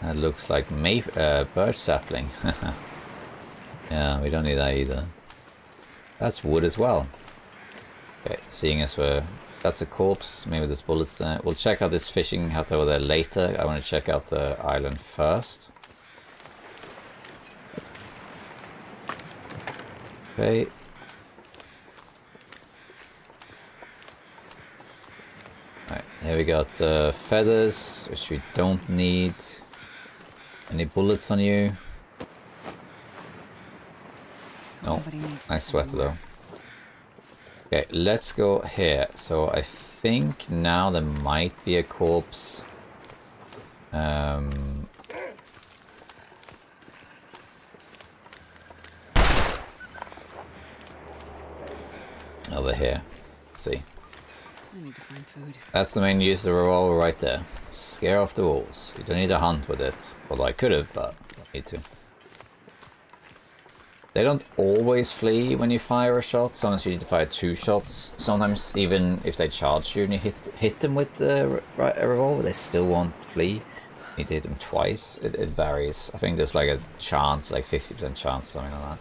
That looks like birch sapling. Yeah, we don't need that either. That's wood as well. Okay, seeing as that's a corpse, maybe there's bullets there. We'll check out this fishing hut over there later. I want to check out the island first. Okay. Here we got feathers, which we don't need. Any bullets on you? No. Nice sweater though. Okay, let's go here. So I think now there might be a corpse. Over here. Let's see. I need to find food. That's the main use of the revolver right there. Scare off the wolves. You don't need to hunt with it. Although I could have, but I don't need to. They don't always flee when you fire a shot. Sometimes you need to fire 2 shots. Sometimes even if they charge you and you hit them with the revolver, they still won't flee. You need to hit them twice. It varies. I think there's like a chance, like 50% chance, something like that.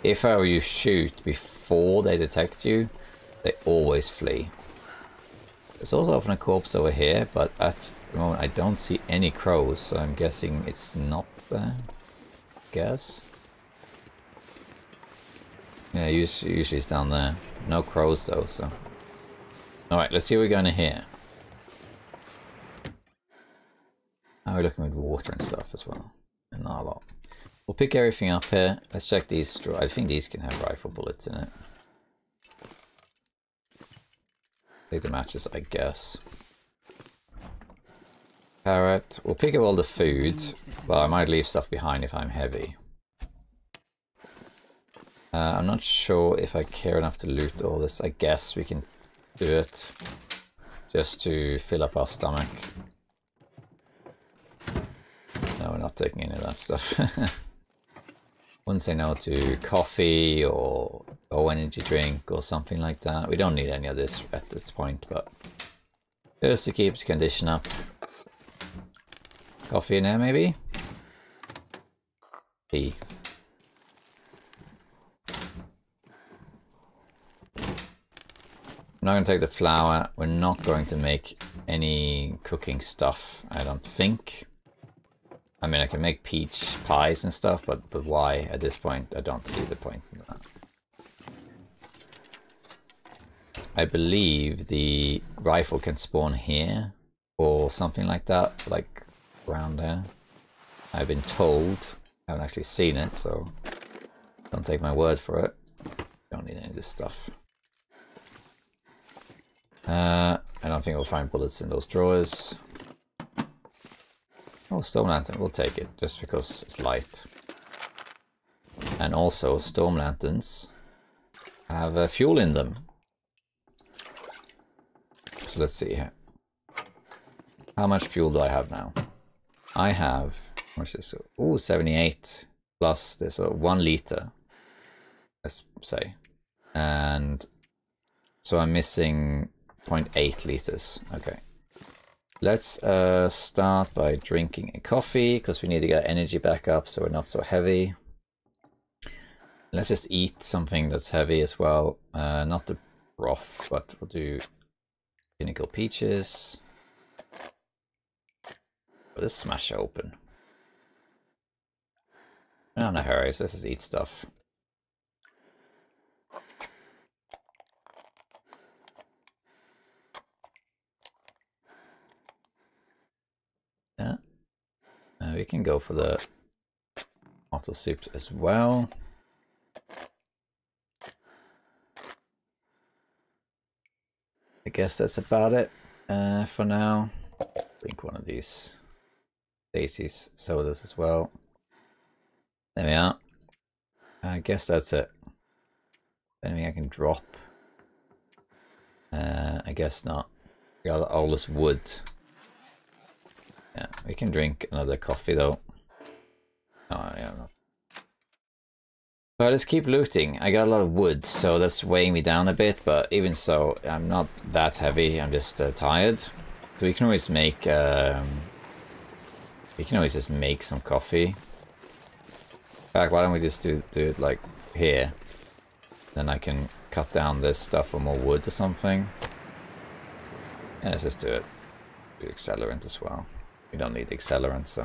If you shoot before they detect you, they always flee. There's also often a corpse over here, but at the moment I don't see any crows, so I'm guessing it's not there. Guess. Yeah, usually it's down there. No crows though, so. Alright, let's see what we're going to hear. How are we looking with water and stuff as well? And not a lot. We'll pick everything up here. Let's check these. I think these can have rifle bullets in it. Take the matches, I guess. Carrot. We'll pick up all the food, but I might leave stuff behind if I'm heavy. I'm not sure if I care enough to loot all this. I guess we can do it just to fill up our stomach. No, we're not taking any of that stuff. Wouldn't say no to coffee or energy drink or something like that. We don't need any of this at this point, but just to keep the condition up. Coffee in there maybe? Tea. I'm not going to take the flour. We're not going to make any cooking stuff, I don't think. I mean, I can make peach pies and stuff, but why at this point? I don't see the point in that. I believe the rifle can spawn here or something like that, like around there. I've been told. I haven't actually seen it, so don't take my word for it. Don't need any of this stuff. I don't think we'll find bullets in those drawers. Oh, storm lantern, we'll take it, just because it's light. And also, storm lanterns have fuel in them. So let's see here. How much fuel do I have now? I have, what's this? Oh, 78 plus this, so 1 liter, let's say. And so I'm missing 0.8 liters. Okay. Let's start by drinking a coffee, because we need to get energy back up so we're not so heavy. Let's just eat something that's heavy as well. Not the broth, but we'll do pinnacle peaches. We'll just smash it open. I'm in a hurry, so let's just eat stuff. Yeah. We can go for the tomato soup as well. I guess that's about it for now. Drink one of these Daisy's sodas as well. There we are. I guess that's it. Anything I can drop? I guess not. Got all this wood. Yeah, we can drink another coffee though. Oh yeah, no. But let's keep looting. I got a lot of wood, so that's weighing me down a bit, but even so, I'm not that heavy, I'm just tired. So we can always make just make some coffee. In fact, why don't we just do it like here? Then I can cut down this stuff for more wood or something. Yeah, let's just do it. Do accelerant as well. We don't need accelerant, so.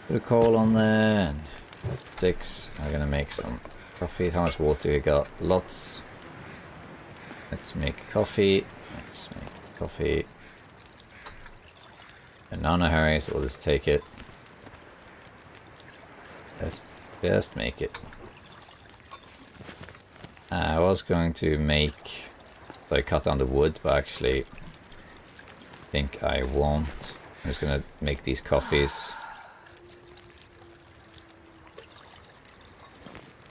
Put a coal on there and 6. I'm gonna make some coffee. How much water we got? Lots. Let's make coffee. Let's make coffee. And not in a hurry, so we'll just take it. Let's just make it. I was going to make, so I cut down the wood, but actually I think I won't. I'm just gonna make these coffees.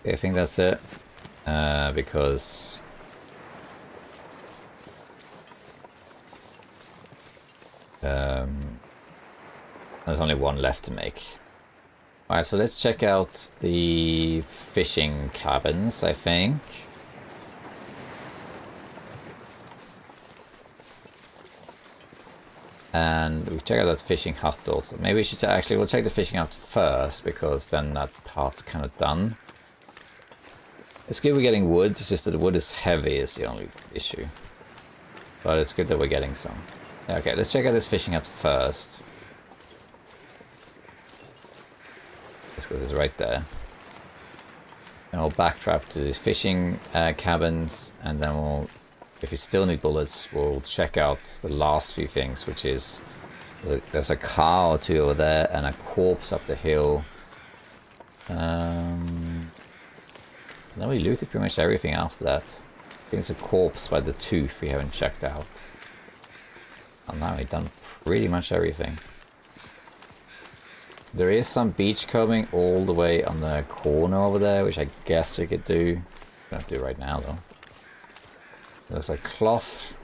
Okay, I think that's it. Because there's only one left to make. Alright, so let's check out the fishing cabins, I think. And we check out that fishing hut also. Maybe we should actually, we'll check the fishing hut first, because then that part's kind of done. It's good we're getting wood, it's just that the wood is heavy is the only issue. But it's good that we're getting some. Okay, let's check out this fishing hut first. Just because it's right there. And we'll backtrack to these fishing cabins, and then we'll, if we still need bullets, we'll check out the last few things, which is there's a car or two over there and a corpse up the hill. Then we looted pretty much everything after that. I think it's a corpse by the tooth we haven't checked out. And now we've done pretty much everything. There is some beach combing all the way on the corner over there, which I guess we could do. We don't do it right now though. There's a cloth.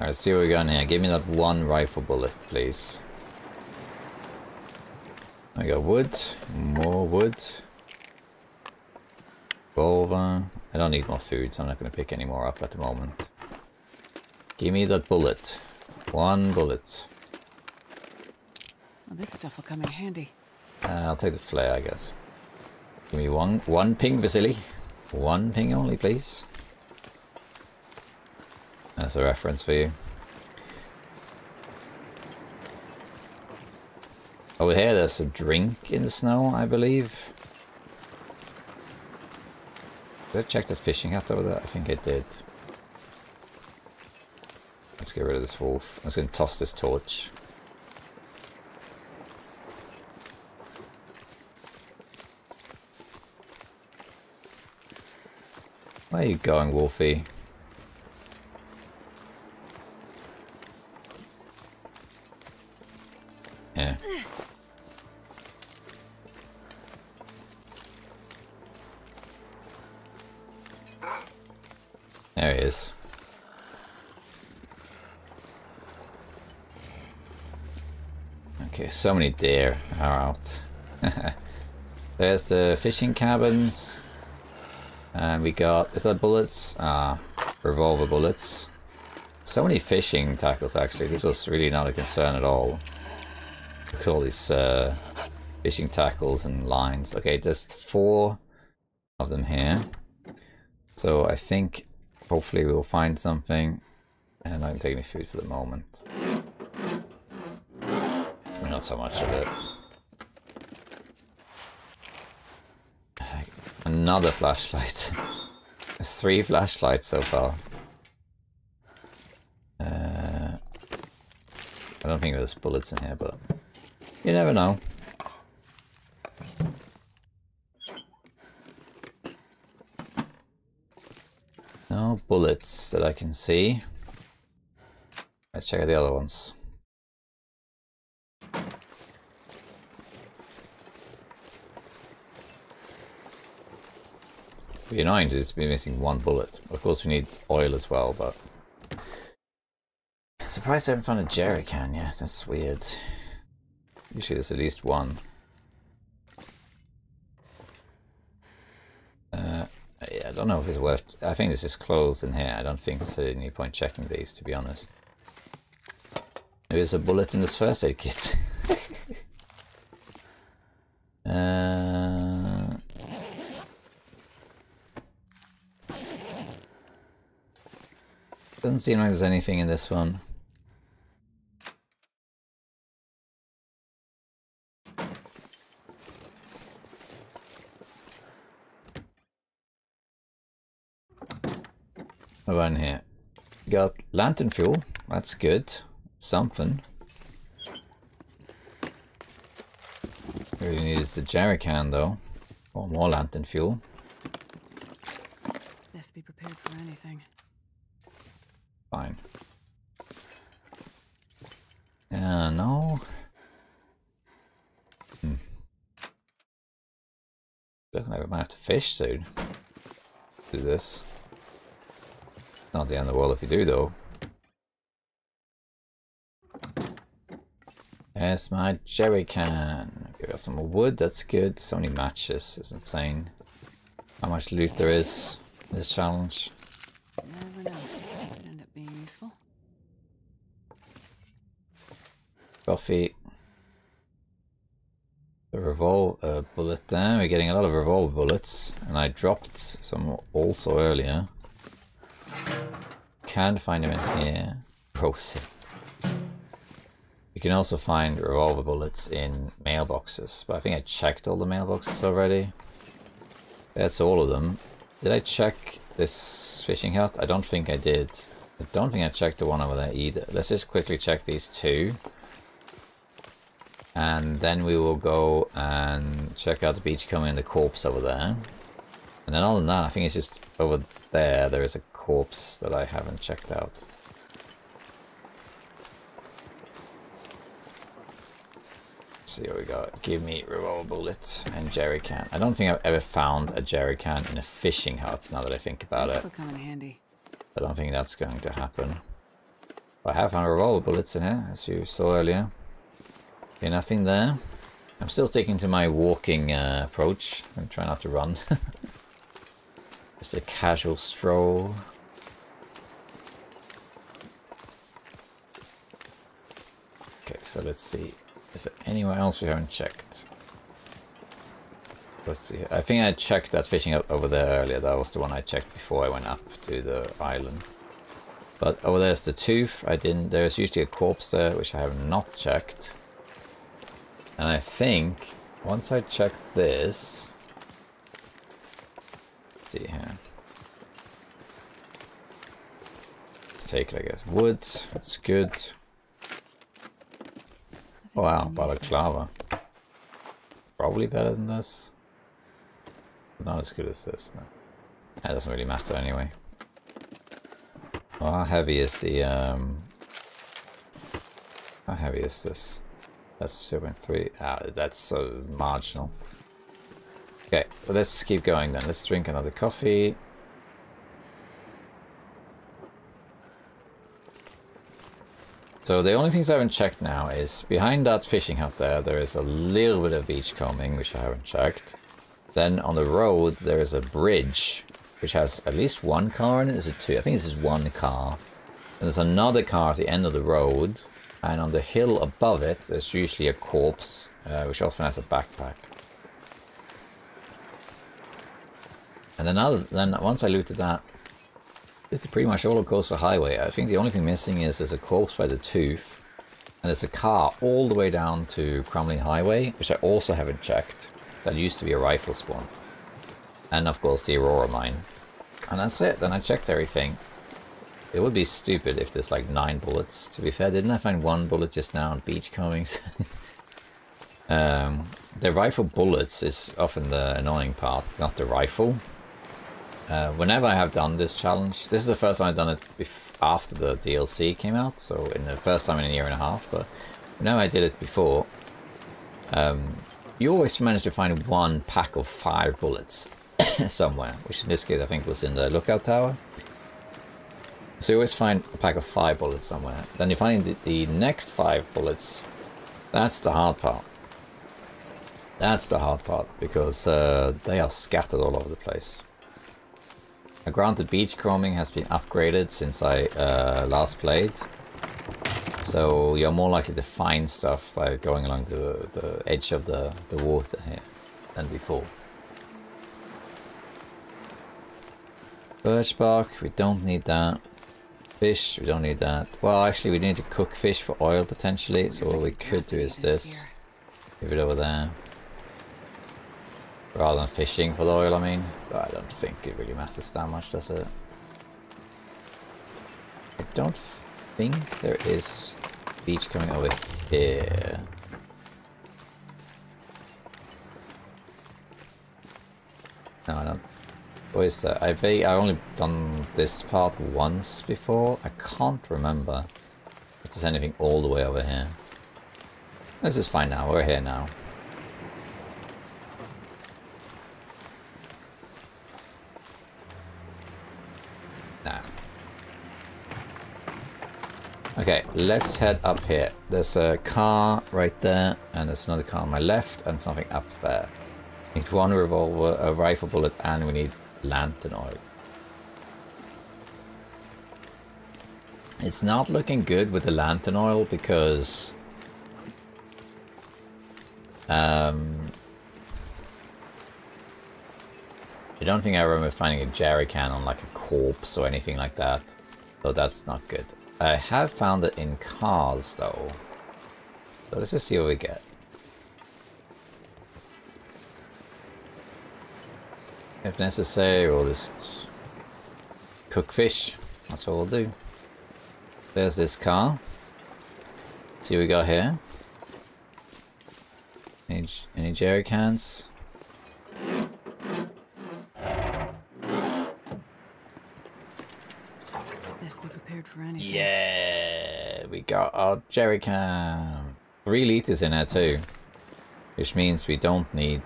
Alright, let's see what we got in here. Give me that one rifle bullet, please. I got wood, more wood. Revolver. I don't need more food, so I'm not going to pick any more up at the moment. Give me that bullet. One bullet. Well, this stuff will come in handy. I'll take the flare, I guess. Give me one ping, Vasily. One ping only, please. That's a reference for you. Over here there's a drink in the snow, I believe. Did I check this fishing hut over there? I think I did. Let's get rid of this wolf. I'm just going to toss this torch. Where are you going, Wolfie? Yeah. There he is. Okay, so many deer are out. There's the fishing cabins. And we got, is that bullets? Revolver bullets. So many fishing tackles actually. This was really not a concern at all. Look at all these fishing tackles and lines. Okay, there's 4 of them here. So I think hopefully we'll find something. And I don't take any food for the moment. Not so much of it. Another flashlight. There's 3 flashlights so far. I don't think there's bullets in here, but you never know. No bullets that I can see. Let's check out the other ones. It'd be annoying to just be missing 1 bullet. Of course we need oil as well, but surprised I haven't found a jerry can yet. That's weird. Usually there's at least 1. Yeah, I don't know if it's worth. I think this is closed in here. I don't think there's any point checking these, to be honest. Maybe there's a bullet in this first aid kit. Doesn't seem like there's anything in this one. What about in here? Got lantern fuel. That's good. Something. What we need is the jerry can though. Or more lantern fuel. Best be prepared for anything. Fine. Yeah, no. Looking like we might have to fish soon. Do this. Not the end of the world if you do though. There's my jerry can. We got some more wood, that's good. So many matches, it's insane. How much loot there is in this challenge. Never know. Could end up being useful. Coffee. The revolver bullet there. We're getting a lot of revolver bullets. And I dropped some also earlier. Can't find them in here. Proceed. You can also find revolver bullets in mailboxes, but I think I checked all the mailboxes already. That's all of them. Did I check this fishing hut? I don't think I did. I don't think I checked the one over there either. Let's just quickly check these two. And then we will go and check out the beachcombing and the corpse over there. And then other than that, I think it's just over there. There is a corpse that I haven't checked out. See what we got. Give me revolver bullet and jerry can. I don't think I've ever found a jerry can in a fishing hut, now that I think about it. This'll come in handy. I don't think that's going to happen. But I have found revolver bullets in here, as you saw earlier. Okay, nothing there. I'm still sticking to my walking approach. I'm trying not to run. Just a casual stroll. Okay, so let's see. Is there anywhere else we haven't checked? Let's see. I think I checked that fishing hut over there earlier. That was the one I checked before I went up to the island. But over there's the tooth. I didn't. There's usually a corpse there, which I have not checked. And I think once I check this, let's see here. Let's take it, I guess. Wood. That's good. Oh, wow, balaclava. Probably better than this. Not as good as this, no. That doesn't really matter anyway. Oh, how heavy is the how heavy is this? That's 0.3. Ah, that's so marginal. Okay, well, let's keep going then. Let's drink another coffee. So the only things I haven't checked now is behind that fishing hut there is a little bit of beachcombing, which I haven't checked. Then on the road there is a bridge, which has at least one car in it. Is it two? I think this is one car. And there's another car at the end of the road. And on the hill above it, there's usually a corpse, which often has a backpack. And then once I looted that, it's pretty much all of Coastal Highway. I think the only thing missing is there's a corpse by the tooth, and there's a car all the way down to Crumley Highway, which I also haven't checked. That used to be a rifle spawn. And of course the Aurora mine. And that's it, then I checked everything. It would be stupid if there's like 9 bullets. To be fair, didn't I find 1 bullet just now on beachcombings? The rifle bullets is often the annoying part, not the rifle. Whenever I have done this challenge, this is the first time I've done it after the DLC came out, so in the first time in a year and a half, but whenever I did it before, you always manage to find 1 pack of 5 bullets somewhere, which in this case I think was in the lookout tower. So you always find a pack of 5 bullets somewhere. Then you find the next 5 bullets. That's the hard part. That's the hard part, because they are scattered all over the place. Now, granted, beachcombing has been upgraded since I last played. So you're more likely to find stuff by going along the edge of the water here than before. Birch bark, we don't need that. fish, we don't need that. Well, actually we need to cook fish for oil potentially, so what we could do is this. Give it over there. Rather than fishing for the oil, I mean. But I don't think it really matters that much, does it? I don't think there is beach coming over here. No, I don't. What is that? I've only done this part once before. I can't remember if there's anything all the way over here. This is fine now. We're here now. Now. Okay, let's head up here. There's a car right there, and there's another car on my left, and something up there. We need one revolver, a rifle bullet, and we need lantern oil. It's not looking good with the lantern oil because I don't think I remember finding a jerry can on like a corpse or anything like that, so that's not good. I have found it in cars though, so let's just see what we get. If necessary, we'll just cook fish. That's what we'll do. There's this car. See what we got here. Any jerry cans? Best be prepared for anything. Yeah, we got our jerry can. 3 liters in there too, which means we don't need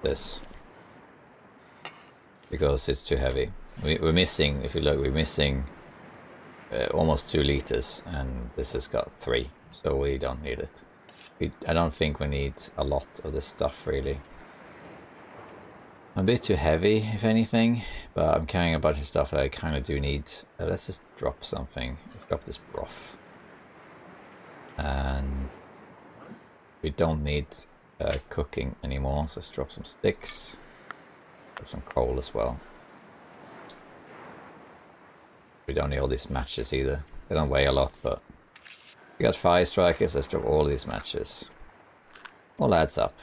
this because it's too heavy. We're missing, if you look, we're missing almost 2 liters, and this has got 3, so we don't need it. I don't think we need a lot of this stuff really. A bit too heavy, if anything, but I'm carrying a bunch of stuff that I kind of do need. Let's just drop something. Let's drop this broth. And we don't need cooking anymore, so let's drop some sticks. Drop some coal as well. We don't need all these matches either. They don't weigh a lot, but we got 5 strikers. Let's drop all these matches. All adds up.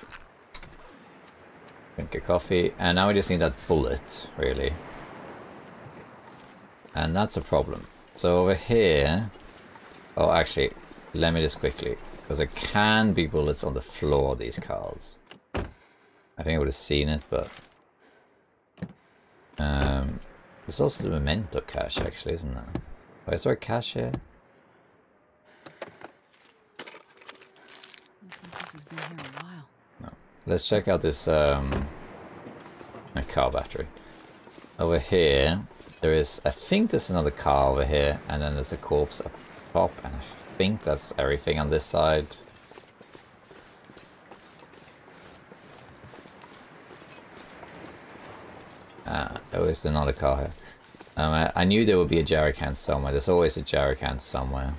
Drink a coffee, and now we just need that bullet, really. And that's a problem. So over here... Oh, actually, let me just quickly... Because there can be bullets on the floor of these cars. I think I would have seen it, but... there's also the memento cache, actually, isn't there? Oh, is there a cache here? Looks like this has been here a while. No. Let's check out this a car battery. Over here, there is... I think there's another car over here, and then there's a corpse up top, and I think that's everything on this side. Oh, is there another car here? I knew there would be a jerry can somewhere. There's always a jerry can somewhere.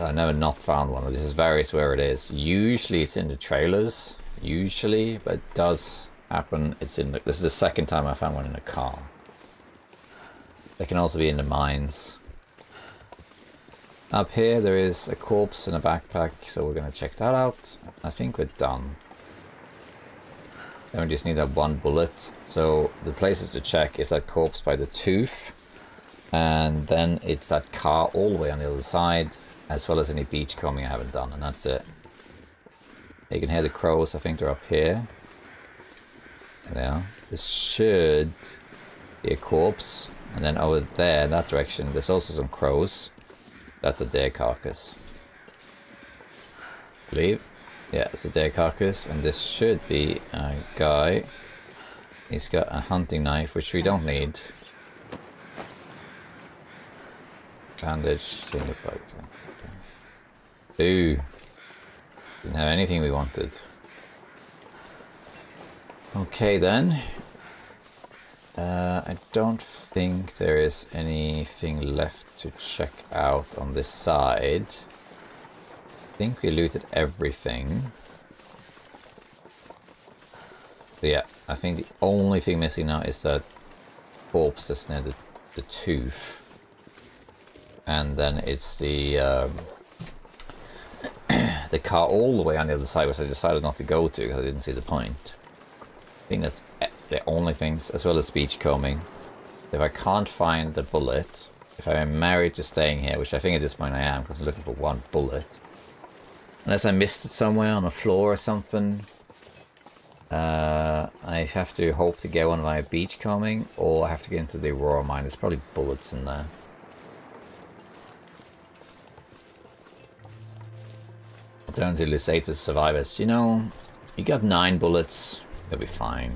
I never not found one. This is various where it is. Usually it's in the trailers. Usually, but it does happen. It's in. This is the second time I found one in a car. They can also be in the mines. Up here there is a corpse in a backpack, so we're gonna check that out. I think we're done. Then we just need that 1 bullet. So the places to check is that corpse by the tooth, and then it's that car all the way on the other side, as well as any beach combing I haven't done, and that's it. You can hear the crows. I think they're up here. There they are. This should be a corpse, and then over there in that direction there's also some crows. That's a deer carcass, I believe. Yeah, it's a deer carcass, and this should be a guy. He's got a hunting knife, which we don't need. Bandage, single bike. Ooh. Didn't have anything we wanted. Okay then. I don't think there is anything left to check out on this side. I think we looted everything. So yeah, I think the only thing missing now is that corpse that's near the tooth. And then it's the car all the way on the other side, which I decided not to go to because I didn't see the point. I think that's the only things, as well as beachcombing. If I can't find the bullet, if I am married to staying here, which I think at this point I am, because I'm looking for one bullet. Unless I missed it somewhere on the floor or something, I have to hope to get one via beachcombing, or I have to get into the Aurora mine. There's probably bullets in there. Alternatively, say to survivors, you know, you got 9 bullets, you'll be fine.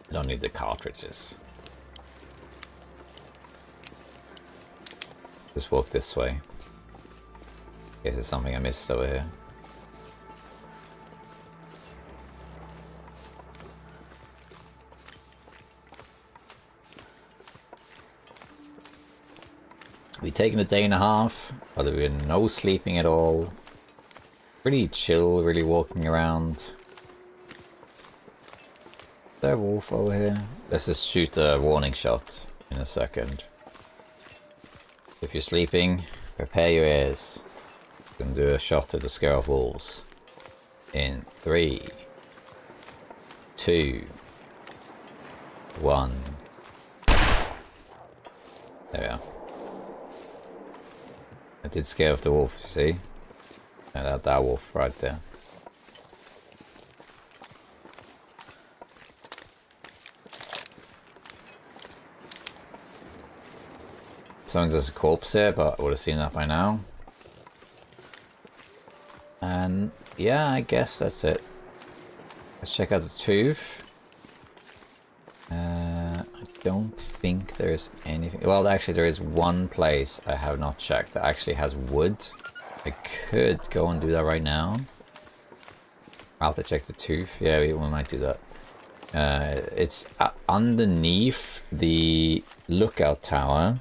You don't need the cartridges. Just walk this way. Guess there's something I missed over here. We've taken a day and a half, but there's been no sleeping at all. Pretty chill, really walking around. Is there a wolf over here? Let's just shoot a warning shot in a second. If you're sleeping, prepare your ears. You can do a shot to the scare of wolves. In 3, 2, 1. There we are. I did scare off the wolf, you see? And that wolf right there. There's a corpse here, but I would have seen that by now. And yeah, I guess that's it. Let's check out the tooth. I don't think there's anything. Well, actually, there is one place I have not checked that actually has wood. I could go and do that right now. I'll have to check the tooth. Yeah, we might do that. It's underneath the lookout tower.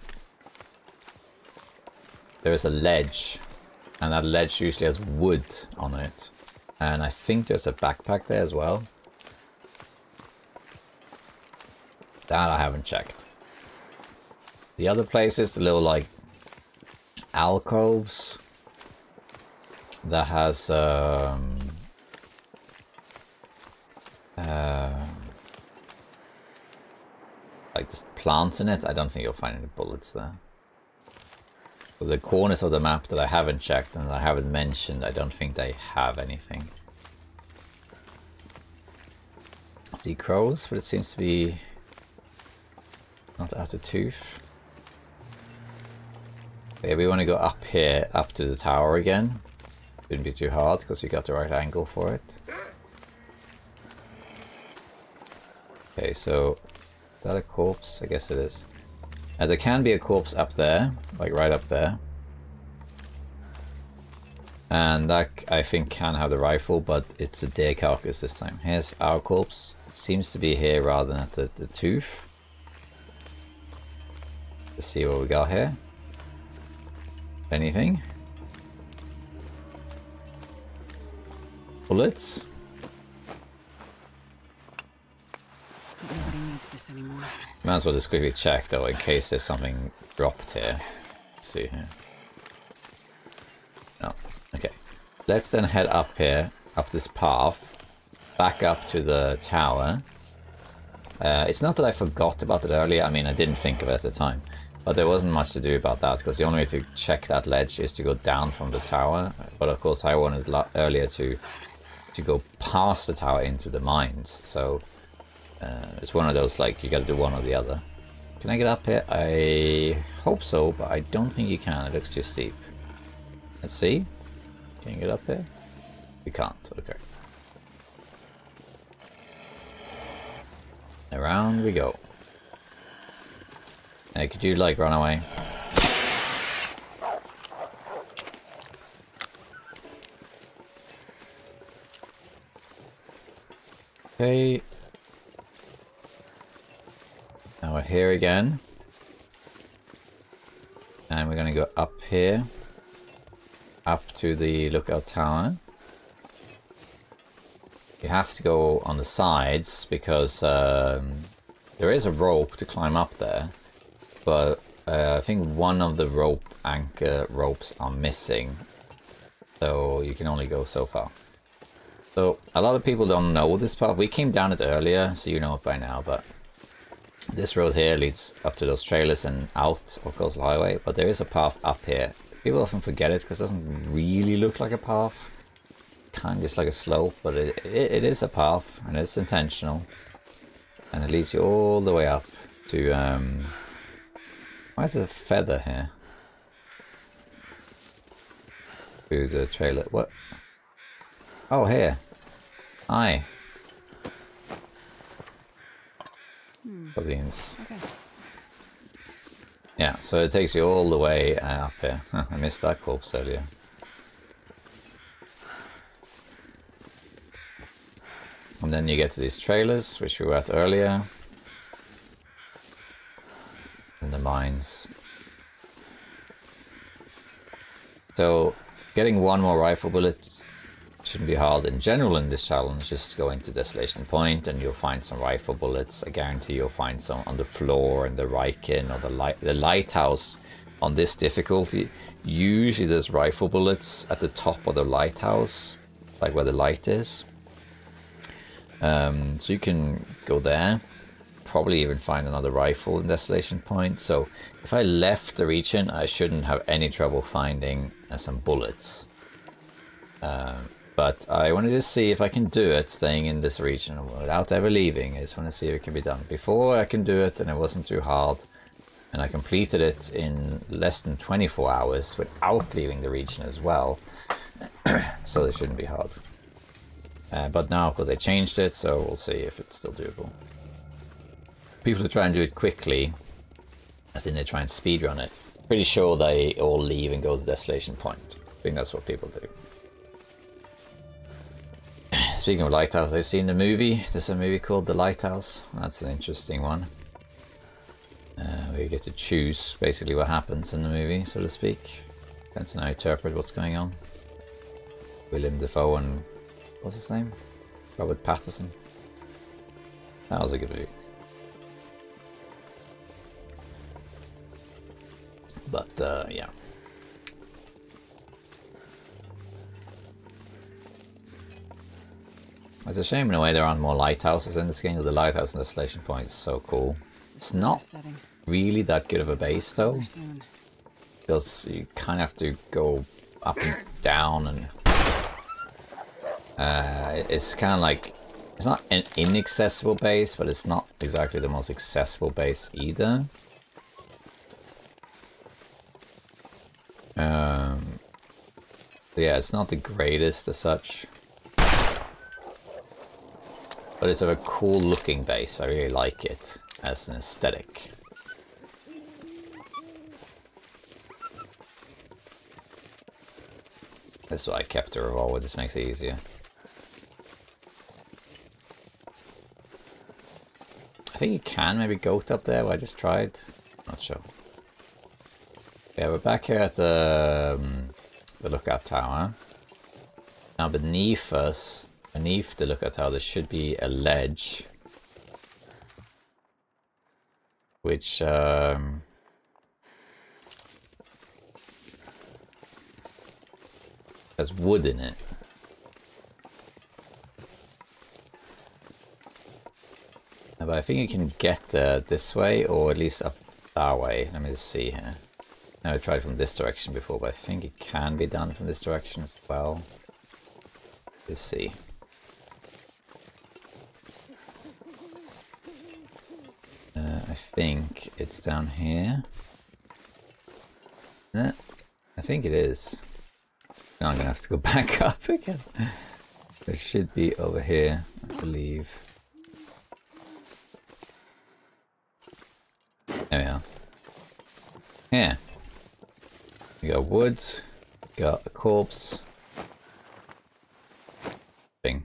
There is a ledge, and that ledge usually has wood on it. And I think there's a backpack there as well. That I haven't checked. The other places, the little like alcoves that has like just plants in it. I don't think you'll find any bullets there. But the corners of the map that I haven't checked and I haven't mentioned, I don't think they have anything. I see crows, but it seems to be not at the tooth. Okay, we want to go up here, up to the tower again. Shouldn't be too hard because we got the right angle for it. Okay, so is that a corpse? I guess it is. There can be a corpse up there, like right up there. And that, I think, can have the rifle, but it's a deer carcass this time. Here's our corpse. It seems to be here rather than at the tooth. Let's see what we got here. Anything? Bullets? Nobody needs this anymore. Might as well just quickly check though, in case there's something dropped here. Let's see here. No. Okay. Let's then head up here, up this path, back up to the tower. It's not that I forgot about it earlier, I mean I didn't think of it at the time. But there wasn't much to do about that, because the only way to check that ledge is to go down from the tower. But of course I wanted earlier to go past the tower into the mines, so it's one of those, like, you gotta do one or the other. Can I get up here? I hope so, but I don't think you can. It looks too steep. Let's see. Can you get up here? You can't. Okay. Around we go. Now, could you, like, run away? Okay. Now we're here again. And we're gonna go up here. Up to the lookout tower. you have to go on the sides because there is a rope to climb up there, but I think one of the rope anchor ropes are missing, so you can only go so far. So a lot of people don't know this part. We came down it earlier, so you know it by now, but this road here leads up to those trailers and out of Coastal Highway, but there is a path up here. People often forget it because it doesn't really look like a path. Kind of just like a slope, but it is a path and it's intentional. And it leads you all the way up to... why is there a feather here? To the trailer. What? Oh, here. Hi. Proteins. Okay. Yeah, so it takes you all the way up here. Huh, I missed that corpse earlier. And then you get to these trailers, which we were at earlier. And the mines. So, getting one more rifle bullet shouldn't be hard in general in this challenge. Just go into Desolation Point and you'll find some rifle bullets. I guarantee you'll find some on the floor in the Riken or the lighthouse on this difficulty. Usually there's rifle bullets at the top of the lighthouse, like where the light is. So you can go there, probably even find another rifle in Desolation Point. So if I left the region, I shouldn't have any trouble finding some bullets. But I wanted to see if I can do it staying in this region without ever leaving. I just want to see if it can be done. Before I can do it and it wasn't too hard. And I completed it in less than 24 hours without leaving the region as well. So it shouldn't be hard. But now, of course, they changed it, so we'll see if it's still doable. People who try and do it quickly, as in they try and speedrun it, pretty sure they all leave and go to Desolation Point. I think that's what people do. Speaking of Lighthouse, I've seen the movie. There's a movie called The Lighthouse. That's an interesting one. Where you get to choose basically what happens in the movie, so to speak. Depends on how you interpret what's going on. William Dafoe and... what's his name? Robert Pattinson. That was a good movie. But, yeah. It's a shame in a way there aren't more lighthouses in this game. The lighthouse and Desolation Point is so cool. It's not really that good of a base though. Because you kind of have to go up and down and... it's kind of like... it's not an inaccessible base, but it's not exactly the most accessible base either. Yeah, it's not the greatest as such. But it's a cool looking base. I really like it as an aesthetic. That's why I kept a revolver, this makes it easier. I think you can maybe goat up there, but I just tried. Not sure. Yeah, we're back here at the lookout tower. Now beneath us, beneath the lookout tower, there should be a ledge. Which, has wood in it. But I think you can get this way, or at least up that way. Let me just see here. I tried from this direction before, but I think it can be done from this direction as well. Let's see. I think it's down here. I think it is. Now I'm gonna have to go back up again. It should be over here, I believe. There we are. Yeah. We got wood, we got a corpse. Thing.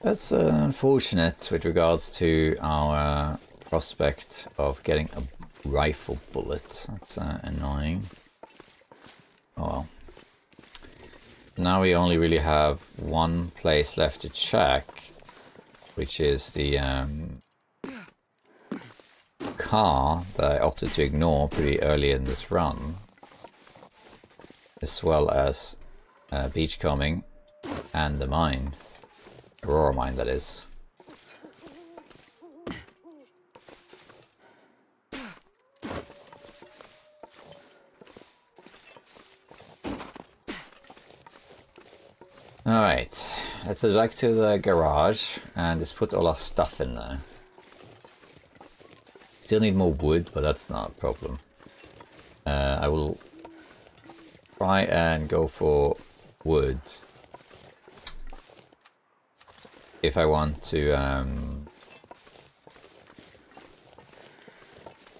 That's unfortunate with regards to our prospect of getting a rifle bullet. That's annoying. Oh well. Now we only really have one place left to check, which is the car that I opted to ignore pretty early in this run, as well as beachcombing and the mine, Aurora mine that is. Alright, let's head back to the garage and just put all our stuff in there. Still need more wood, but that's not a problem. I will try and go for wood if I want to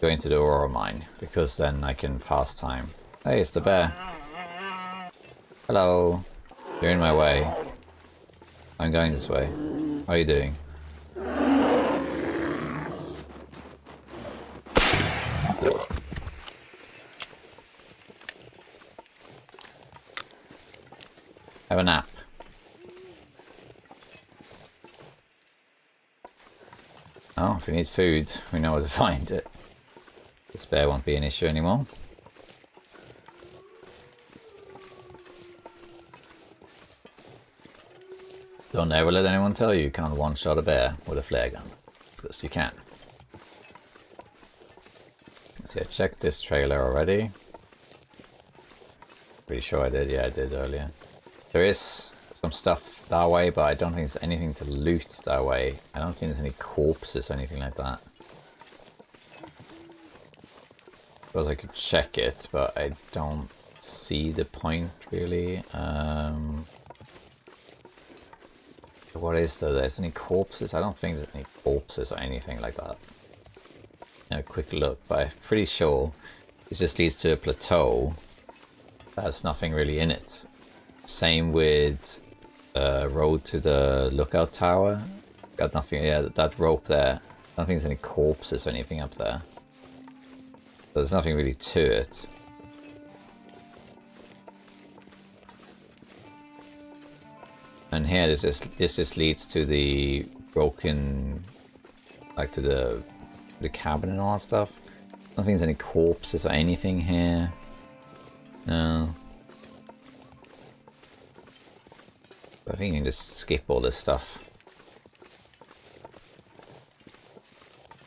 go into the Aurora mine, because then I can pass time. Hey, it's the bear. Hello. You're in my way. I'm going this way. How are you doing? Have a nap. Oh, if he needs food, we know where to find it. This bear won't be an issue anymore. Don't ever let anyone tell you can't one-shot a bear with a flare gun, because you can. Let's see, I checked this trailer already. Pretty sure I did, yeah I did earlier. There is some stuff that way, but I don't think there's anything to loot that way. I don't think there's any corpses or anything like that. I suppose I could check it, but I don't see the point really. What is there? There's any corpses? I don't think there's any corpses or anything like that. A quick look, but I'm pretty sure this just leads to a plateau that has nothing really in it. Same with road to the lookout tower. Got nothing. Yeah, that rope there. I don't think there's any corpses or anything up there. So there's nothing really to it. And here, this just leads to the broken, like to the cabin and all that stuff. I don't think there's any corpses or anything here. No. I think you can just skip all this stuff.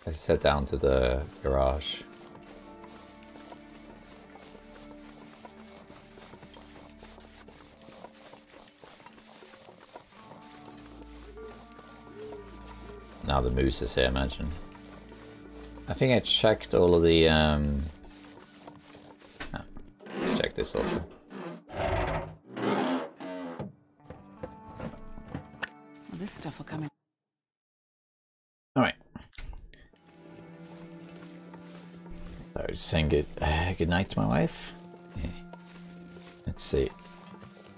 Let's head down to the garage. Now the moose is here, imagine. I think I checked all of the let's check this also. This stuff will come in. Alright. I was saying good night to my wife. Yeah. Let's see.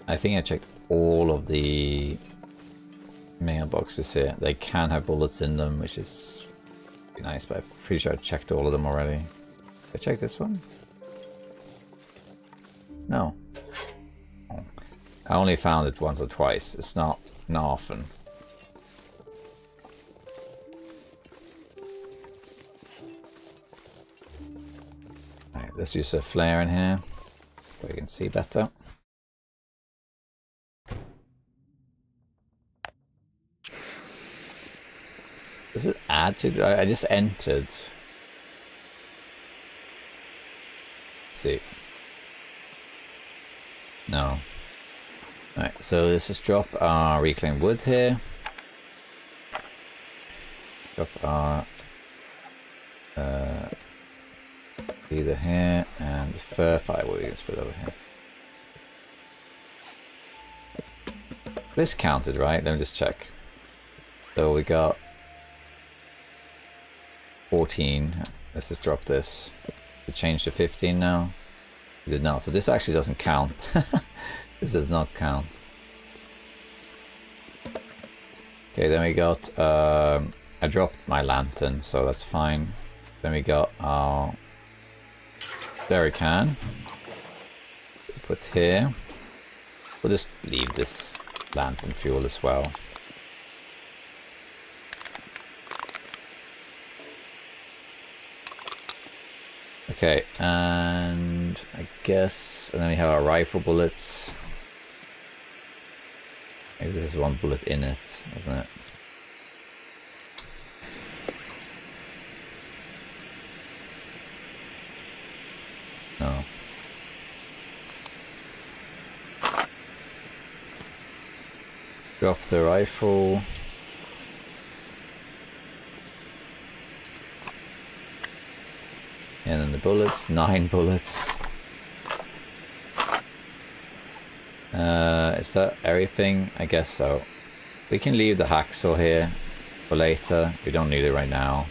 I think I checked all of the mailboxes here. They can have bullets in them, which is nice, but I'm pretty sure I checked all of them already. Did I check this one? No. I only found it once or twice. It's not often. Right, let's use a flare in here so we can see better. Does it add to... I just entered. Let's see. No. Alright, so let's just drop our reclaimed wood here. Drop our... either here, and the fur firewood we can put over here. This counted, right? Let me just check. So we got 14. Let's just drop this. We changed to 15 now. We did not. So this actually doesn't count. This does not count. Okay, then we got... I dropped my lantern, so that's fine. Then we got our jerry can. Put here. We'll just leave this lantern fuel as well. Okay, and I guess, and then we have our rifle bullets. Maybe there's one bullet in it, isn't it? No. Drop the rifle. And then the bullets, 9 bullets. Is that everything? I guess so. We can leave the hacksaw here for later. We don't need it right now.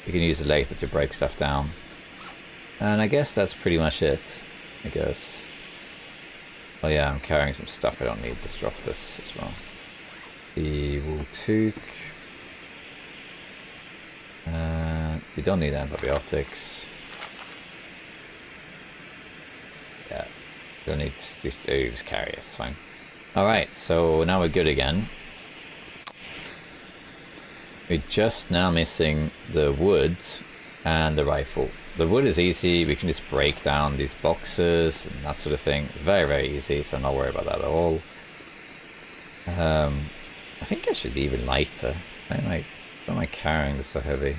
We can use it later to break stuff down. And I guess that's pretty much it. I guess. Oh yeah, I'm carrying some stuff I don't need. Let's drop this as well. The wool toque. We don't need antibiotics. Yeah, don't need this. Just carry it. It's fine. All right, so now we're good again. We're just now missing the wood and the rifle. The wood is easy. We can just break down these boxes and that sort of thing. Very, very easy. So not worry about that at all. I think I should be even lighter. Why am I carrying this so heavy?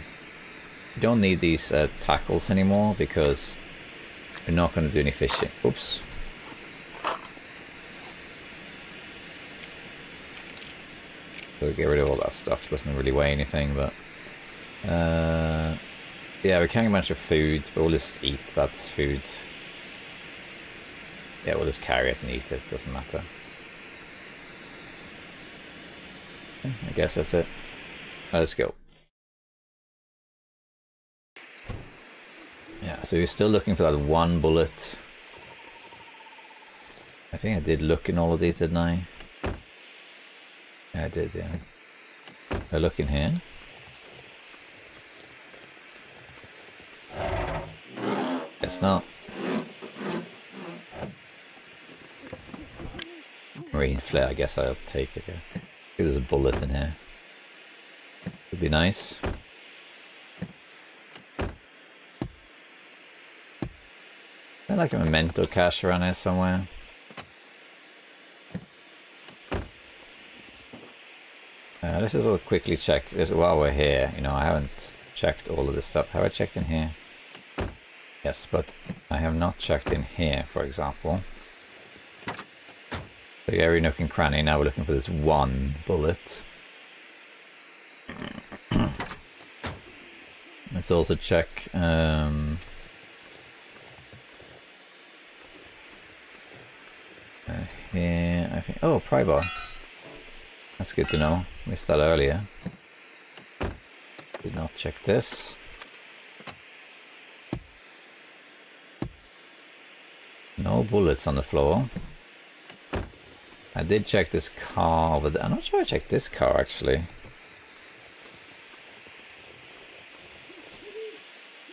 We don't need these tackles anymore because we're not going to do any fishing. Oops. So get rid of all that stuff. Doesn't really weigh anything, but yeah, we're carrying a bunch of food, but we'll just eat that food. Yeah, we'll just carry it and eat it. Doesn't matter. Okay, I guess that's it. Let's go. Yeah, so we're still looking for that one bullet. I think I did look in all of these, didn't I? Yeah, I did, yeah. I look in here. Guess not. Marine flare, I guess I'll take it, yeah. There's a bullet in here. Would be nice. Is there like a memento cache around here somewhere? Let's just quickly check this while we're here. You know, I haven't checked all of this stuff. Have I checked in here? Yes, but I have not checked in here, for example. So every nook and cranny. Now we're looking for this one bullet. Let's also check. Here, I think. Oh, pry bar. That's good to know. Missed that earlier. Did not check this. No bullets on the floor. I did check this car over there. I'm not sure I checked this car actually.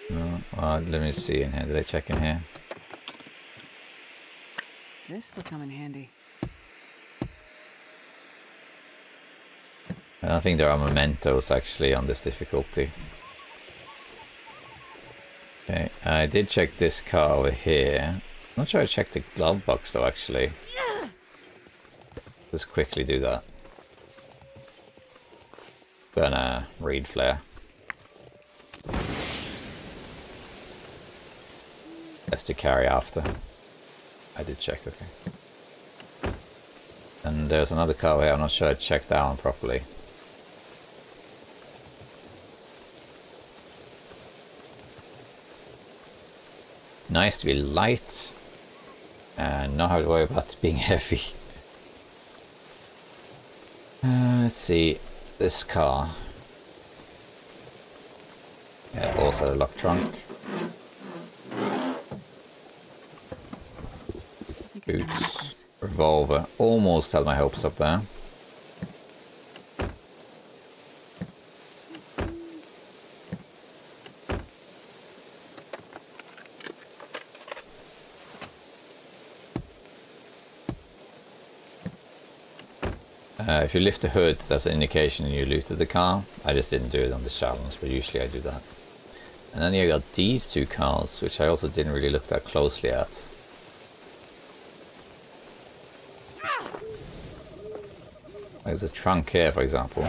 No. Let me see in here. Did I check in here? This will come in handy. I don't think there are mementos actually on this difficulty. Okay, I did check this car over here. I'm not sure I checked the glove box though actually. Let's quickly do that. Gonna read flare. That's to carry after. I did check, okay. And there's another car here, I'm not sure I checked that one properly. Nice to be light and not have to worry about being heavy. Let's see, this car. Yeah, also a lock trunk. Boots, revolver. Almost had my hopes up there. If you lift the hood, that's an indication you looted the car. I just didn't do it on this challenge, but usually I do that. And then you got these two cars, which I also didn't really look that closely at. There's a trunk here, for example.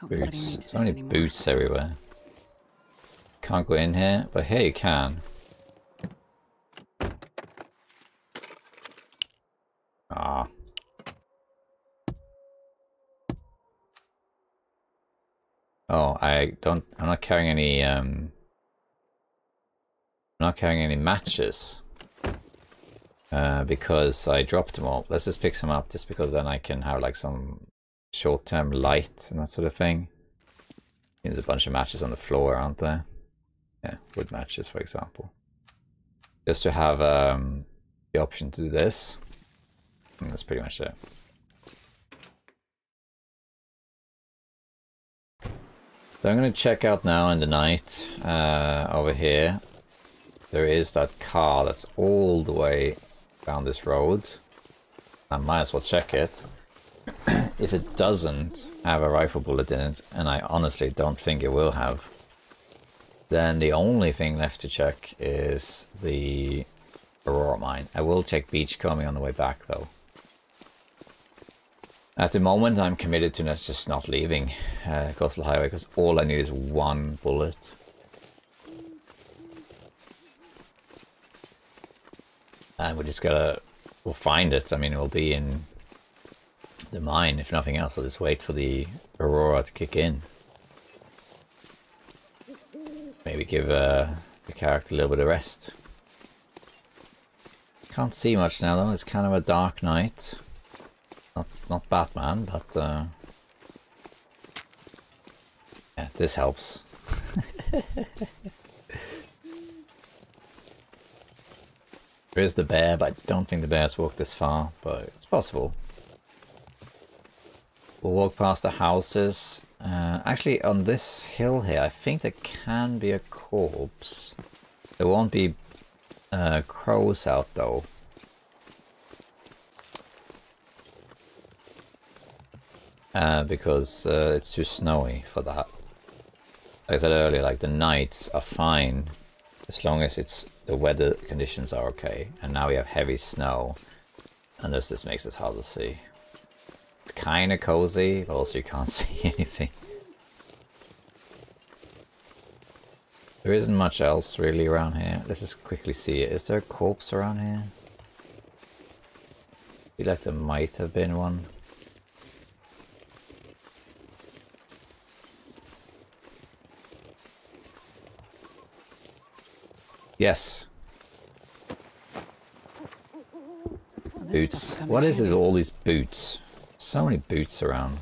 Boots. So many boots everywhere. Can't go in here, but here you can. Ah. Oh, I'm not carrying any, I'm not carrying any matches. Because I dropped them all. Let's just pick some up, just because then I can have like some short-term light and that sort of thing. There's a bunch of matches on the floor, aren't there? Yeah, wood matches, for example. Just to have the option to do this. And that's pretty much it. So I'm going to check out now in the night, over here. There is that car that's all the way down this road. I might as well check it. If it doesn't have a rifle bullet in it, and I honestly don't think it will have, then the only thing left to check is the Aurora mine. I will check beachcombing on the way back though. At the moment I'm committed to just not leaving Coastal Highway, because all I need is one bullet. And we just gotta, we'll find it. I mean, it will be in the mine, if nothing else. I'll just wait for the Aurora to kick in. Maybe give the character a little bit of rest. Can't see much now though, it's kind of a dark night. Not Batman, but yeah, this helps. There is the bear, but I don't think the bear's walked this far, but it's possible. We'll walk past the houses. Actually, on this hill here, I think there can be a corpse. There won't be crows out though. Because it's too snowy for that. Like I said earlier, like the nights are fine as long as the weather conditions are okay. And now we have heavy snow, and this just makes it hard to see. It's kind of cozy, but also you can't see anything. There isn't much else really around here. Let's just quickly see it. Is there a corpse around here? I feel like there might have been one. Yes. Boots. What is it with all these boots? So many boots around.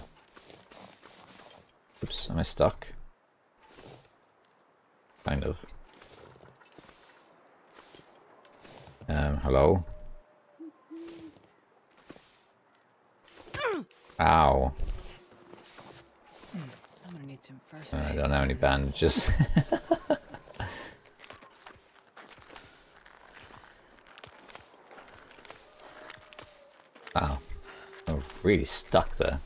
Oops, am I stuck? Kind of. Hello? Ow. I'm gonna need some first aid. I don't have any bandages. Wow, I'm really stuck there.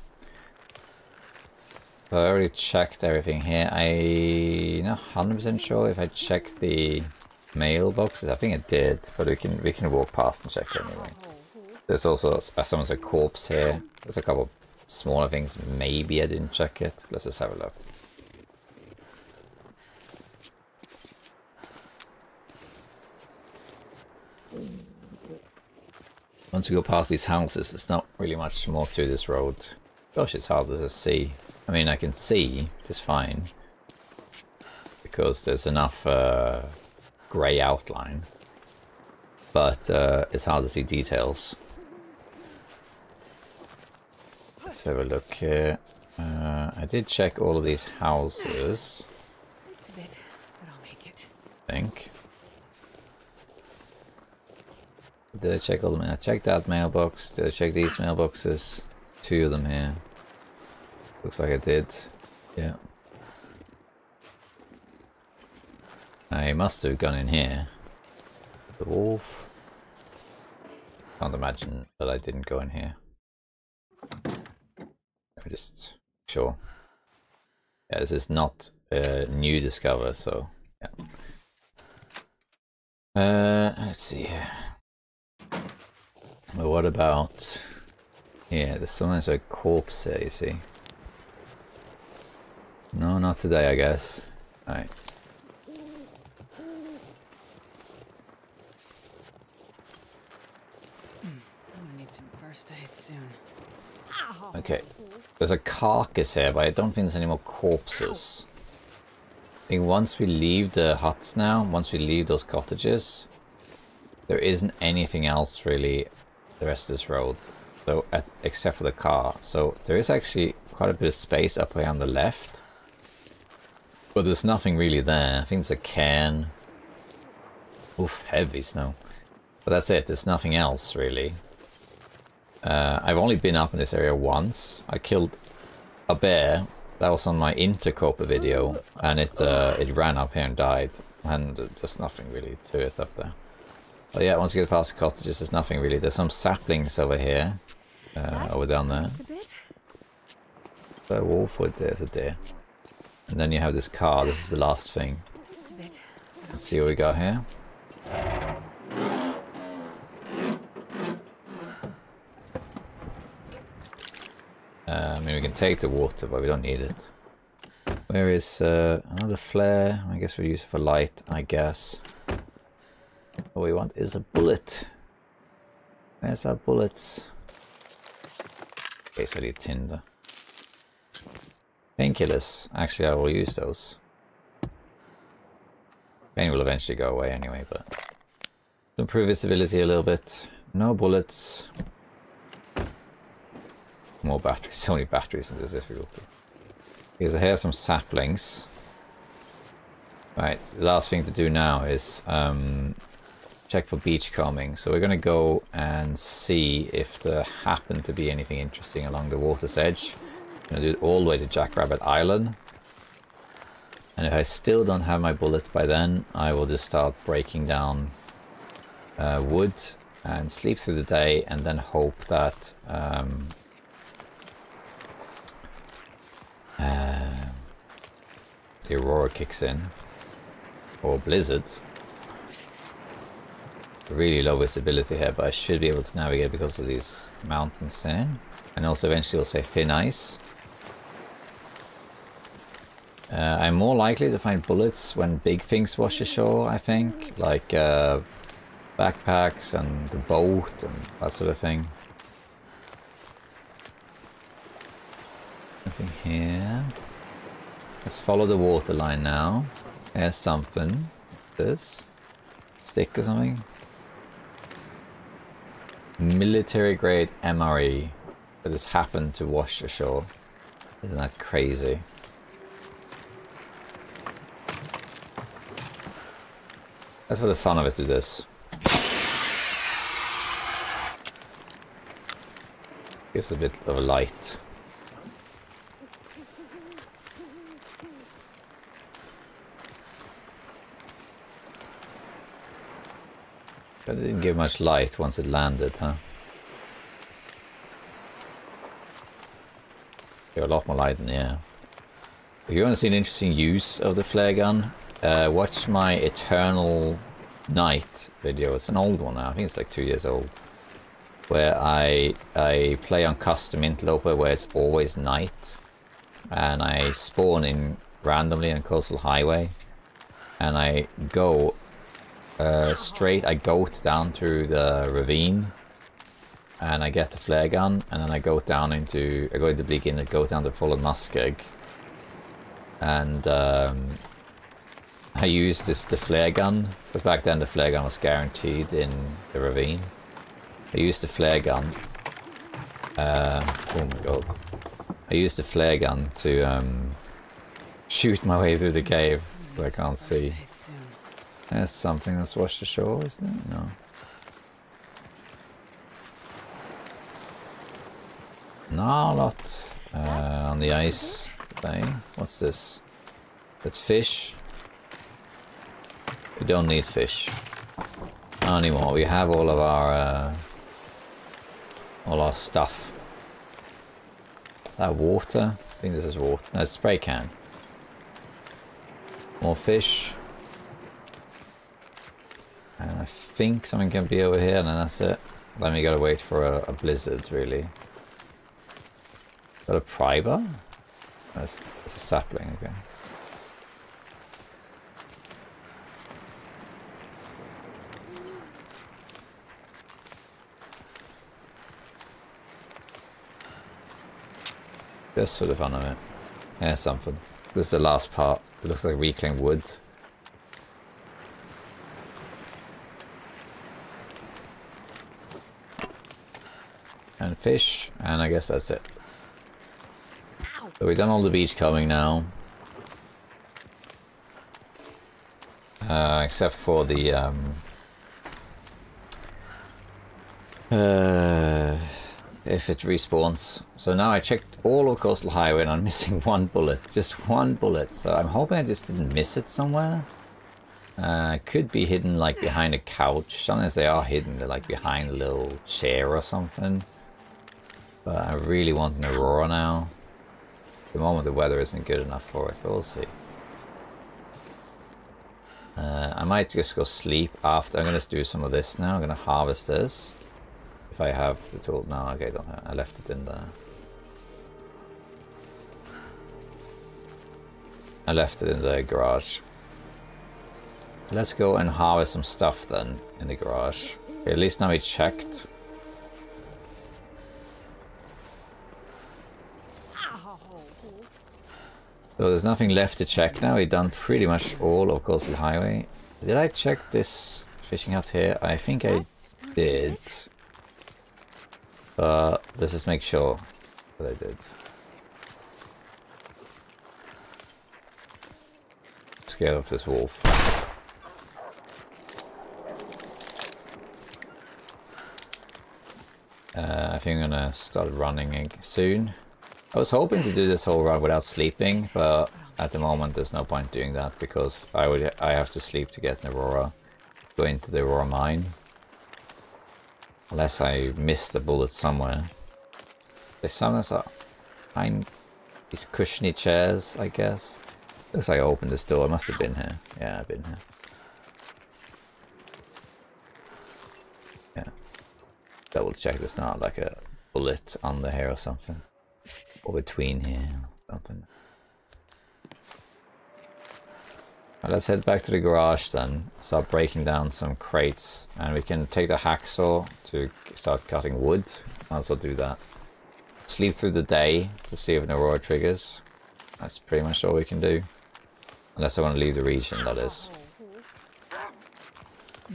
So I already checked everything here. I'm not 100% sure if I checked the mailboxes. I think I did, but we can walk past and check anyway. There's also someone's a corpse here. There's a couple of smaller things. Maybe I didn't check it. Let's just have a look. Once we go past these houses, there's not really much more to this road. Gosh, it's hard to see. I mean, I can see just fine, because there's enough grey outline, but it's hard to see details. Let's have a look here. I did check all of these houses. It's a bit, but I'll make it. I think. Did I check all of them? I checked that mailbox. Did I check these mailboxes? Two of them here. Looks like I did. Yeah. I must have gone in here. The wolf. Can't imagine that I didn't go in here. Let me just sure. Yeah, this is not a new discover, so yeah. Let's see here. Well, what about here? There's sometimes a corpse here, you see. No, not today, I guess. Alright. First aid soon. Okay. There's a carcass here, but I don't think there's any more corpses. I think once we leave the huts now, once we leave those cottages, there isn't anything else really the rest of this road. So except for the car. So there is actually quite a bit of space up here on the left. But there's nothing really there. I think it's a cairn. Oof, heavy snow. But that's it, there's nothing else really. I've only been up in this area once. I killed a bear. That was on my Intercoper video, and it ran up here and died. And there's nothing really to it up there. But yeah, once you get past the cottages, there's nothing really. There's some saplings over here, over down there. A wolf wood, there's a deer. And then you have this car. This is the last thing. Let's see what we got here. I mean, we can take the water, but we don't need it. Where is another flare? I guess we use it for light, I guess. What we want is a bullet. Where's our bullets? Okay, so I need tinder. Painkillers. Actually, I will use those. Pain will eventually go away anyway, but to improve visibility a little bit. No bullets. More batteries. So many batteries in this difficulty. Because I hear some saplings. Right, the last thing to do now is check for beachcombing. So we're going to go and see if there happen to be anything interesting along the water's edge. I'm going to do it all the way to Jackrabbit Island. And if I still don't have my bullet by then, I will just start breaking down wood and sleep through the day, and then hope that the Aurora kicks in, or Blizzard. Really low visibility here, but I should be able to navigate because of these mountains here. And also eventually we'll say thin ice. I'm more likely to find bullets when big things wash ashore, I think. Like backpacks and the boat and that sort of thing. Nothing here. Let's follow the water line now. There's something. This stick or something. Military grade MRE that has happened to wash ashore. Isn't that crazy? That's for the fun of it, do this. Gives a bit of a light. But it didn't give much light once it landed, huh? Gave a lot more light in the air. If you want to see an interesting use of the flare gun, watch my Eternal Night video. It's an old one now, I think it's like 2 years old. Where I play on custom Interloper where it's always night. And I spawn in randomly on Coastal Highway. And I go straight, I goat down through the ravine. And I get the flare gun, and then I go down into, I go into Bleak Inlet, go down to Fallen Muskeg. And I used the flare gun, but back then the flare gun was guaranteed in the ravine. I used the flare gun. Oh my god! I used the flare gun to shoot my way through the cave, but I can't see. There's something that's washed ashore, isn't it? No. No, not on the ice today. What's this? That's fish. We don't need fish. Not anymore. We have all our stuff. That water? I think this is water. No, spray can. More fish. And I think something can be over here, and then that's it. Then we gotta wait for a blizzard, really. Is that a pry bar? That's a sapling, okay. Just for the fun of it. Here's something. This is the last part. It looks like reclaimed wood. And fish, and I guess that's it. So we've done all the beach combing now. Except for the if it respawns. So now I checked all of Coastal Highway and I'm missing one bullet. Just one bullet. So I'm hoping I just didn't miss it somewhere. Could be hidden like behind a couch. Sometimes they are hidden. They're like behind a little chair or something. But I really want an Aurora now. At the moment the weather isn't good enough for it, but we'll see. I might just go sleep after. I'm going to do some of this now. I'm going to harvest this. If I have the tool. No, okay, I don't have. I left it in there. I left it in the garage. Let's go and harvest some stuff then in the garage. Okay, at least now we checked. So there's nothing left to check now. We've done pretty much all of Coastal Highway. Did I check this fishing hut here? I think I did. Let's just make sure that I did. Scared of this wolf. I think I'm gonna start running soon. I was hoping to do this whole run without sleeping, but at the moment there's no point doing that because I have to sleep to get an Aurora, go into the Aurora mine. Unless I missed a bullet somewhere. They sometimes are behind these cushiony chairs, I guess. Looks like I opened this door. I must have been here. Yeah, I've been here. Yeah. Double check there's not like a bullet under here or something. Or between here or something. Well, let's head back to the garage then. Start breaking down some crates. And we can take the hacksaw to start cutting wood. Also do that. Sleep through the day to see if an Aurora triggers. That's pretty much all we can do. Unless I want to leave the region, that is.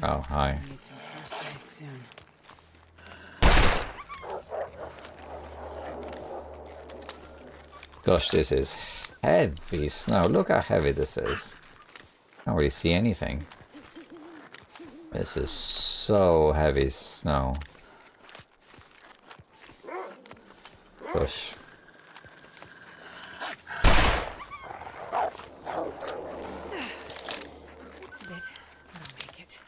Oh, hi. Gosh, this is heavy snow. Look how heavy this is. Can't really see anything. This is so heavy snow. Gosh. It's a bit, but I'll make it.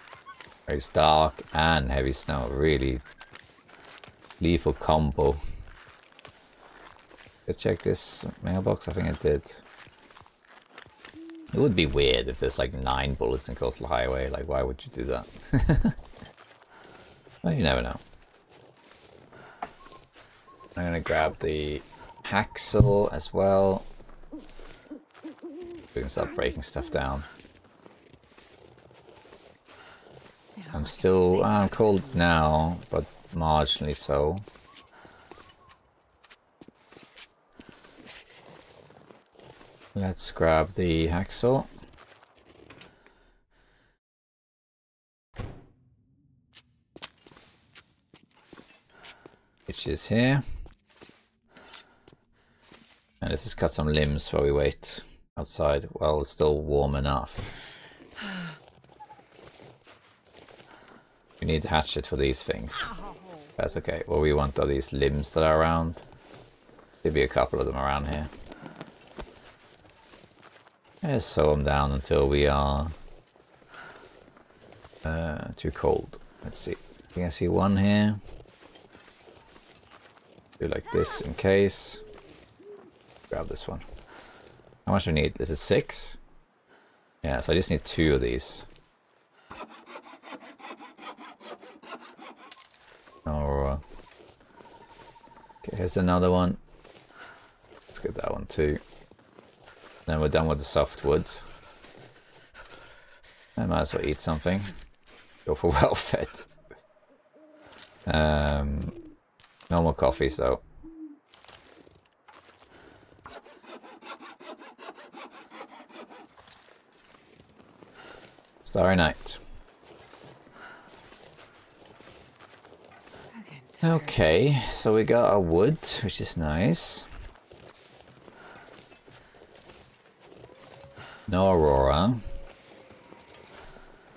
It's dark and heavy snow. Really lethal combo. Go check this mailbox. I think I did. It would be weird if there's like 9 bullets in Coastal Highway. Like, why would you do that? Well, you never know. I'm gonna grab the hacksaw as well. We can start breaking stuff down. I'm still cold now, but marginally so. Let's grab the hacksaw. Which is here. And let's just cut some limbs while we wait outside while it's still warm enough. We need a hatchet for these things. That's okay. What we want are these limbs that are around. There'll be a couple of them around here. Just sew them down until we are Too cold. Let's see. I think I see one here. Do like this in case. Grab this one. How much do I need? Is it 6? Yeah, so I just need 2 of these. Oh, okay, here's another one. Let's get that one too. Then we're done with the softwood. I might as well eat something. Go for well fed. No more coffees though. Starry night. Okay, so we got our wood, which is nice. No Aurora.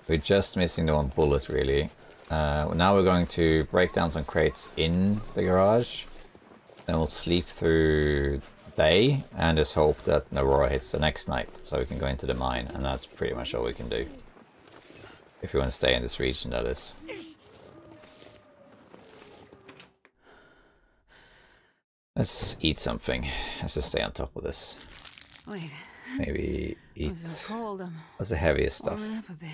We're just missing the one bullet, really. Now we're going to break down some crates in the garage. Then we'll sleep through day and just hope that an Aurora hits the next night, so we can go into the mine, and that's pretty much all we can do. If we want to stay in this region, that is. Let's eat something. Let's just stay on top of this. Wait. Maybe eat. Cold, What's the heaviest stuff? up a bit.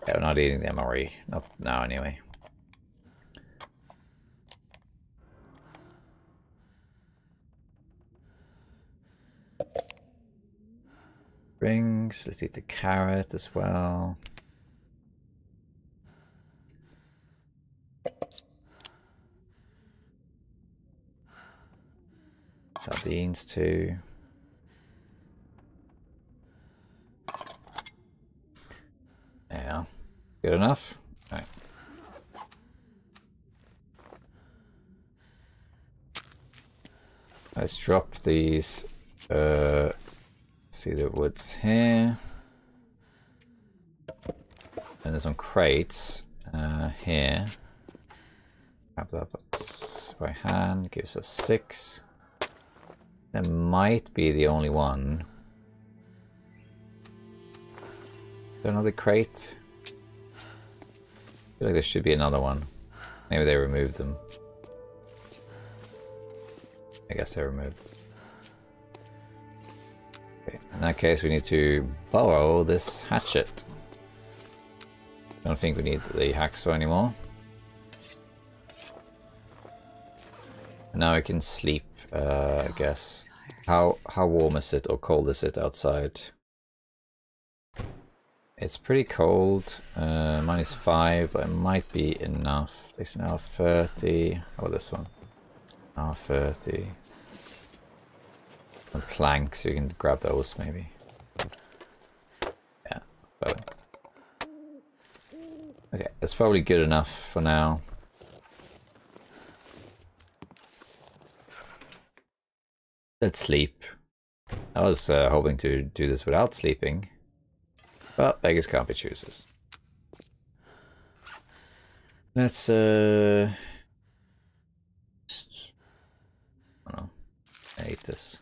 Yeah, we're not eating the MRE. Not now, anyway. Rings. Let's eat the carrot as well. Sardines too. Yeah. Good enough? Right. Let's drop these cedar woods here. And there's some crates here. Grab that by hand, gives us 6. That might be the only one. Is there another crate? I feel like there should be another one. Maybe they removed them. I guess they removed them. Okay, in that case we need to borrow this hatchet. I don't think we need the hacksaw anymore. And now I can sleep, I guess. How warm is it or cold is it outside? It's pretty cold. -5, but it might be enough. Takes an hour 30. How about this one? Hour 30. And planks, you can grab those maybe. Yeah, that's better. Okay, that's probably good enough for now. Let's sleep. I was hoping to do this without sleeping. But beggars can't be choosers. Let's I don't know. I eat this.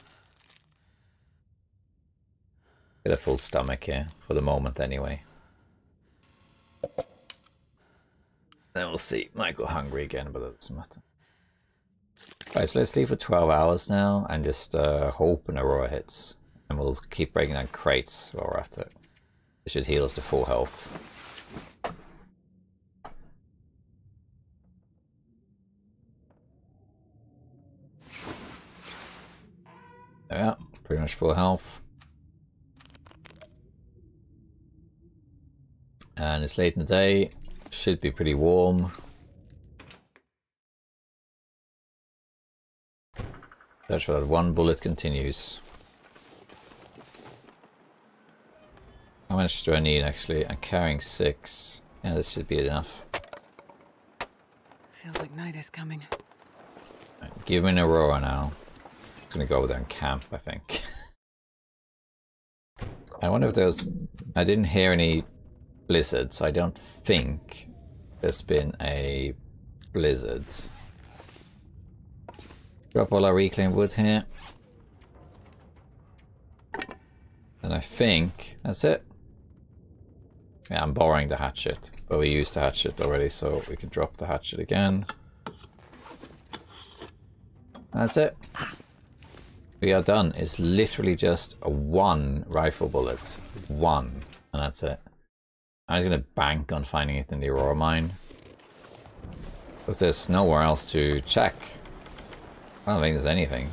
Get a full stomach here for the moment anyway. Then we'll see. Might go hungry again, but that doesn't matter. Right, so let's leave for 12 hours now and just hope an Aurora hits. And we'll keep breaking down crates while we're at it. It should heal us to full health. Yeah, pretty much full health. And it's late in the day. Should be pretty warm. Search for that one bullet continues. How much do I need actually? I'm carrying 6. Yeah, this should be enough. Feels like night is coming. Right, give me an Aurora now. I'm gonna go over there and camp, I think. I wonder if there's... I didn't hear any blizzards. I don't think there's been a blizzard. Drop all our reclaimed wood here. And I think that's it. Yeah, I'm borrowing the hatchet, but we used the hatchet already, so we can drop the hatchet again. That's it. We are done. It's literally just a 1 rifle bullet. 1. And that's it. I'm just going to bank on finding it in the Aurora mine. Because there's nowhere else to check. I don't think there's anything.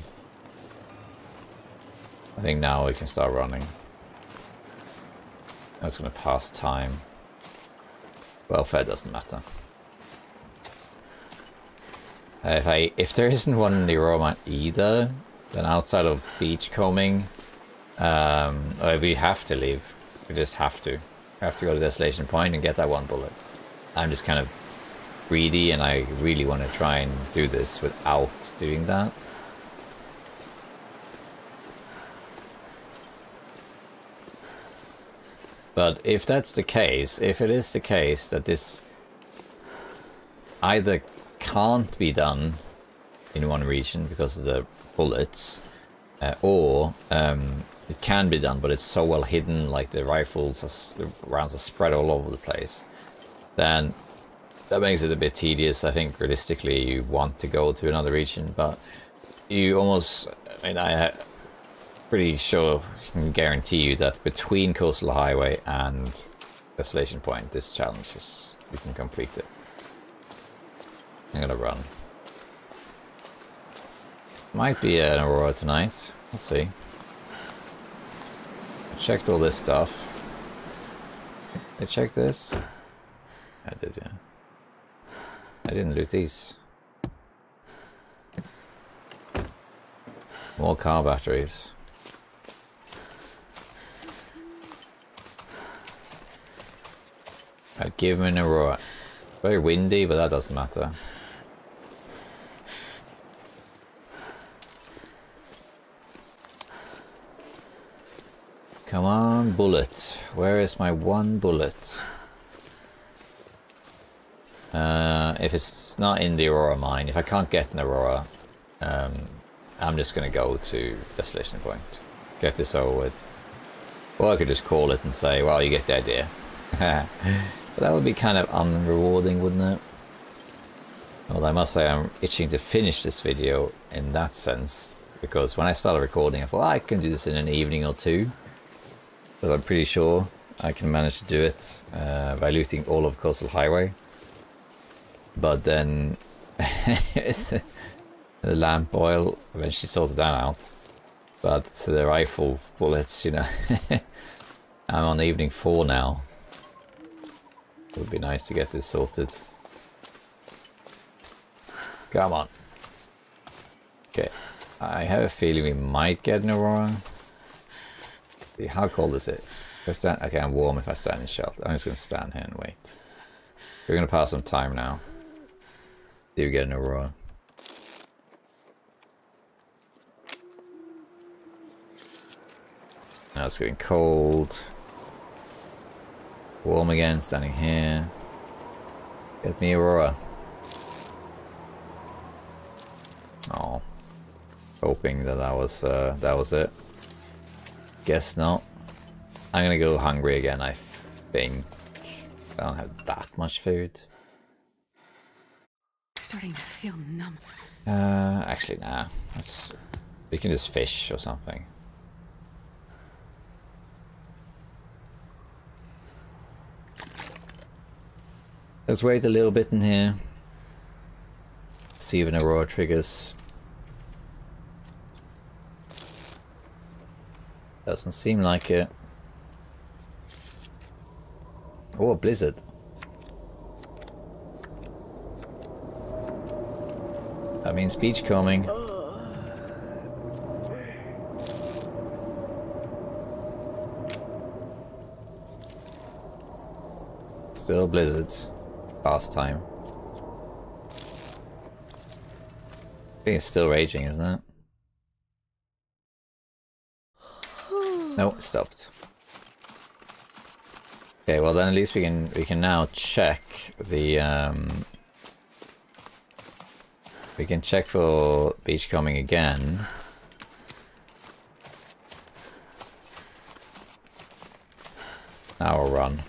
I think now we can start running. I'm just going to pass time. Welfare doesn't matter. If there isn't one in the Aurora mine either, then outside of beachcombing, we have to leave. We just have to. We have to go to Desolation Point and get that 1 bullet. I'm just kind of greedy and I really want to try and do this without doing that. But if that's the case, if it is the case that this either can't be done in one region because of the bullets, or it can be done, but it's so well hidden, like the rounds are spread all over the place, then that makes it a bit tedious. I think realistically you want to go to another region, but you almost, I mean, I'm pretty sure I can guarantee you that between Coastal Highway and Desolation Point, this challenge is, you can complete it. I'm gonna run. Might be an Aurora tonight. We'll see. I checked all this stuff. I checked this. I did, yeah. I didn't loot these. More car batteries. I'd give him an Aurora. Very windy, but that doesn't matter. Come on, bullet. Where is my 1 bullet? If it's not in the Aurora mine, if I can't get an Aurora, I'm just gonna go to Desolation Point. Get this over with. Or I could just call it and say, well, you get the idea. But that would be kind of unrewarding, wouldn't it? Well, I must say I'm itching to finish this video in that sense. Because when I started recording, I thought, I can do this in an evening or 2. But I'm pretty sure I can manage to do it by looting all of Coastal Highway. But then the lamp oil eventually sorted that out. But the rifle bullets, you know, I'm on evening 4 now. It would be nice to get this sorted. Come on. Okay, I have a feeling we might get an Aurora. How cold is it? If I stand, okay, I'm warm if I stand in shelter. I'm just going to stand here and wait. We're going to pass some time now. Do you get an Aurora? Now it's getting cold. Warm again, standing here. Get me Aurora. Oh, hoping that that was it. Guess not. I'm gonna go hungry again. I think I don't have that much food. Starting to feel numb. Actually, nah. We can just fish or something. Let's wait a little bit in here. See if an Aurora triggers. Doesn't seem like it. Oh, a blizzard. That means beach coming. Still blizzards. Past time. I think it's still raging, isn't it? No, it stopped. Okay, well then at least we can now check the we can check for beachcombing again. Now we'll run.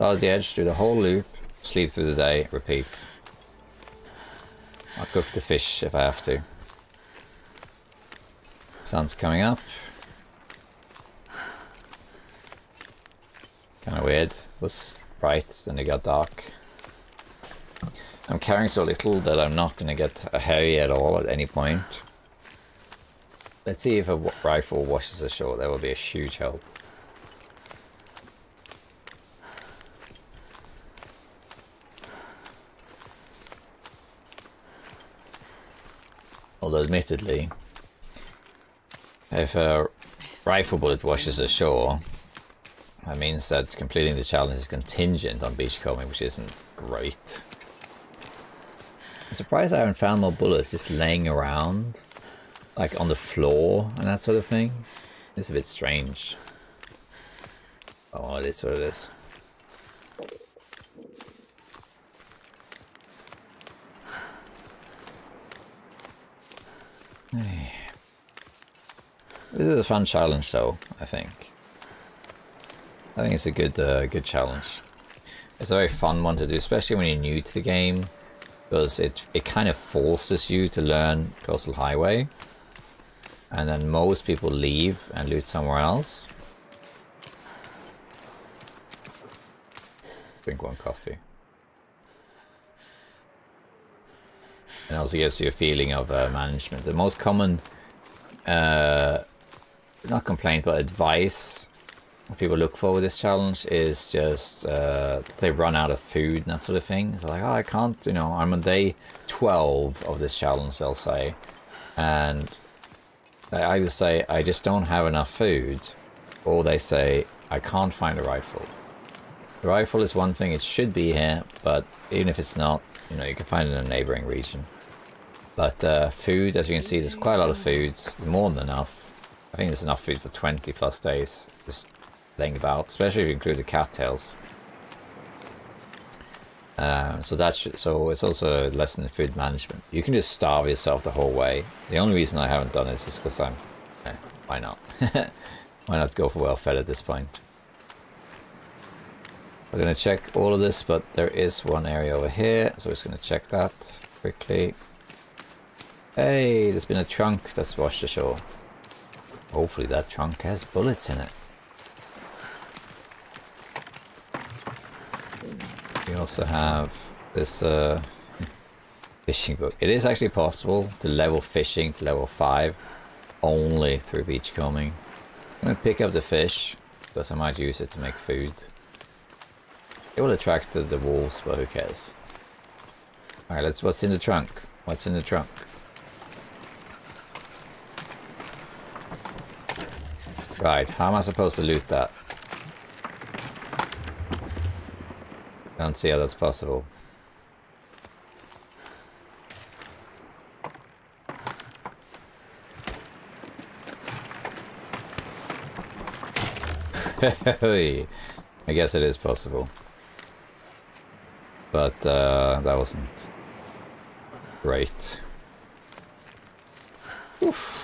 Start at the edge, do the whole loop, sleep through the day, repeat. I'll cook the fish if I have to. Sun's coming up. Kind of weird. It was bright, then it got dark. I'm carrying so little that I'm not going to get a hairy at all at any point. Let's see if a rifle washes ashore. That would be a huge help. Although admittedly, if a rifle bullet washes ashore, that means that completing the challenge is contingent on beachcombing, which isn't great. I'm surprised I haven't found more bullets just laying around, like on the floor and that sort of thing. It's a bit strange. Oh, it is what it is. This is a fun challenge, though. I think it's a good challenge. It's a very fun one to do, especially when you're new to the game, because it kind of forces you to learn Coastal Highway, and then most people leave and loot somewhere else. Drink one coffee. And also gives you a feeling of management. The most common, not complaint, but advice people look for with this challenge is just they run out of food and that sort of thing. It's like, oh, I can't, you know, I'm on day 12 of this challenge, they'll say. And they either say, I just don't have enough food, or they say, I can't find a rifle. The rifle is one thing, it should be here, but even if it's not, you know, you can find it in a neighboring region. But food, as you can see, there's quite a lot of food, more than enough. I think there's enough food for 20 plus days, just laying about, especially if you include the cattails. So it's also a lesson in food management. You can just starve yourself the whole way. The only reason I haven't done this is because why not? Why not go for well fed at this point? We're going to check all of this, but there is one area over here, so we're just going to check that quickly. Hey, there's been a trunk that's washed ashore. Hopefully that trunk has bullets in it. We also have this fishing book. It is actually possible to level fishing to level 5 only through beachcombing. I'm going to pick up the fish because I might use it to make food. It will attract the wolves, but who cares? Alright, what's in the trunk? What's in the trunk? Right, how am I supposed to loot that? Don't see how that's possible. I guess it is possible. But that wasn't great. Oof.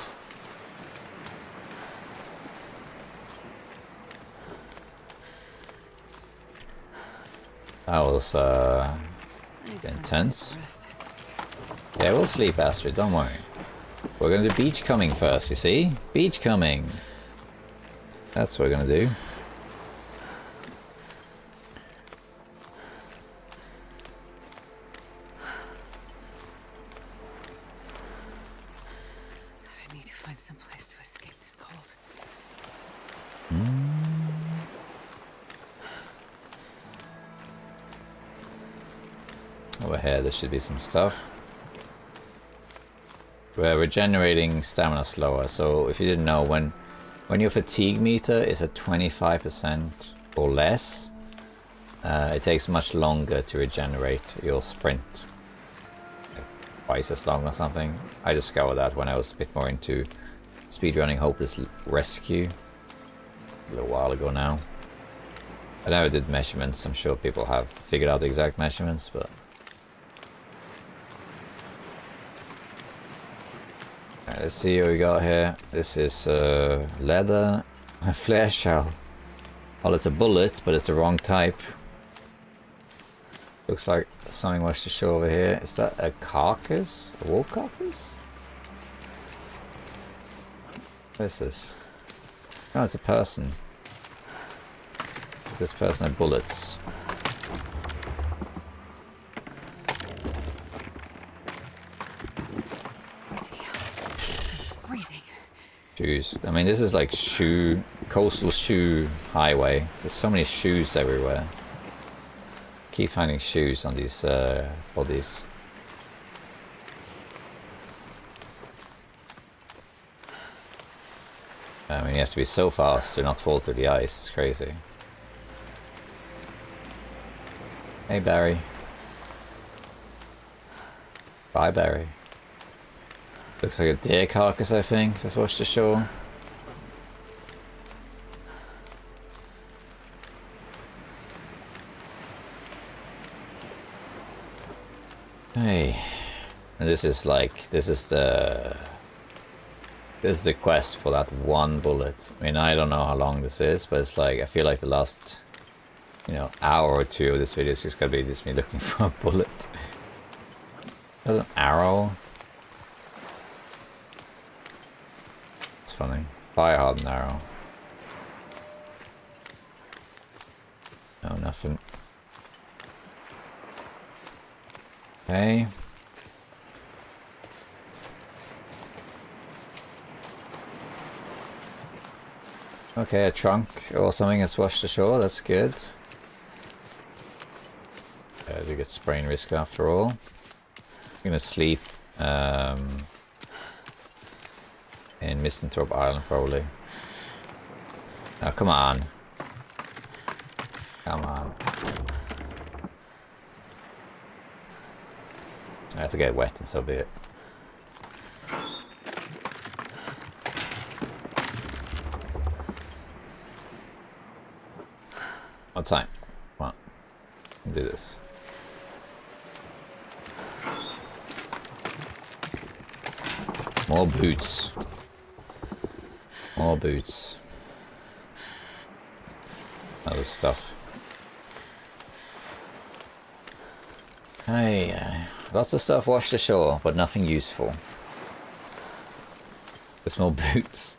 That was intense. Yeah, we'll sleep, Astrid, don't worry. We're gonna do beachcombing first, you see? Beachcombing. That's what we're gonna do. I need to find some place to escape this cold. Over here, there should be some stuff. We're regenerating stamina slower, so if you didn't know, when your fatigue meter is at 25% or less, it takes much longer to regenerate your sprint. Like twice as long or something. I discovered that when I was a bit more into speedrunning Hopeless Rescue a little while ago now. I never did measurements, I'm sure people have figured out the exact measurements, but... Alright, let's see what we got here. This is leather, a flare shell. Well, it's a bullet, but it's the wrong type. Looks like something washed ashore over here. Is that a carcass? A wolf carcass? What is this? Oh, it's a person. Does this person have bullets? Freezing. Shoes. I mean, this is like coastal shoe highway. There's so many shoes everywhere. Keep finding shoes on these bodies. I mean, you have to be so fast to not fall through the ice. It's crazy. Hey, Barry. Bye, Barry. Looks like a deer carcass, I think. That's washed ashore. Hey. And this is the quest for that one bullet. I mean, I don't know how long this is, but it's like, I feel like the last, you know, hour or two of this video is just gonna be just me looking for a bullet. There's an arrow. It's funny. Fire hardened arrow. No, nothing. Okay. Okay, a trunk or something that's washed ashore, that's good. We get sprain risk after all. I'm gonna sleep in Misanthrope Island probably. Oh, come on. Come on. I have to get wet and so be it. What time? Come on. Do this. More boots. More boots. Other stuff. Hey, lots of stuff washed ashore, but nothing useful. There's more boots.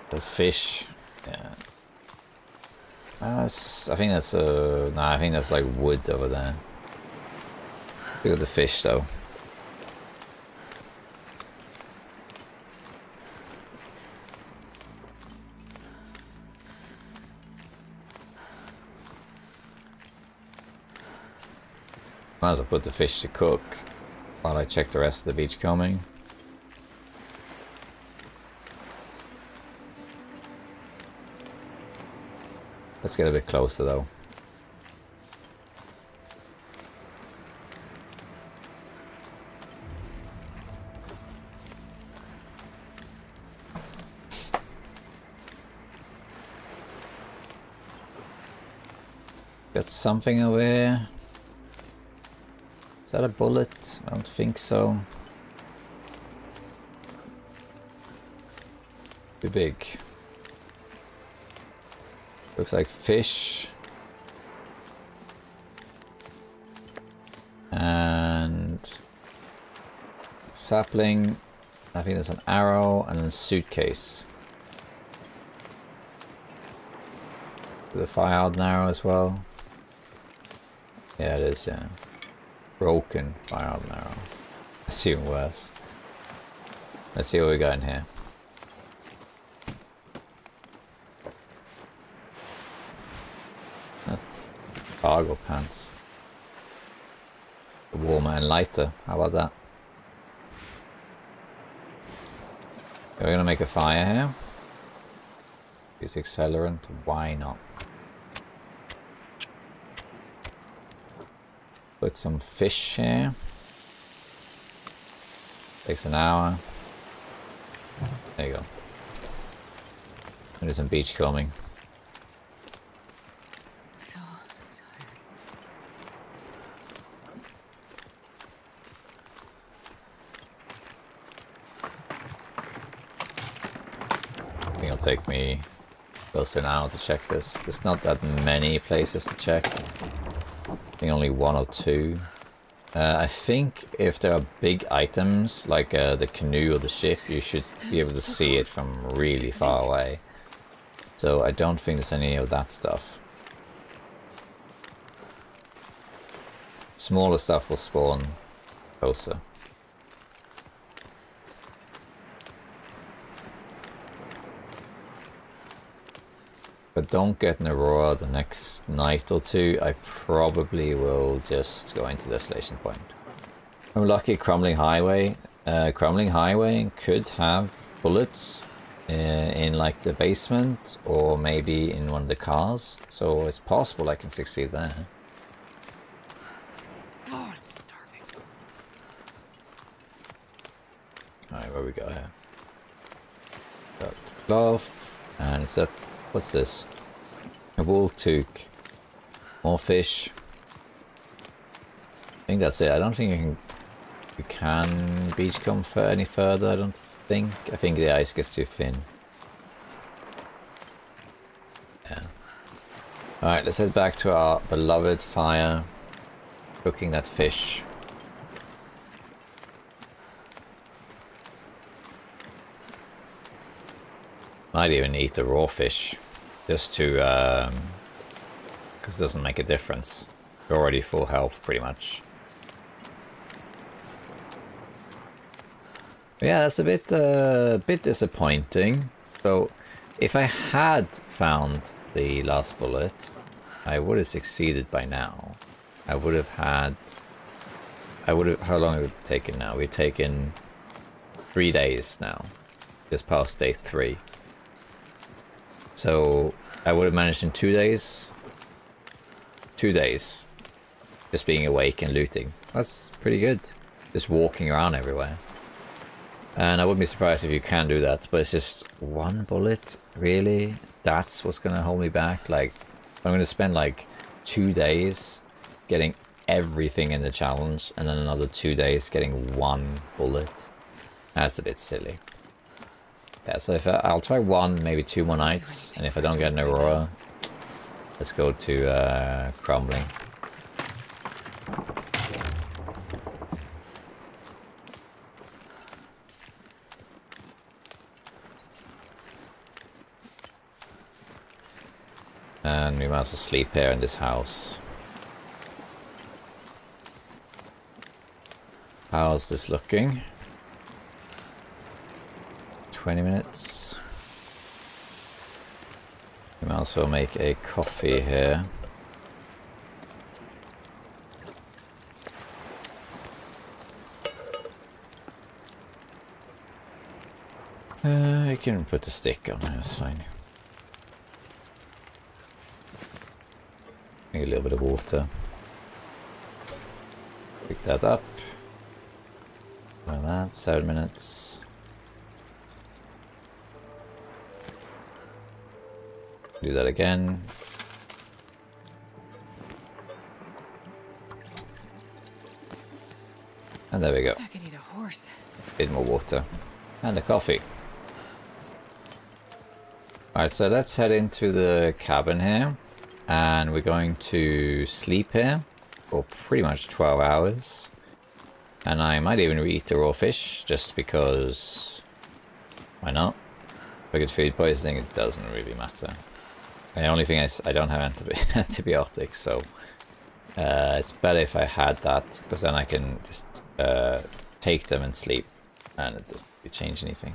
There's fish. Yeah. I think that's no, I think that's like wood over there. Look at the fish though. Might as well put the fish to cook while I check the rest of the beachcombing. Let's get a bit closer though. Got something over here. Is that a bullet? I don't think so. Too big. Looks like fish. And sapling. I think there's an arrow and a suitcase. With a fire hardened arrow as well. Yeah, it is, yeah. Broken fire hardened arrow. That's even worse. Let's see what we got in here. Cargo pants. A warmer and lighter. How about that? We're gonna make a fire here. Use accelerant. Why not? Put some fish here. Takes an hour. There you go. And do some beachcombing. I think it'll take me closer now to check this. There's not that many places to check. I think only 1 or 2. I think if there are big items like the canoe or the ship, you should be able to see it from really far away. So I don't think there's any of that stuff. Smaller stuff will spawn closer. But don't get an Aurora the next night or 2. I probably will just go into Desolation Point. I'm lucky Crumbling Highway. Crumbling Highway could have bullets in like the basement or maybe in one of the cars. So it's possible I can succeed there. Oh, I'm starving. Alright, what we got here? Got glove, and it's that. What's this? A wool toque. More fish. I think that's it. I don't think you can beachcomb any further, I don't think. I think the ice gets too thin. Yeah. Alright, let's head back to our beloved fire. Cooking that fish. Might even eat the raw fish, just to, because it doesn't make a difference. You're already full health, pretty much. Yeah, that's a bit disappointing. So, if I had found the last bullet, I would have succeeded by now. I would have had... how long have we taken now? We've taken 3 days now. Just past day 3. So I would have managed in 2 days. 2 days. Just being awake and looting. That's pretty good. Just walking around everywhere. And I wouldn't be surprised if you can do that. But it's just 1 bullet, really? That's what's going to hold me back? Like, I'm going to spend like 2 days getting everything in the challenge. And then another 2 days getting 1 bullet. That's a bit silly. Yeah, so if I'll try 1, maybe 2 more nights, and if I don't get an Aurora, let's go to Crumbling. And we might as well sleep here in this house. How's this looking? 20 minutes. We might also make a coffee here. I can put the stick on, that's fine. Make a little bit of water. Pick that up. Like that, 7 minutes. Do that again. And there we go. I could eat a horse. Bit more water. And a coffee. Alright, so let's head into the cabin here. And we're going to sleep here for pretty much 12 hours. And I might even eat the raw fish, just because... why not? If I get food poisoning, it doesn't really matter. The only thing is I don't have antibiotics, so it's better if I had that, because then I can just take them and sleep, and it doesn't really change anything.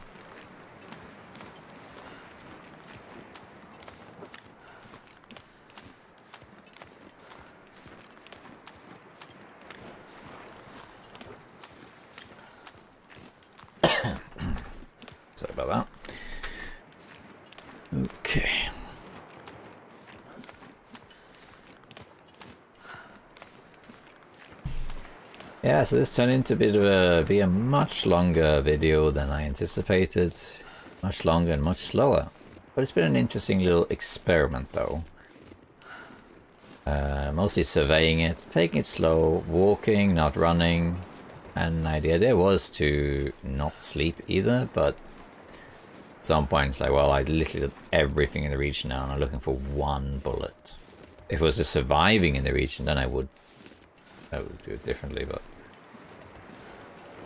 Sorry about that. Okay. Yeah, so this turned into be a much longer video than I anticipated. Much longer and much slower. But it's been an interesting little experiment though. Mostly surveying it, taking it slow, walking, not running. And the idea was to not sleep either, but At some point it's like, well, I literally did everything in the region now and I'm looking for one bullet. If it was just surviving in the region, then I would do it differently, but...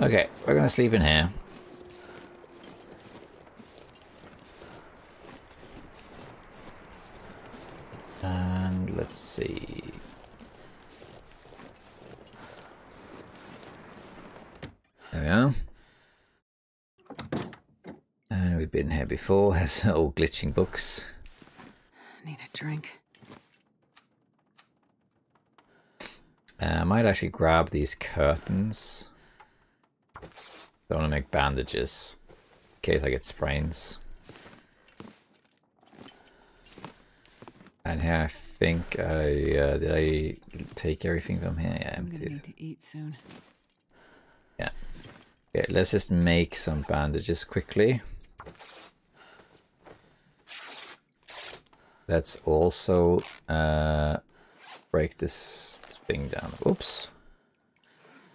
Okay, we're gonna sleep in here. And let's see... There we are. And we've been here before, has old glitching books. Need a drink. I might actually grab these curtains. Don't want to make bandages in case I get sprains. And here I think did I take everything from here? Yeah, I'm gonna need to eat soon. Yeah. Okay, let's just make some bandages quickly. Let's also break this thing down. Oops.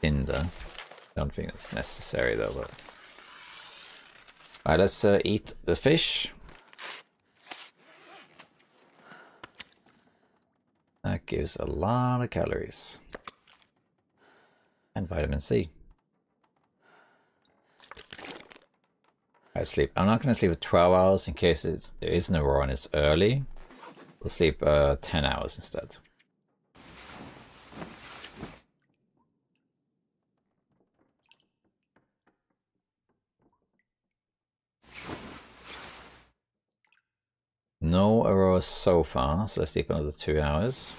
Tinder. Don't think that's necessary though. But... Alright, let's eat the fish. That gives a lot of calories. And vitamin C. I sleep. I'm not going to sleep for 12 hours in case there is an aurora and it's early. We'll sleep 10 hours instead. No aurora so far, so let's sleep another 2 hours.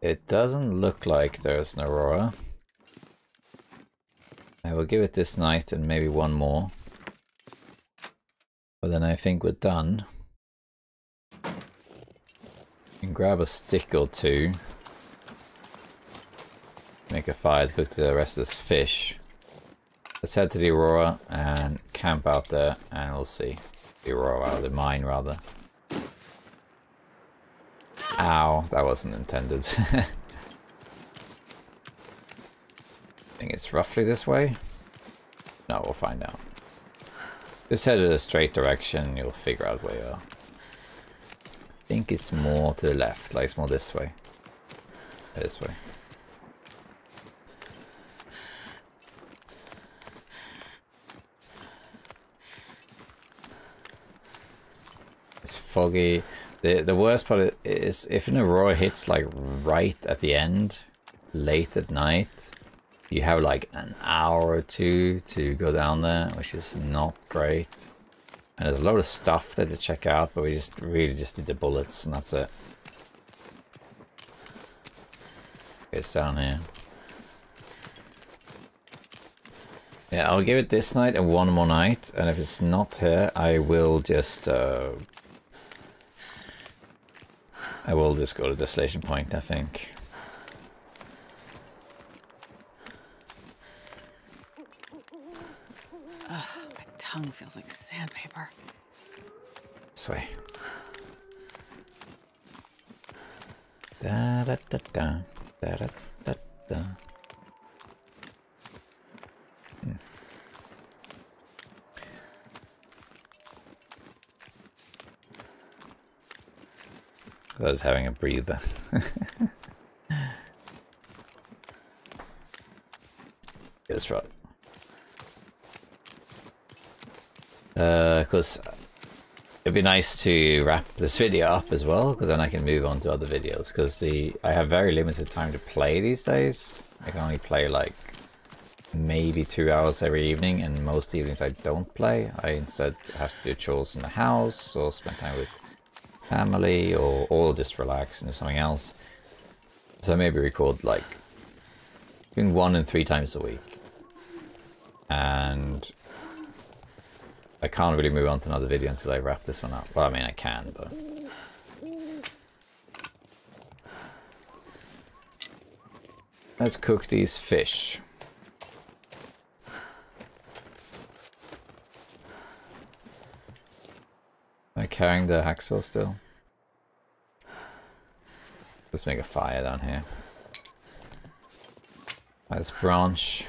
It doesn't look like there's an aurora. I will give it this night and maybe one more. But then I think we're done. You can grab a stick or two. Make a fire to cook the rest of this fish. Let's head to the aurora and camp out there and we'll see. The aurora, the mine rather. Ow, that wasn't intended. I think it's roughly this way. No, we'll find out. Just head in a straight direction, you'll figure out where you are. I think it's more to the left, like it's more this way. This way. It's foggy. The worst part is if an aurora hits like right at the end, late at night, you have like an hour or two to go down there, which is not great. And there's a lot of stuff there to check out, but we really just did the bullets and that's it. It's down here. Yeah, I'll give it this night and one more night, and if it's not here, I will just go to Desolation Point, I think. Ugh, my tongue feels like sandpaper. This way. Da da da da da da da da. I was having a breather. That's right. Because it'd be nice to wrap this video up as well, because then I can move on to other videos. Because I have very limited time to play these days. I can only play like maybe 2 hours every evening, and most evenings I don't play. I instead have to do chores in the house or spend time with family or just relax and do something else. So maybe record like between 1 and 3 times a week. And I can't really move on to another video until I wrap this one up. Well, I mean, I can, but... Let's cook these fish. Am I carrying the hacksaw still? Let's make a fire down here. Let's branch.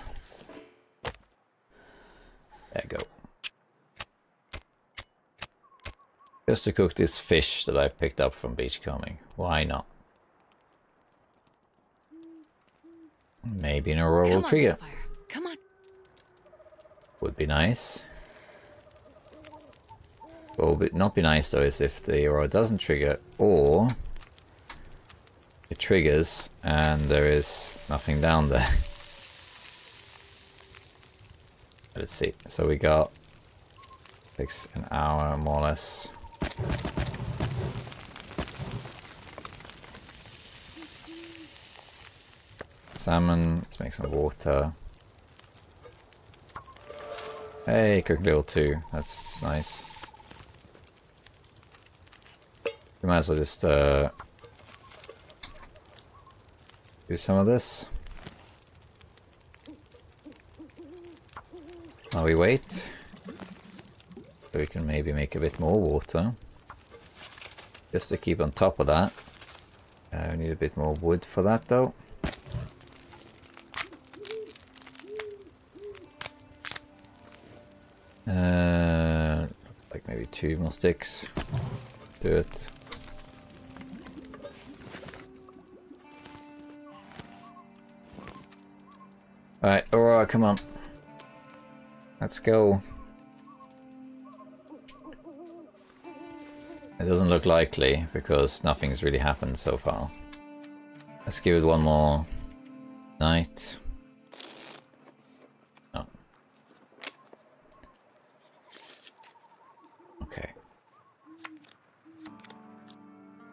There you go. Just to cook this fish that I picked up from Beachcombing. Why not? Maybe an aurora will trigger. Come on. Would be nice. What would not be nice though is if the aurora doesn't trigger, or it triggers and there is nothing down there. Let's see. So we got takes an hour more or less. Salmon, let's make some water. Hey, cook level 2, that's nice. We might as well just do some of this. While we wait, so we can maybe make a bit more water. Just to keep on top of that. We need a bit more wood for that though. Looks like maybe 2 more sticks. Do it. Alright, Aurora, come on. Let's go. It doesn't look likely because nothing's really happened so far. Let's give it one more night. Oh. Okay.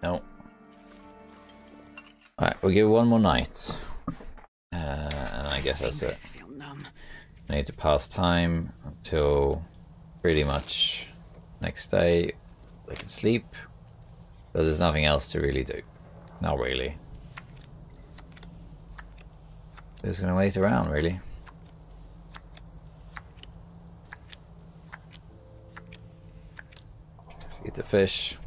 No. Alright, we'll give it one more night. And I guess that's it. I need to pass time until pretty much next day. I can sleep. But there's nothing else to really do. Not really. Just gonna wait around, really. Let's eat the fish.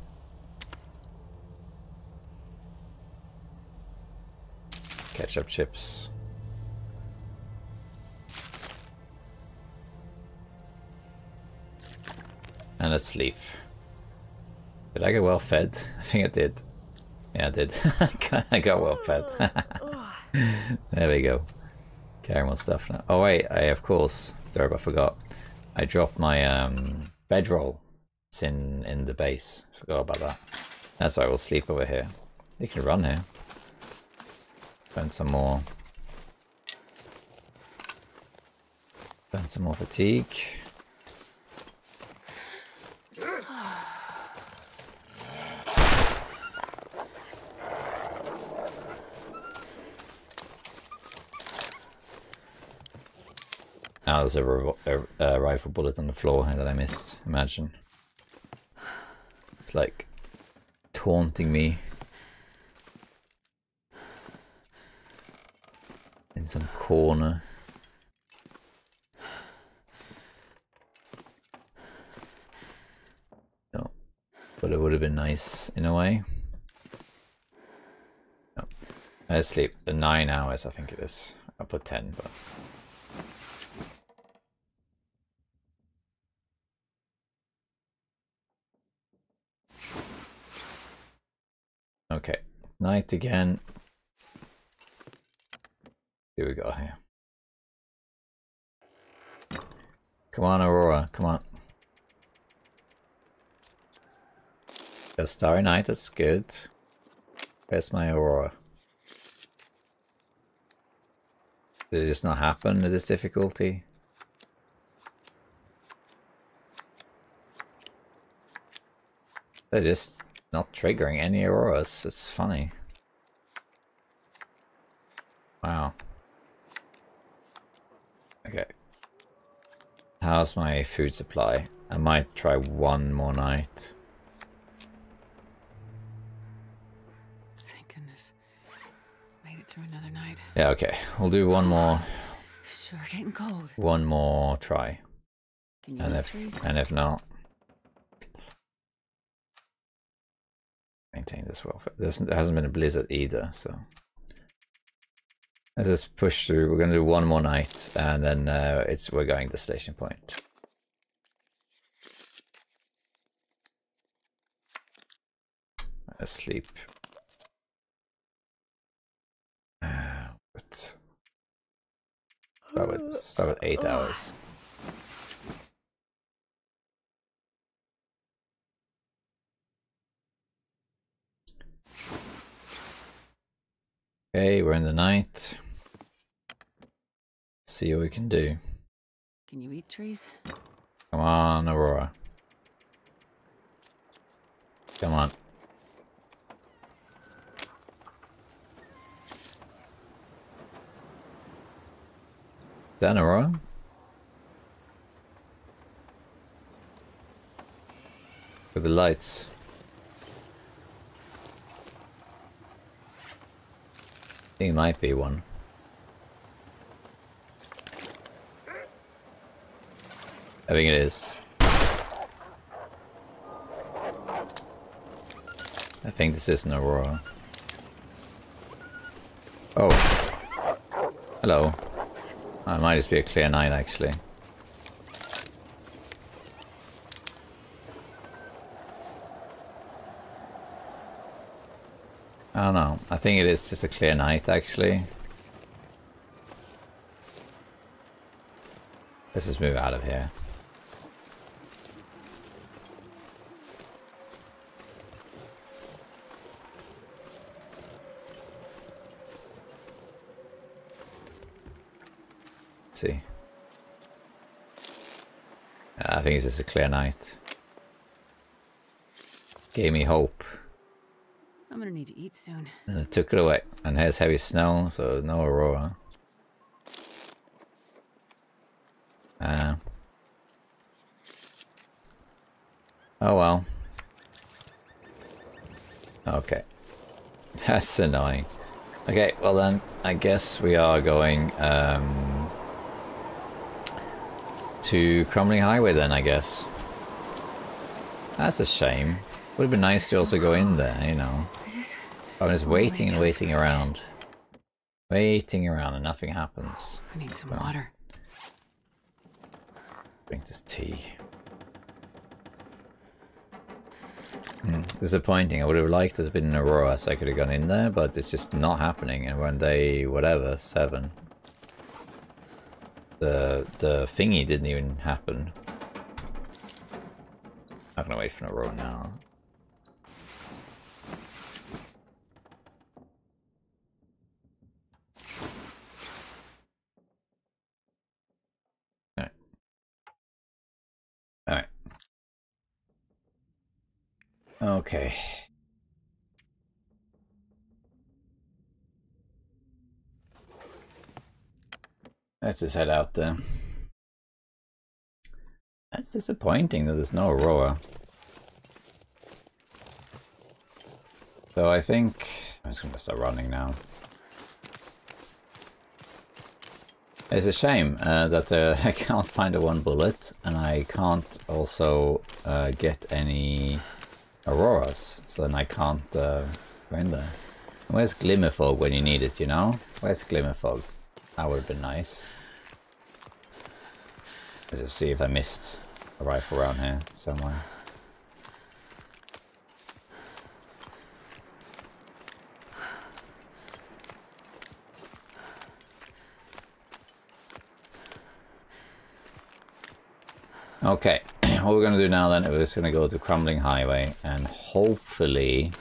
Ketchup chips. And let's sleep. Did I get well fed? I think I did. Yeah, I did. I got well fed. There we go. Carrying more stuff now. Oh wait, of course, Derb, I forgot. I dropped my bedroll. It's in the base. Forgot about that. That's why we'll sleep over here. You can run here. Burn some more. Burn some more fatigue. Now there's a rifle bullet on the floor that I missed. Imagine. It's like taunting me. In some corner. No. But it would have been nice in a way. No. Let's sleep. 9 hours I think it is. I'll put 10 but... Okay, it's night again. Here we go here. Come on, Aurora, come on. A starry night, that's good. Where's my Aurora? Did it just not happen with this difficulty? They're just not triggering any auroras. It's funny. Wow. Okay. How's my food supply? I might try one more night. Thank goodness. Made it through another night. Yeah, okay. We'll do one more. Sure getting cold. One more try. Can you And if not, maintain this well. There hasn't been a blizzard either, so let's just push through. We're gonna do one more night, and then we're going to station point. Let's sleep. But start with 8 hours. Okay, we're in the night. See what we can do. Can you eat trees? Come on, Aurora. Come on. Is that Aurora? With the lights. I think it might be one. I think it is. I think this is an Aurora. Oh. Hello. Oh, it might just be a clear night, actually. I don't know. I think it is just a clear night, actually. Let's just move out of here. Let's see. I think it's just a clear night. Gave me hope. I'm gonna need to eat soon. And it took it away. And here's heavy snow, so no Aurora. Oh well. Okay. That's annoying. Okay, well then, I guess we are going to Crumbling Highway then, I guess. That's a shame. Would have been nice to also go in there, you know. I'm just waiting and waiting around. Waiting around and nothing happens. I need some water. Drink this tea. Disappointing. I would have liked to have been in Aurora so I could have gone in there, but it's just not happening. And when day, whatever, 7, the thingy didn't even happen. I'm gonna wait for an Aurora now. Alright. Okay. Let's just head out there. That's disappointing that there's no Aurora. So I think I'm just gonna start running now. It's a shame that I can't find a 1 bullet, and I can't also get any Auroras, so then I can't go in there. Where's Glimmerfog when you need it, you know? Where's Glimmerfog? That would have been nice. Let's just see if I missed a rifle around here somewhere. Okay, what we're going to do now then, we're just going to go to Crumbling Highway, and hopefully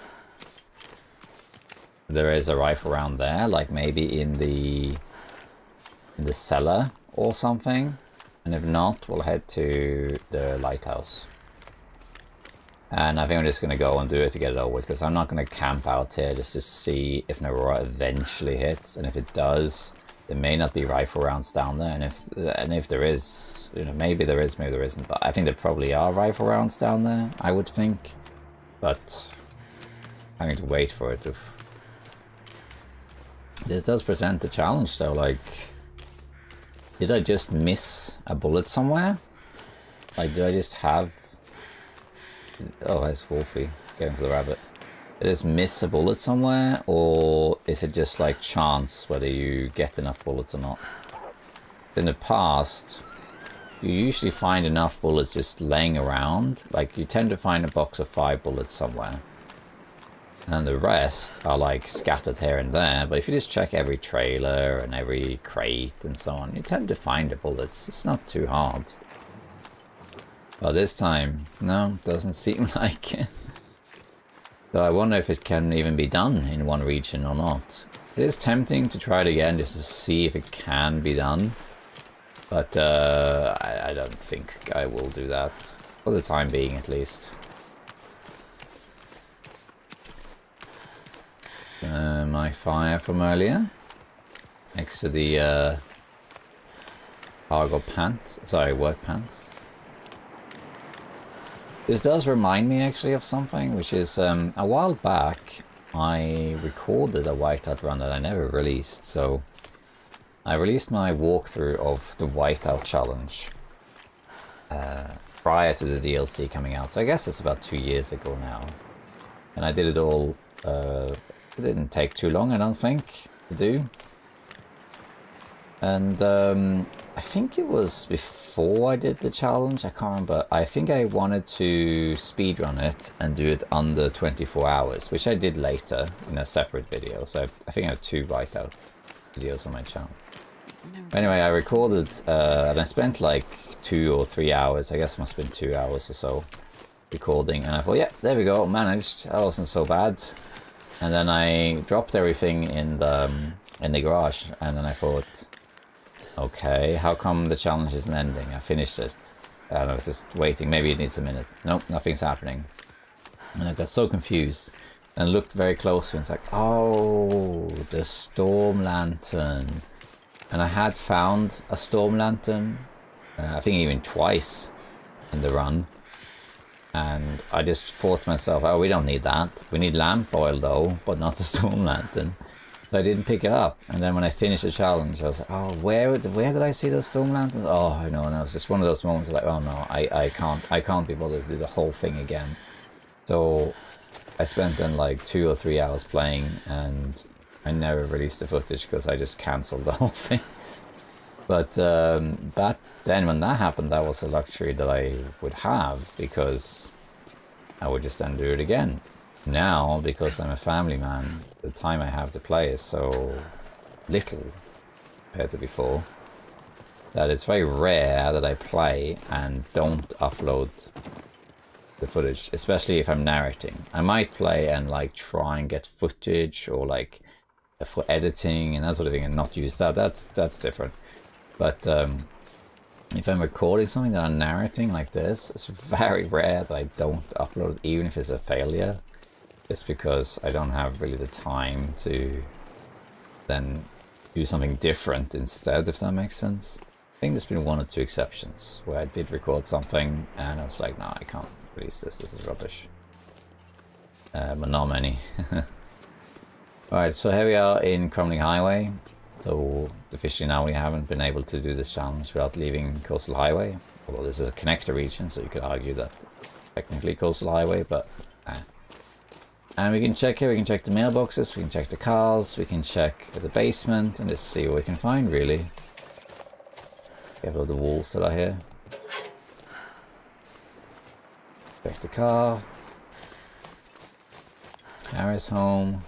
there is a rifle around there, like maybe in the cellar or something, and if not, we'll head to the lighthouse. And I think I'm just going to go and do it to get it over with, because I'm not going to camp out here just to see if an Aurora eventually hits, and if it does, there may not be rifle rounds down there, and if there is, you know, maybe there is, maybe there isn't, but I think there probably are rifle rounds down there, I would think, but I need to wait for it to... This does present the challenge though, like, did I just miss a bullet somewhere? Like, did I just have... Oh, there's Wolfie, getting for the rabbit. Did I just miss a bullet somewhere, or is it just like chance whether you get enough bullets or not? In the past, you usually find enough bullets just laying around. Like, you tend to find a box of 5 bullets somewhere. And the rest are like scattered here and there. But if you just check every trailer and every crate and so on, you tend to find the bullets. It's not too hard. But this time, no, doesn't seem like it. So I wonder if it can even be done in one region or not. It is tempting to try it again just to see if it can be done. But I don't think I will do that. For the time being, at least. My fire from earlier. Next to the cargo pants. Sorry, work pants. This does remind me actually of something, which is a while back I recorded a Whiteout run that I never released. So I released my walkthrough of the Whiteout challenge prior to the DLC coming out. So I guess it's about 2 years ago now. And I did it all, it didn't take too long, I don't think, to do. And I think it was before I did the challenge, I can't remember. I think I wanted to speedrun it and do it under 24 hours, which I did later in a separate video. So I think I have 2 Whiteout videos on my channel. Anyway, I recorded and I spent like 2 or 3 hours, I guess it must have been 2 hours or so, recording, and I thought, yeah, there we go, managed, that wasn't so bad. And then I dropped everything in the garage, and then I thought, okay, how come the challenge isn't ending? I finished it, and I was just waiting, maybe it needs a minute. Nope, nothing's happening. And I got so confused, and looked very closely, and it's like, oh, the storm lantern. And I had found a storm lantern, I think even twice in the run. And I just thought to myself, oh, we don't need that. We need lamp oil though, but not the storm lantern. So I didn't pick it up. And then when I finished the challenge, I was like, oh, where did I see those storm lanterns? Oh, I know. And it was just one of those moments like, oh no, I can't be bothered to do the whole thing again. So I spent then like 2 or 3 hours playing, and I never released the footage because I just cancelled the whole thing. But back then when that happened, that was a luxury that I would have, because I would just then do it again. Now, because I'm a family man, the time I have to play is so little compared to before, that it's very rare that I play and don't upload the footage, especially if I'm narrating. I might play and like try and get footage or like for editing and that sort of thing and not use that. That's different. But if I'm recording something that I'm narrating like this, it's very rare that I don't upload it, even if it's a failure. Just because I don't have really the time to then do something different instead, if that makes sense. I think there's been 1 or 2 exceptions where I did record something and I was like, no, I can't release this is rubbish. But not many. Alright, so here we are in Crumbling Highway. So officially now we haven't been able to do this challenge without leaving Coastal Highway. Although this is a connector region, so you could argue that it's technically Coastal Highway, but And we can check here, we can check the mailboxes, we can check the cars, we can check the basement, and just see what we can find, really. We have all the walls that are here. Check the car. Harry's home.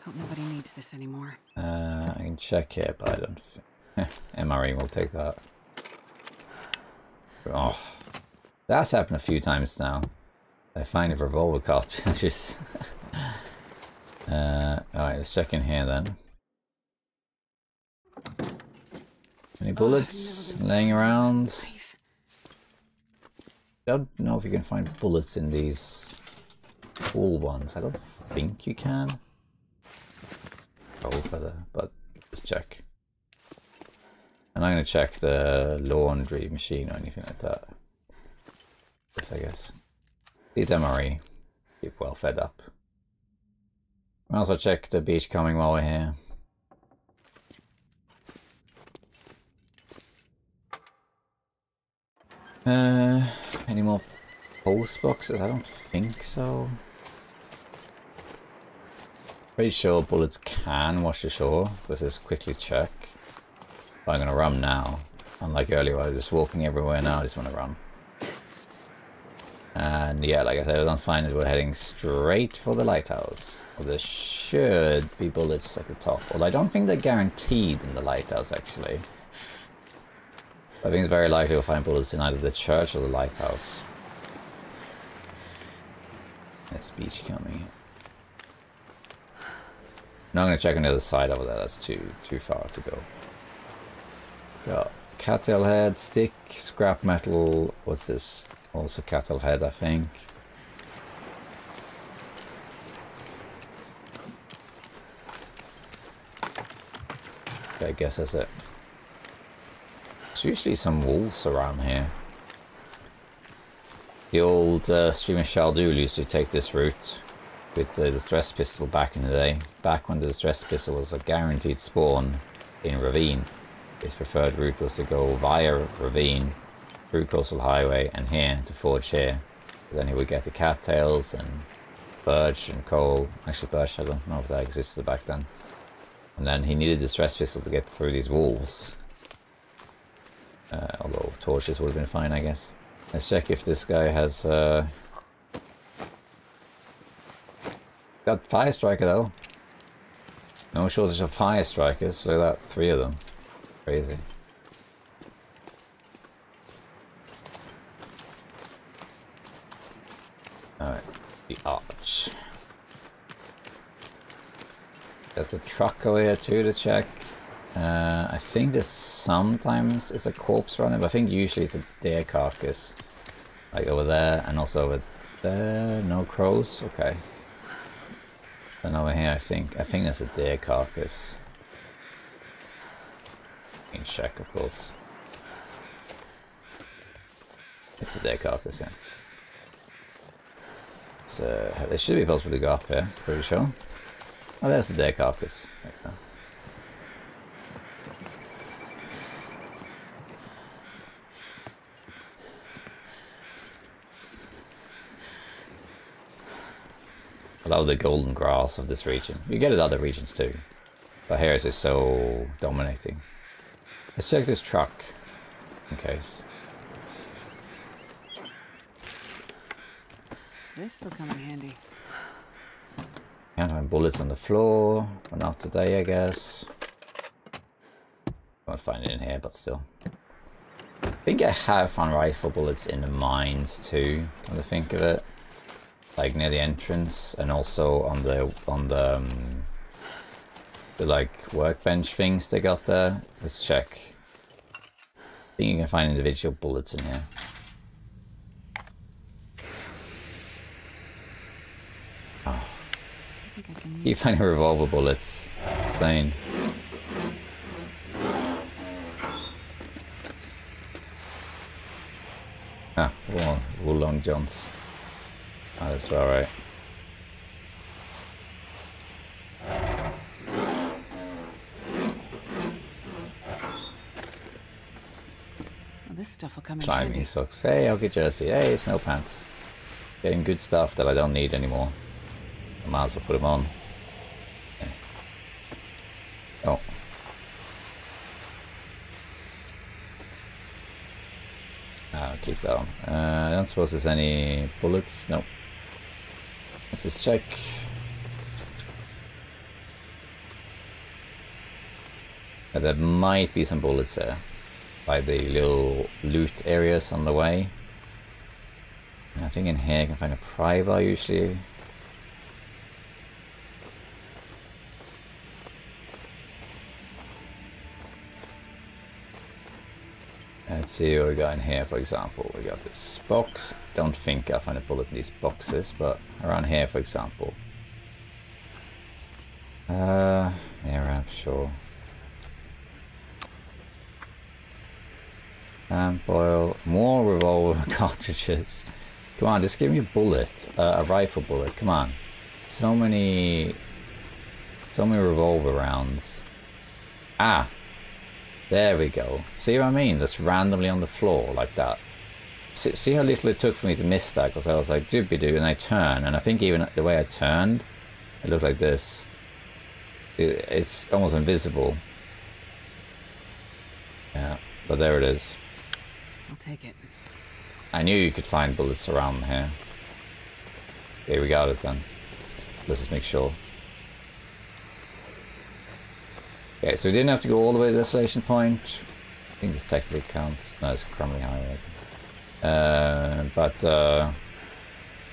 Hope nobody needs this anymore. I can check here, but I don't think... MRE will take that. Oh, that's happened a few times now. I find a revolver cartridges. Alright, let's check in here then. Any bullets laying around? Don't know if you can find bullets in these full ones. I don't think you can. Go further, but just check. I'm not going to check the laundry machine or anything like that. Yes, I guess. Eat MRE. Keep well fed up. I'll also check the beach combing while we're here. Any more post boxes? I don't think so. Pretty sure bullets can wash ashore, so let's just quickly check. But I'm gonna run now. Unlike earlier, I was just walking everywhere. Now I just want to run. And yeah, like I said, I don't find it. We're heading straight for the lighthouse. Well, there should be bullets at the top. Well, I don't think they're guaranteed in the lighthouse, actually. I think it's very likely we'll find bullets in either the church or the lighthouse. There's beach coming. Now I'm going to check on the other side over there. That's too far to go. Got cattail head, stick, scrap metal. What's this? Also cattail head, I think. Okay, I guess that's it. There's usually some wolves around here. The old streamer Shaldul used to take this route with the distress pistol back in the day. Back when the distress pistol was a guaranteed spawn in Ravine. His preferred route was to go via Ravine, through Coastal Highway, and here to forge here. Then he would get the cattails and birch and coal. Actually, birch, I don't know if that existed back then. And then he needed the distress pistol to get through these wolves. Although torches would have been fine, I guess. Let's check if this guy has got fire striker though. No shortage of fire strikers. Look at that, 3 of them. Crazy. Alright, the arch. There's a truck over here too to check. I think this sometimes is a corpse running, but I think usually it's a deer carcass. Like over there, and also over there. No crows? Okay. And over here I think that's a deer carcass. You can check, of course. It's a deer carcass, yeah. So it should be possible to go up here, pretty sure. Oh, there's the deer carcass. There we go. I love the golden grass of this region. You get it in other regions too. But here it's just so dominating. Let's check this truck. In case. This'll come in handy. Can't find bullets on the floor. Well, not today, I guess. Won't find it in here, but still. I think I have found rifle bullets in the mines too, come to think of it. Like near the entrance, and also on the like workbench things they got there. Let's check. I think you can find individual bullets in here. Oh. You find revolver bullets. Insane. Ah, wool long johns. Oh, that's all right. Well, this stuff will come in Climbing handy. socks. Hey, hockey jersey. Hey, snow pants. Getting good stuff that I don't need anymore. I might as well put them on. Okay. Oh. I'll keep that on. I don't suppose there's any bullets. Nope. Let's just check. There might be some bullets there by the little loot areas on the way. And I think in here I can find a pry bar usually. Let's see what we got in here, for example. We got this box. Don't think I'll find a bullet in these boxes, but around here, for example. Yeah, I'm sure. Lamp oil. More revolver cartridges. Come on, just give me a bullet. A rifle bullet. Come on. So many revolver rounds. Ah! There we go. See what I mean? That's randomly on the floor like that. See how little it took for me to miss that, because I was like doobie-doo, and I turn, and I think even the way I turned, it looked like this. It's almost invisible. Yeah, but there it is. I'll take it. I knew you could find bullets around here. Okay, we got it then. Let's just make sure. Okay, so we didn't have to go all the way to the destination point. I think this technically counts. No, it's Crumbly Highway. But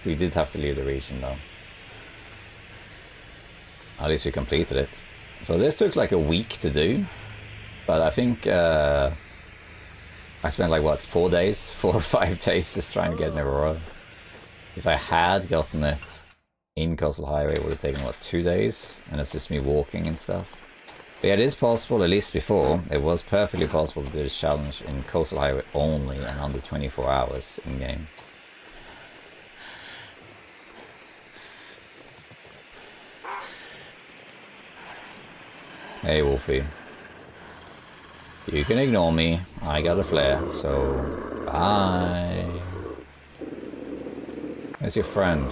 we did have to leave the region though. At least we completed it. So this took like a week to do. But I think I spent like what, 4 days? 4 or 5 days just trying to get in a row. If I had gotten it in Coastal Highway, it would have taken what, 2 days? And it's just me walking and stuff. But yeah, it is possible, at least before, it was perfectly possible to do this challenge in Coastal Highway only and under 24 hours in game. Hey Wolfie. You can ignore me, I got a flare, so bye. Where's your friend?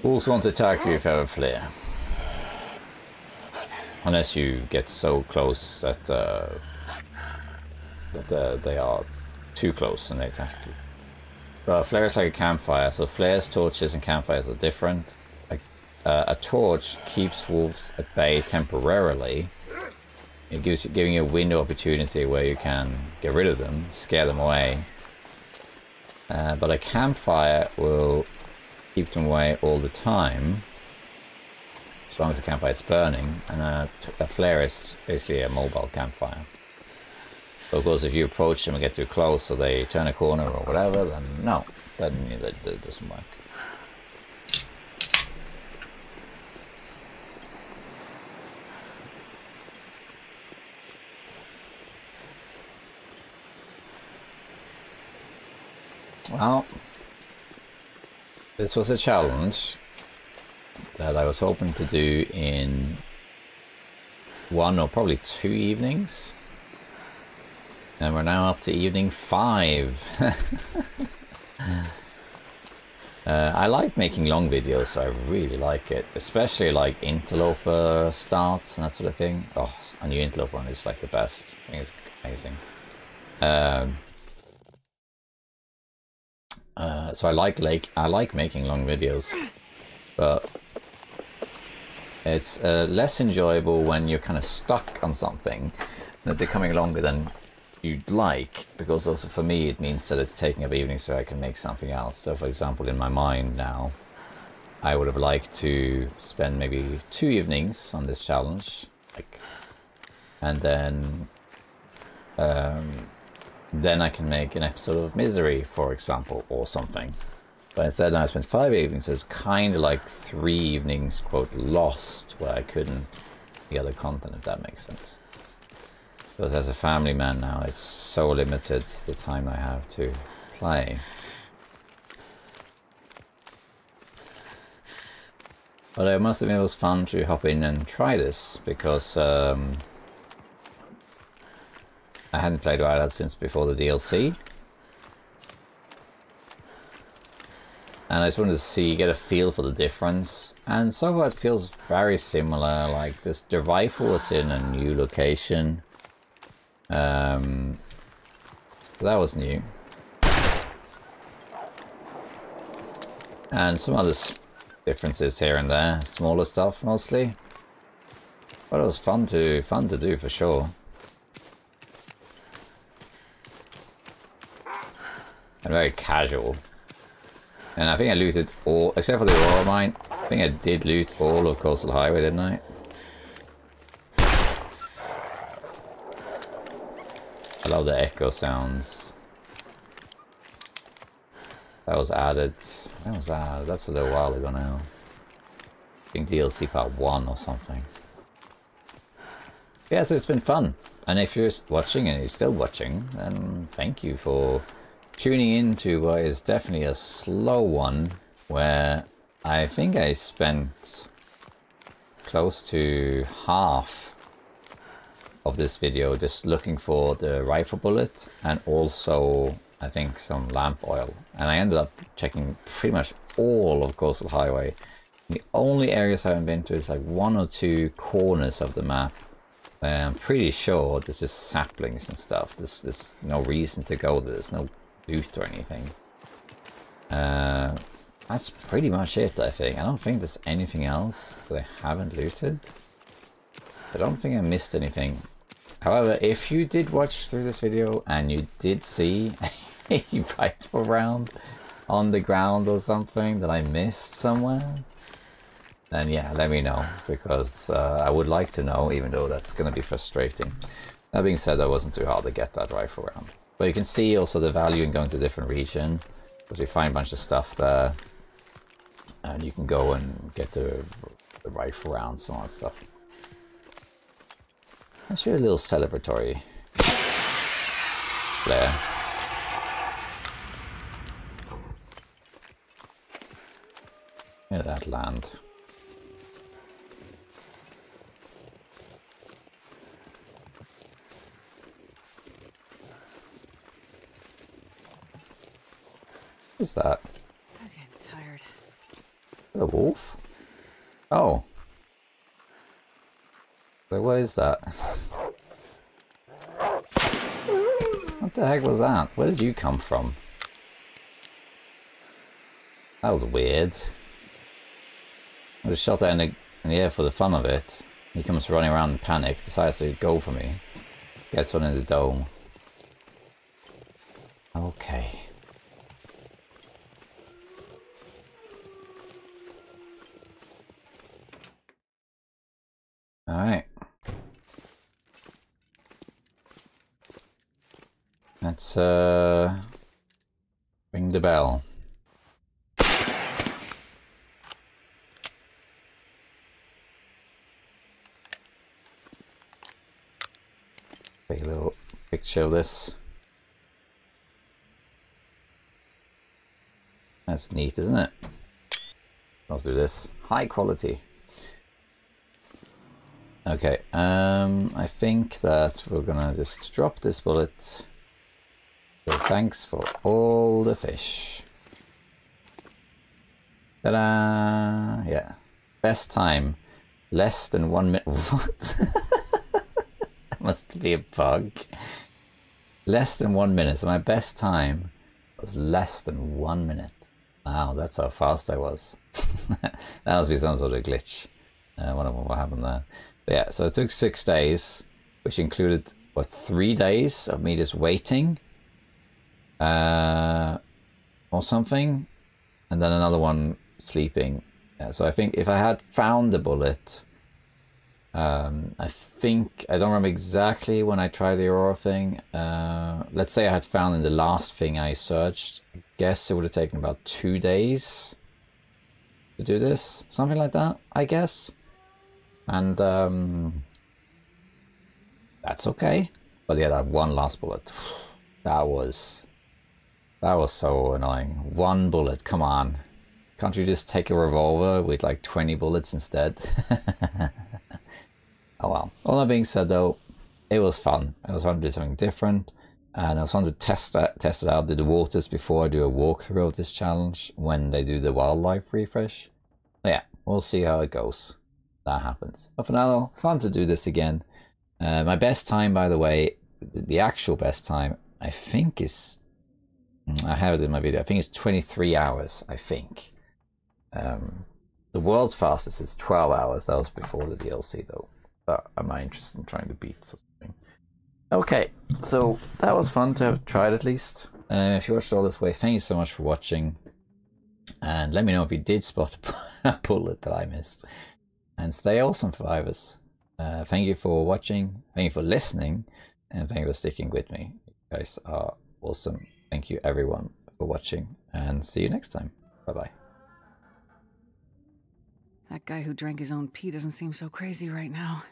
Wolves won't attack you if you have a flare. Unless you get so close that, they are too close and they attack you. But a flare is like a campfire, so flares, torches and campfires are different. A torch keeps wolves at bay temporarily. It giving you a window opportunity where you can get rid of them, scare them away. But a campfire will keep them away all the time, as long as the campfire is burning. And a flare is basically a mobile campfire. So of course, if you approach them and get too close, so they turn a corner or whatever, then no, that doesn't work. Well, this was a challenge that I was hoping to do in 1 or probably 2 evenings. And we're now up to evening 5. I like making long videos, I really like it. Especially like interloper starts and that sort of thing. Oh, a new interloper one is like the best. I think it's amazing. So I like making long videos, but it's less enjoyable when you're kind of stuck on something that they're becoming longer than you'd like, because also for me it means that it's taking up evenings so I can make something else. So for example, in my mind now, I would have liked to spend maybe 2 evenings on this challenge, and then I can make an episode of Misery, for example, or something. But instead I spent 5 evenings. It's kind of like 3 evenings, quote, lost, where I couldn't get other content, if that makes sense. Because as a family man now, it's so limited the time I have to play. But I must admit it was fun to hop in and try this, because I hadn't played Whiteout since before the DLC. And I just wanted to get a feel for the difference. And so far it feels very similar. Like the rifle was in a new location. That was new. And some other differences here and there. Smaller stuff mostly. But it was fun to do for sure. And very casual. And I think I looted all, except for the ore mine. I think I did loot all of Coastal Highway, didn't I? I love the echo sounds. That was added. When was that? That's a little while ago now. I think DLC part 1 or something. Yeah, so it's been fun. And if you're watching and you're still watching, then thank you for tuning in to what is definitely a slow one, where I think I spent close to half of this video just looking for the rifle bullet and also I think some lamp oil, and I ended up checking pretty much all of Coastal Highway. The only areas I haven't been to is like 1 or 2 corners of the map. I'm pretty sure this is saplings and stuff. There's no reason to go there. There's no loot or anything. That's pretty much it, I think. I don't think there's anything else that I haven't looted. I don't think I missed anything. However, if you did watch through this video and you did see a rifle round on the ground or something that I missed somewhere, then yeah, let me know, because I would like to know, even though that's going to be frustrating. That being said, that wasn't too hard to get that rifle round. But you can see also the value in going to a different region, because you find a bunch of stuff there, and you can go and get the rifle rounds and all that stuff. Let's do a little celebratory flare. Look at that land. What is that? I'm getting tired. A wolf? Oh. So what is that? What the heck was that? Where did you come from? That was weird. I just shot that in the air for the fun of it. He comes running around in panic, decides to go for me. Gets one in the dome. Okay. Alright. Let's ring the bell. Take a little picture of this. That's neat, isn't it? Let's do this. High quality. Okay, I think that we're gonna just drop this bullet. So thanks for all the fish. Ta-da! Yeah. Best time. Less than 1 minute. What? That must be a bug. Less than 1 minute. So my best time was less than 1 minute. Wow, that's how fast I was. That must be some sort of glitch. I wonder what happened there. But yeah, so it took 6 days, which included, what, 3 days of me just waiting? Or something, and then another one sleeping. So I think if I had found the bullet, I think, I don't remember exactly when I tried the Aurora thing. Let's say I had found in the last thing I searched. I guess it would have taken about 2 days to do this, something like that, I guess. And that's okay. But yeah, that one last bullet, that was so annoying. 1 bullet, come on. Can't you just take a revolver with like 20 bullets instead? Oh well. All that being said though, it was fun. It was fun to do something different. And I was fun to test it out, do the waters before I do a walkthrough of this challenge when they do the wildlife refresh. But yeah, we'll see how it goes. That happens. But for now though, fun to do this again. My best time, by the way, the actual best time, I think is... I have it in my video. I think it's 23 hours, I think. The world's fastest is 12 hours. That was before the DLC, though. But I'm not interested in trying to beat something. Okay, so that was fun to have tried at least. If you watched all this way, thank you so much for watching. And let me know if you did spot a bullet that I missed. And stay awesome, survivors. Thank you for watching. Thank you for listening. And thank you for sticking with me. You guys are awesome. Thank you everyone for watching, and see you next time. Bye-bye. That guy who drank his own pee doesn't seem so crazy right now.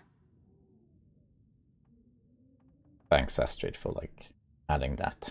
Thanks, Astrid, for like adding that.